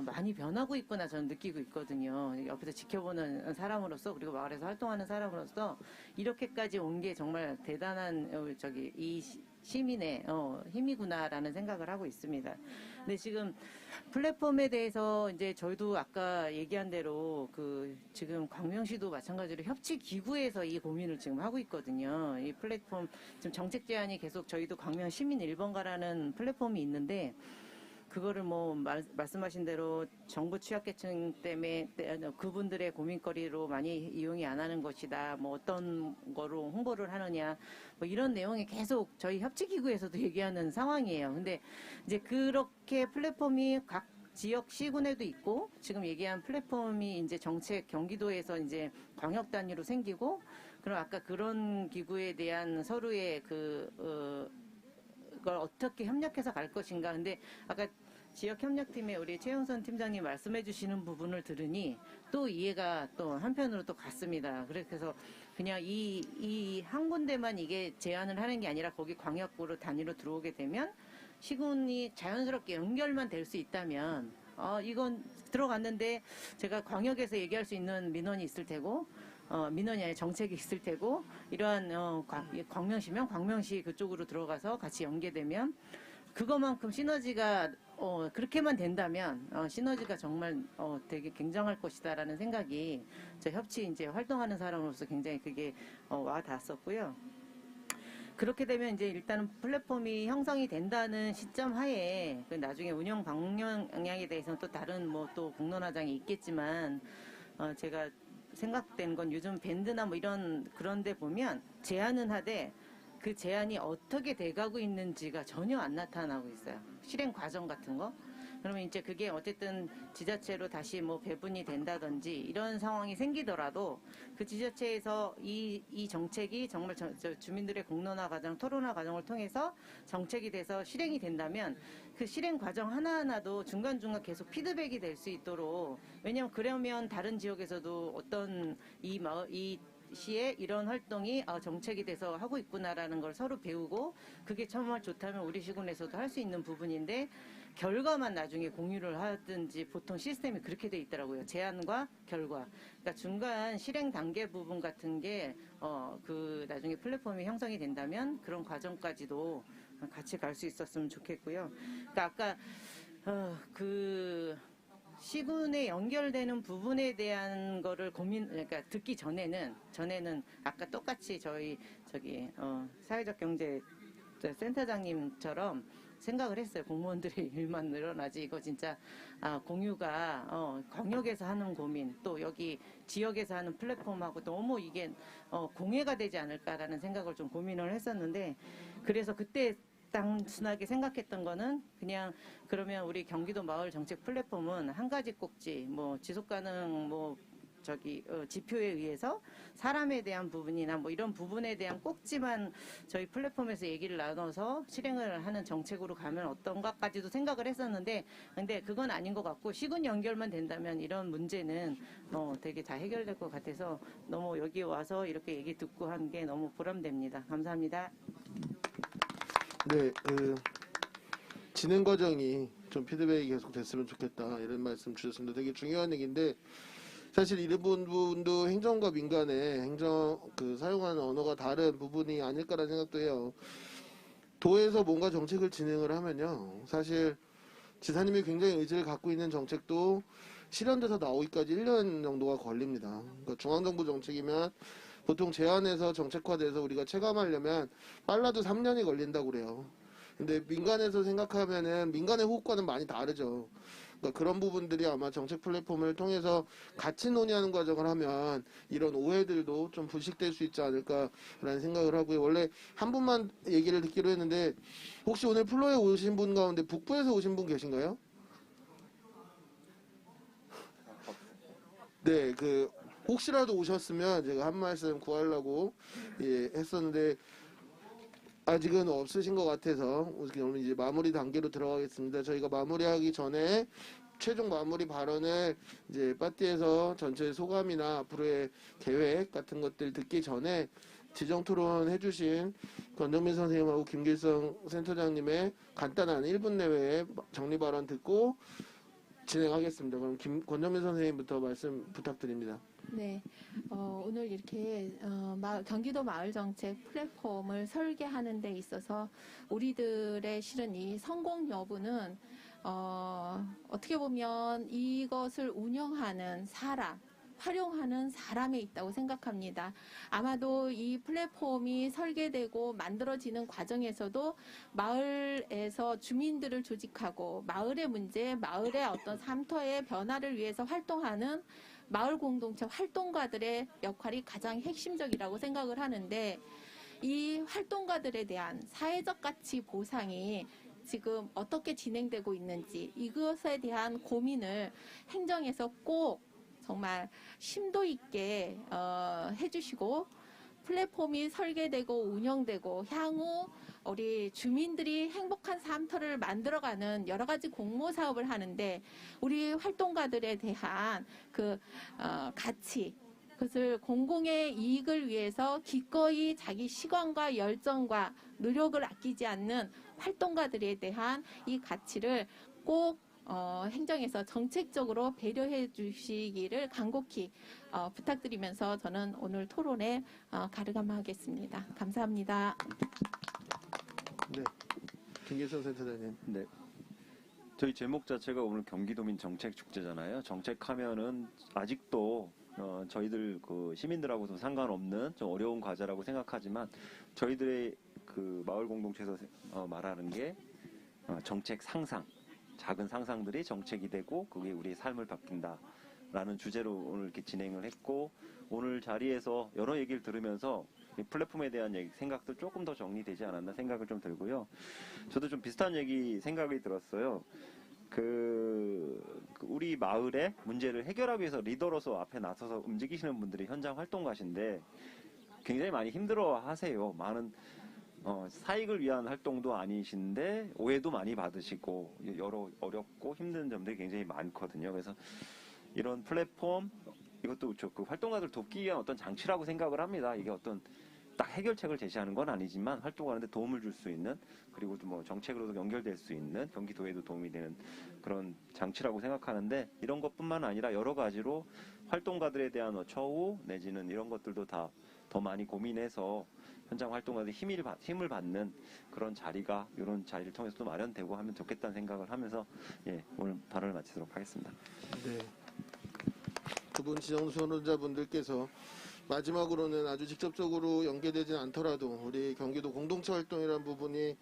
많이 변하고 있구나 저는 느끼고 있거든요. 옆에서 지켜보는 사람으로서 그리고 마을에서 활동하는 사람으로서 이렇게까지 온 게 정말 대단한 이 시민의 힘이구나라는 생각을 하고 있습니다. 근데 지금 플랫폼에 대해서 이제 저희도 아까 얘기한 대로 지금 광명시도 마찬가지로 협치기구에서 이 고민을 지금 하고 있거든요. 이 플랫폼 지금 정책 제안이 계속 저희도 광명 시민 1번가라는 플랫폼이 있는데 그거를 말씀하신 대로 정부 취약계층 때문에 그분들의 고민거리로 많이 이용이 안 하는 것이다. 어떤 거로 홍보를 하느냐. 이런 내용이 계속 저희 협치기구에서도 얘기하는 상황이에요. 근데 이제 그렇게 플랫폼이 각 지역 시군에도 있고 지금 얘기한 플랫폼이 이제 정책 경기도에서 이제 광역 단위로 생기고 그럼 아까 그런 기구에 대한 서로의 그걸 어떻게 협력해서 갈 것인가. 근데 아까 지역협력팀의 우리 최영선 팀장님 말씀해 주시는 부분을 들으니 또 이해가 또 한편으로 또 갔습니다. 그래서 그냥 이 한 군데만 이게 제안을 하는 게 아니라 거기 광역구로 단위로 들어오게 되면 시군이 자연스럽게 연결만 될 수 있다면 이건 들어갔는데 제가 광역에서 얘기할 수 있는 민원이 있을 테고 민원이 아니라 정책이 있을 테고 이러한 광명시면 광명시 그쪽으로 들어가서 같이 연계되면 그것만큼 시너지가 그렇게만 된다면 시너지가 정말 되게 굉장할 것이다라는 생각이 저 협치 이제 활동하는 사람으로서 굉장히 그게 와 닿았었고요. 그렇게 되면 이제 일단은 플랫폼이 형성이 된다는 시점 하에 나중에 운영 방향에 대해서는 또 다른 또 공론화장이 있겠지만 제가 생각된 건 요즘 밴드나 이런 그런 데 보면 제안은 하되 그 제안이 어떻게 돼가고 있는지가 전혀 안 나타나고 있어요. 실행 과정 같은 거. 그러면 이제 그게 어쨌든 지자체로 다시 배분이 된다든지 이런 상황이 생기더라도 그 지자체에서 이 정책이 정말 주민들의 공론화 과정, 토론화 과정을 통해서 정책이 돼서 실행이 된다면 그 실행 과정 하나하나도 중간중간 계속 피드백이 될 수 있도록 왜냐하면 그러면 다른 지역에서도 어떤 이 시에 이런 활동이 정책이 돼서 하고 있구나라는 걸 서로 배우고 그게 정말 좋다면 우리 시군에서도 할 수 있는 부분인데 결과만 나중에 공유를 하든지 보통 시스템이 그렇게 돼 있더라고요. 제안과 결과. 그러니까 중간 실행 단계 부분 같은 게 나중에 플랫폼이 형성이 된다면 그런 과정까지도 같이 갈 수 있었으면 좋겠고요. 그러니까 아까 시군에 연결되는 부분에 대한 거를 그러니까 듣기 전에는 아까 똑같이 저희 사회적 경제 센터장님처럼 생각을 했어요. 공무원들의 일만 늘어나지 이거 진짜 공유가 광역에서 하는 고민 또 여기 지역에서 하는 플랫폼하고 너무 이게 공해가 되지 않을까라는 생각을 좀 고민을 했었는데 그래서 그때 단순하게 생각했던 거는 그냥 그러면 우리 경기도 마을 정책 플랫폼은 한 가지 꼭지 지속가능 지표에 의해서 사람에 대한 부분이나 이런 부분에 대한 꼭지만 저희 플랫폼에서 얘기를 나눠서 실행을 하는 정책으로 가면 어떤가까지도 생각을 했었는데 근데 그건 아닌 것 같고 시군 연결만 된다면 이런 문제는 되게 다 해결될 것 같아서 너무 여기 와서 이렇게 얘기 듣고 한 게 너무 보람됩니다. 감사합니다. 네, 진행 과정이 좀 피드백이 계속 됐으면 좋겠다 이런 말씀 주셨습니다. 되게 중요한 얘기인데 사실 이 부분도 행정과 민간의 사용하는 언어가 다른 부분이 아닐까라는 생각도 해요. 도에서 뭔가 정책을 진행을 하면요, 사실 지사님이 굉장히 의지를 갖고 있는 정책도 실현돼서 나오기까지 1년 정도가 걸립니다. 그러니까 중앙정부 정책이면 보통 제안해서 정책화돼서 우리가 체감하려면 빨라도 3년이 걸린다고 그래요. 근데 민간에서 생각하면은 민간의 호흡과는 많이 다르죠. 그러니까 그런 부분들이 아마 정책 플랫폼을 통해서 같이 논의하는 과정을 하면 이런 오해들도 좀 불식될 수 있지 않을까라는 생각을 하고요. 원래 한 분만 얘기를 듣기로 했는데 혹시 오늘 플로에 오신 분 가운데 북부에서 오신 분 계신가요? 네, 혹시라도 오셨으면 제가 한 말씀 구하려고 했었는데 아직은 없으신 것 같아서 오늘 이제 마무리 단계로 들어가겠습니다. 저희가 마무리하기 전에 최종 마무리 발언을 이제 파티에서 전체 소감이나 앞으로의 계획 같은 것들 듣기 전에 지정 토론 해주신 권정민 선생님하고 김길성 센터장님의 간단한 1분 내외의 정리 발언 듣고 진행하겠습니다. 그럼 권정민 선생님부터 말씀 부탁드립니다. 네, 오늘 이렇게 경기도 마을정책 플랫폼을 설계하는 데 있어서 우리들의 실은 이 성공 여부는 어떻게 보면 이것을 운영하는 사람, 활용하는 사람에 있다고 생각합니다. 아마도 이 플랫폼이 설계되고 만들어지는 과정에서도 마을에서 주민들을 조직하고 마을의 문제, 마을의 어떤 삶터의 변화를 위해서 활동하는 마을 공동체 활동가들의 역할이 가장 핵심적이라고 생각을 하는데, 이 활동가들에 대한 사회적 가치 보상이 지금 어떻게 진행되고 있는지 이것에 대한 고민을 행정에서 꼭 정말 심도 있게 해주시고, 플랫폼이 설계되고 운영되고 향후 우리 주민들이 행복한 삶터를 만들어가는 여러 가지 공모 사업을 하는데 우리 활동가들에 대한 그 가치, 그것을 공공의 이익을 위해서 기꺼이 자기 시간과 열정과 노력을 아끼지 않는 활동가들에 대한 이 가치를 꼭 행정에서 정책적으로 배려해 주시기를 간곡히 부탁드리면서 저는 오늘 토론에 가름하겠습니다. 감사합니다. 네, 김계선 센터장님. 네. 저희 제목 자체가 오늘 경기도민 정책 축제잖아요. 정책하면은 아직도 저희들 그 시민들하고도 상관없는 좀 어려운 과제라고 생각하지만 저희들의 그 마을 공동체에서 말하는 게 정책 상상, 작은 상상들이 정책이 되고 그게 우리의 삶을 바뀐다라는 주제로 오늘 이렇게 진행을 했고, 오늘 자리에서 여러 얘기를 들으면서 이 플랫폼에 대한 생각도 조금 더 정리되지 않았나 생각을 좀 들고요. 저도 좀 비슷한 생각이 들었어요. 우리 마을의 문제를 해결하기 위해서 리더로서 앞에 나서서 움직이시는 분들이 현장 활동가신데 굉장히 많이 힘들어 하세요. 많은 사익을 위한 활동도 아니신데 오해도 많이 받으시고 여러 어렵고 힘든 점들이 굉장히 많거든요. 그래서 이런 플랫폼, 이것도 그 활동가들 돕기 위한 어떤 장치라고 생각을 합니다. 이게 어떤 딱 해결책을 제시하는 건 아니지만 활동하는데 도움을 줄 수 있는, 그리고 뭐 정책으로도 연결될 수 있는, 경기도에도 도움이 되는 그런 장치라고 생각하는데, 이런 것뿐만 아니라 여러 가지로 활동가들에 대한 처우 내지는 이런 것들도 다 더 많이 고민해서 현장 활동가들이 힘을 받는 그런 자리가 이런 자리를 통해서도 마련되고 하면 좋겠다는 생각을 하면서 오늘 발언을 마치도록 하겠습니다. 네. 두 분 지정 수론자분들께서 마지막으로는 아주 직접적으로 연계되진 않더라도 우리 경기도 공동체 활동이라는 부분이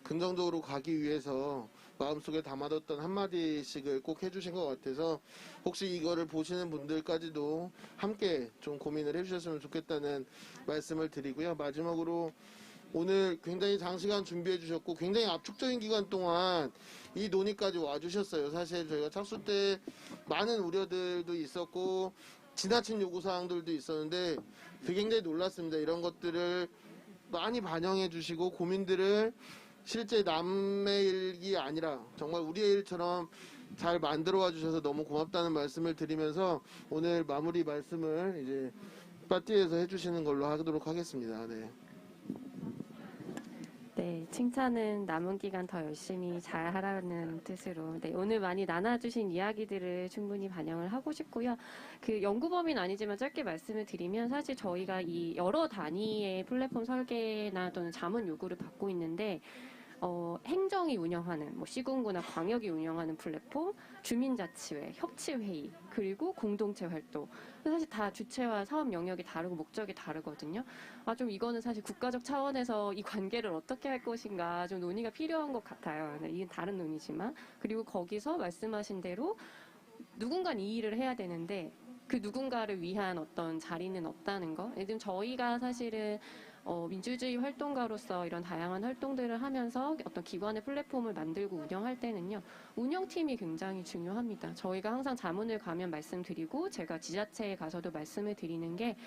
긍정적으로 가기 위해서 마음속에 담아뒀던 한마디씩을 꼭 해주신 것 같아서 혹시 이거를 보시는 분들까지도 함께 좀 고민을 해주셨으면 좋겠다는 말씀을 드리고요. 마지막으로 오늘 굉장히 장시간 준비해 주셨고 굉장히 압축적인 기간 동안 이 논의까지 와주셨어요. 사실 저희가 착수 때 많은 우려들도 있었고 지나친 요구사항들도 있었는데 굉장히 놀랐습니다. 이런 것들을 많이 반영해 주시고 고민들을 실제 남의 일이 아니라 정말 우리의 일처럼 잘 만들어 와 주셔서 너무 고맙다는 말씀을 드리면서 오늘 마무리 말씀을 이제 파티에서 해주시는 걸로 하도록 하겠습니다. 네. 네, 칭찬은 남은 기간 더 열심히 잘 하라는 뜻으로 오늘 많이 나눠주신 이야기들을 충분히 반영을 하고 싶고요. 그 연구 범위는 아니지만 짧게 말씀을 드리면 사실 저희가 이 여러 단위의 플랫폼 설계나 또는 자문 요구를 받고 있는데 행정이 운영하는 시군구나 광역이 운영하는 플랫폼, 주민자치회, 협치회의, 그리고 공동체 활동. 사실 다 주체와 사업 영역이 다르고 목적이 다르거든요. 좀 이거는 사실 국가적 차원에서 이 관계를 어떻게 할 것인가 좀 논의가 필요한 것 같아요. 이건 다른 논의지만. 그리고 거기서 말씀하신 대로 누군가는 이 일을 해야 되는데 그 누군가를 위한 어떤 자리는 없다는 거. 지금 저희가 사실은 민주주의 활동가로서 이런 다양한 활동들을 하면서 어떤 기관의 플랫폼을 만들고 운영할 때는요, 운영팀이 굉장히 중요합니다. 저희가 항상 자문을 가면 말씀드리고 제가 지자체에 가서도 말씀을 드리는 게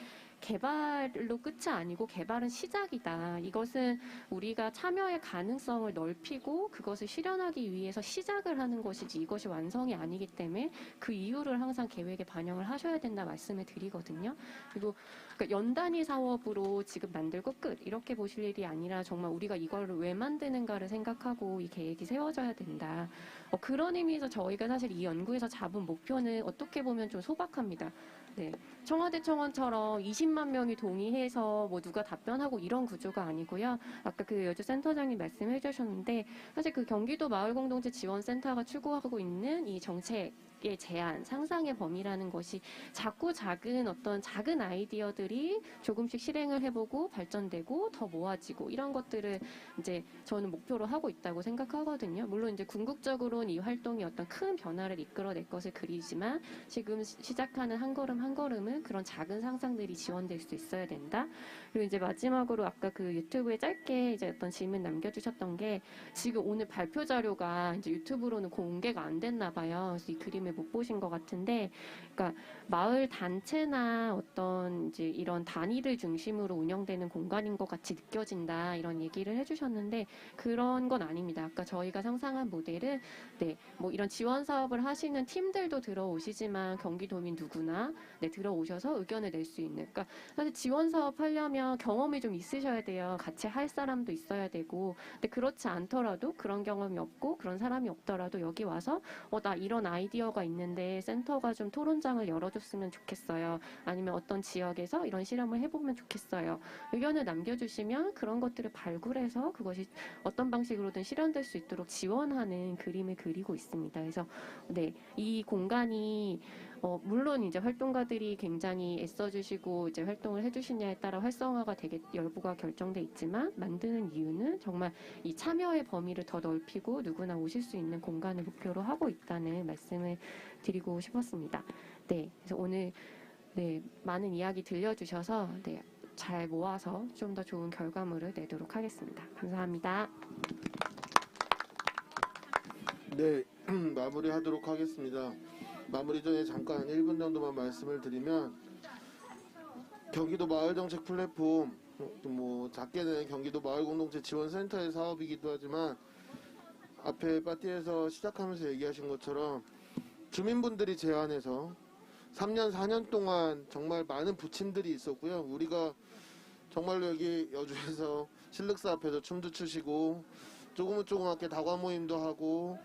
개발로 끝이 아니고 개발은 시작이다. 이것은 우리가 참여의 가능성을 넓히고 그것을 실현하기 위해서 시작을 하는 것이지 이것이 완성이 아니기 때문에 그 이유를 항상 계획에 반영을 하셔야 된다 말씀을 드리거든요. 그리고 그러니까 연단위 사업으로 지금 만들고 끝 이렇게 보실 일이 아니라 정말 우리가 이걸 왜 만드는가를 생각하고 이 계획이 세워져야 된다. 그런 의미에서 저희가 사실 이 연구에서 잡은 목표는 어떻게 보면 좀 소박합니다. 네, 청와대 청원처럼 20만 명이 동의해서 뭐 누가 답변하고 이런 구조가 아니고요. 아까 그 여주 센터장님 말씀해 주셨는데 사실 그 경기도 마을공동체 지원센터가 추구하고 있는 이 정책의 제안, 상상의 범위라는 것이 작고 작은 어떤 작은 아이디어들이 조금씩 실행을 해보고 발전되고 더 모아지고 이런 것들을 이제 저는 목표로 하고 있다고 생각하거든요. 물론 이제 궁극적으로는 이 활동이 어떤 큰 변화를 이끌어낼 것을 그리지만 지금 시작하는 한 걸음 한 걸음은 그런 작은 상상들이 지원될 수 있어야 된다. 그리고 이제 마지막으로 아까 그 유튜브에 짧게 이제 어떤 질문 남겨주셨던 게 지금 오늘 발표 자료가 이제 유튜브로는 공개가 안 됐나 봐요. 그래서 이 그림을 못 보신 것 같은데, 그러니까 마을 단체나 어떤 이제 이런 단위를 중심으로 운영되는 공간인 것 같이 느껴진다 이런 얘기를 해주셨는데 그런 건 아닙니다. 아까 저희가 상상한 모델은 네, 뭐 이런 지원 사업을 하시는 팀들도 들어오시지만 경기도민 누구나 네, 들어오셔서 의견을 낼 수 있는. 그러니까 사실 지원 사업 하려면 경험이 좀 있으셔야 돼요. 같이 할 사람도 있어야 되고. 근데 그렇지 않더라도 그런 경험이 없고 그런 사람이 없더라도 여기 와서 나 이런 아이디어가 있는데 센터가 좀 토론장을 열어줬으면 좋겠어요. 아니면 어떤 지역에서 이런 실험을 해보면 좋겠어요. 의견을 남겨주시면 그런 것들을 발굴해서 그것이 어떤 방식으로든 실현될 수 있도록 지원하는 그림을 그리고 있습니다. 그래서 네, 이 공간이 물론 이제 활동가들이 굉장히 애써주시고 이제 활동을 해주시냐에 따라 활성화가 되게 여부가 결정돼 있지만 만드는 이유는 정말 이 참여의 범위를 더 넓히고 누구나 오실 수 있는 공간을 목표로 하고 있다는 말씀을 드리고 싶었습니다. 네, 그래서 오늘 네, 많은 이야기 들려주셔서 네, 잘 모아서 좀 더 좋은 결과물을 내도록 하겠습니다. 감사합니다. 네, 마무리하도록 하겠습니다. 마무리 전에 잠깐 1분 정도만 말씀을 드리면 경기도 마을정책 플랫폼 뭐 작게는 경기도 마을공동체 지원센터의 사업이기도 하지만 앞에 파티에서 시작하면서 얘기하신 것처럼 주민분들이 제안해서 3년 4년 동안 정말 많은 부침들이 있었고요. 우리가 정말로 여기 여주에서 실륵사 앞에서 춤도 추시고 조그맣게 다과 모임도 하고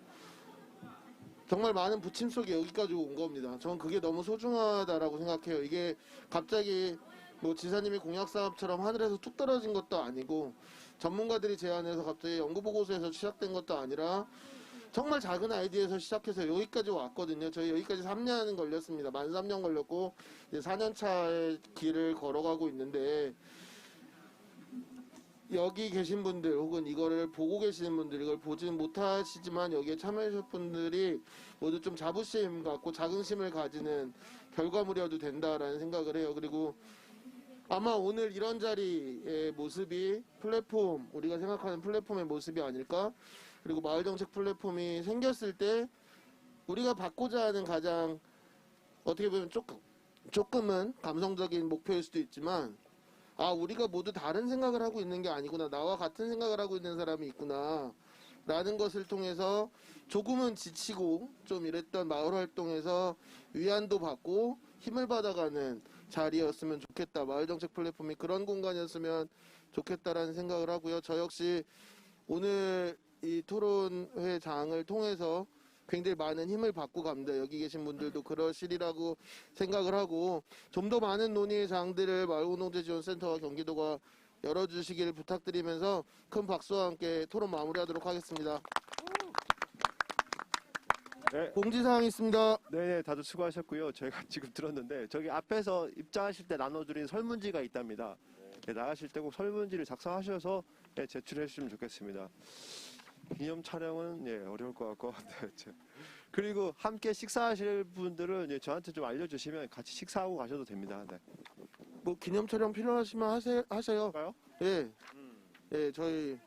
정말 많은 부침 속에 여기까지 온 겁니다. 저는 그게 너무 소중하다라고 생각해요. 이게 갑자기 뭐 지사님이 공약사업처럼 하늘에서 툭 떨어진 것도 아니고 전문가들이 제안해서 갑자기 연구보고서에서 시작된 것도 아니라 정말 작은 아이디어에서 시작해서 여기까지 왔거든요. 저희 여기까지 3년 걸렸습니다. 만 3년 걸렸고 이제 4년차의 길을 걸어가고 있는데 여기 계신 분들 혹은 이거를 보고 계시는 분들 이걸 보지는 못하시지만 여기에 참여하실 분들이 모두 좀 자부심 갖고 자긍심을 가지는 결과물이어도 된다라는 생각을 해요. 그리고 아마 오늘 이런 자리의 모습이 플랫폼 우리가 생각하는 플랫폼의 모습이 아닐까. 그리고 마을정책 플랫폼이 생겼을 때 우리가 받고자 하는 가장 어떻게 보면 조금은 감성적인 목표일 수도 있지만 우리가 모두 다른 생각을 하고 있는 게 아니구나. 나와 같은 생각을 하고 있는 사람이 있구나. 라는 것을 통해서 조금은 지치고 좀 이랬던 마을 활동에서 위안도 받고 힘을 받아가는 자리였으면 좋겠다. 마을정책 플랫폼이 그런 공간이었으면 좋겠다라는 생각을 하고요. 저 역시 오늘 이 토론회장을 통해서 굉장히 많은 힘을 받고 갑니다. 여기 계신 분들도 그러시리라고 생각을 하고 좀 더 많은 논의의 장들을 마을공동체지원센터와 경기도가 열어주시길 부탁드리면서 큰 박수와 함께 토론 마무리하도록 하겠습니다. 네. 공지사항이 있습니다. 네, 다들 수고하셨고요. 저희가 지금 들었는데 저기 앞에서 입장하실 때 나눠드린 설문지가 있답니다. 네, 나가실 때 꼭 설문지를 작성하셔서 네, 제출해 주시면 좋겠습니다. 기념 촬영은 어려울 것 같고 그리고 함께 식사하실 분들은 저한테 좀 알려주시면 같이 식사하고 가셔도 됩니다. 네. 뭐 기념 촬영 필요하시면 하세요. 예, 예, 저희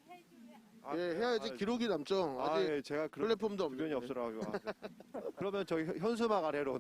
해야지 기록이 남죠. 아직 제가 플랫폼도 주변이 없어가지고 그러면 저희 현수막 아래로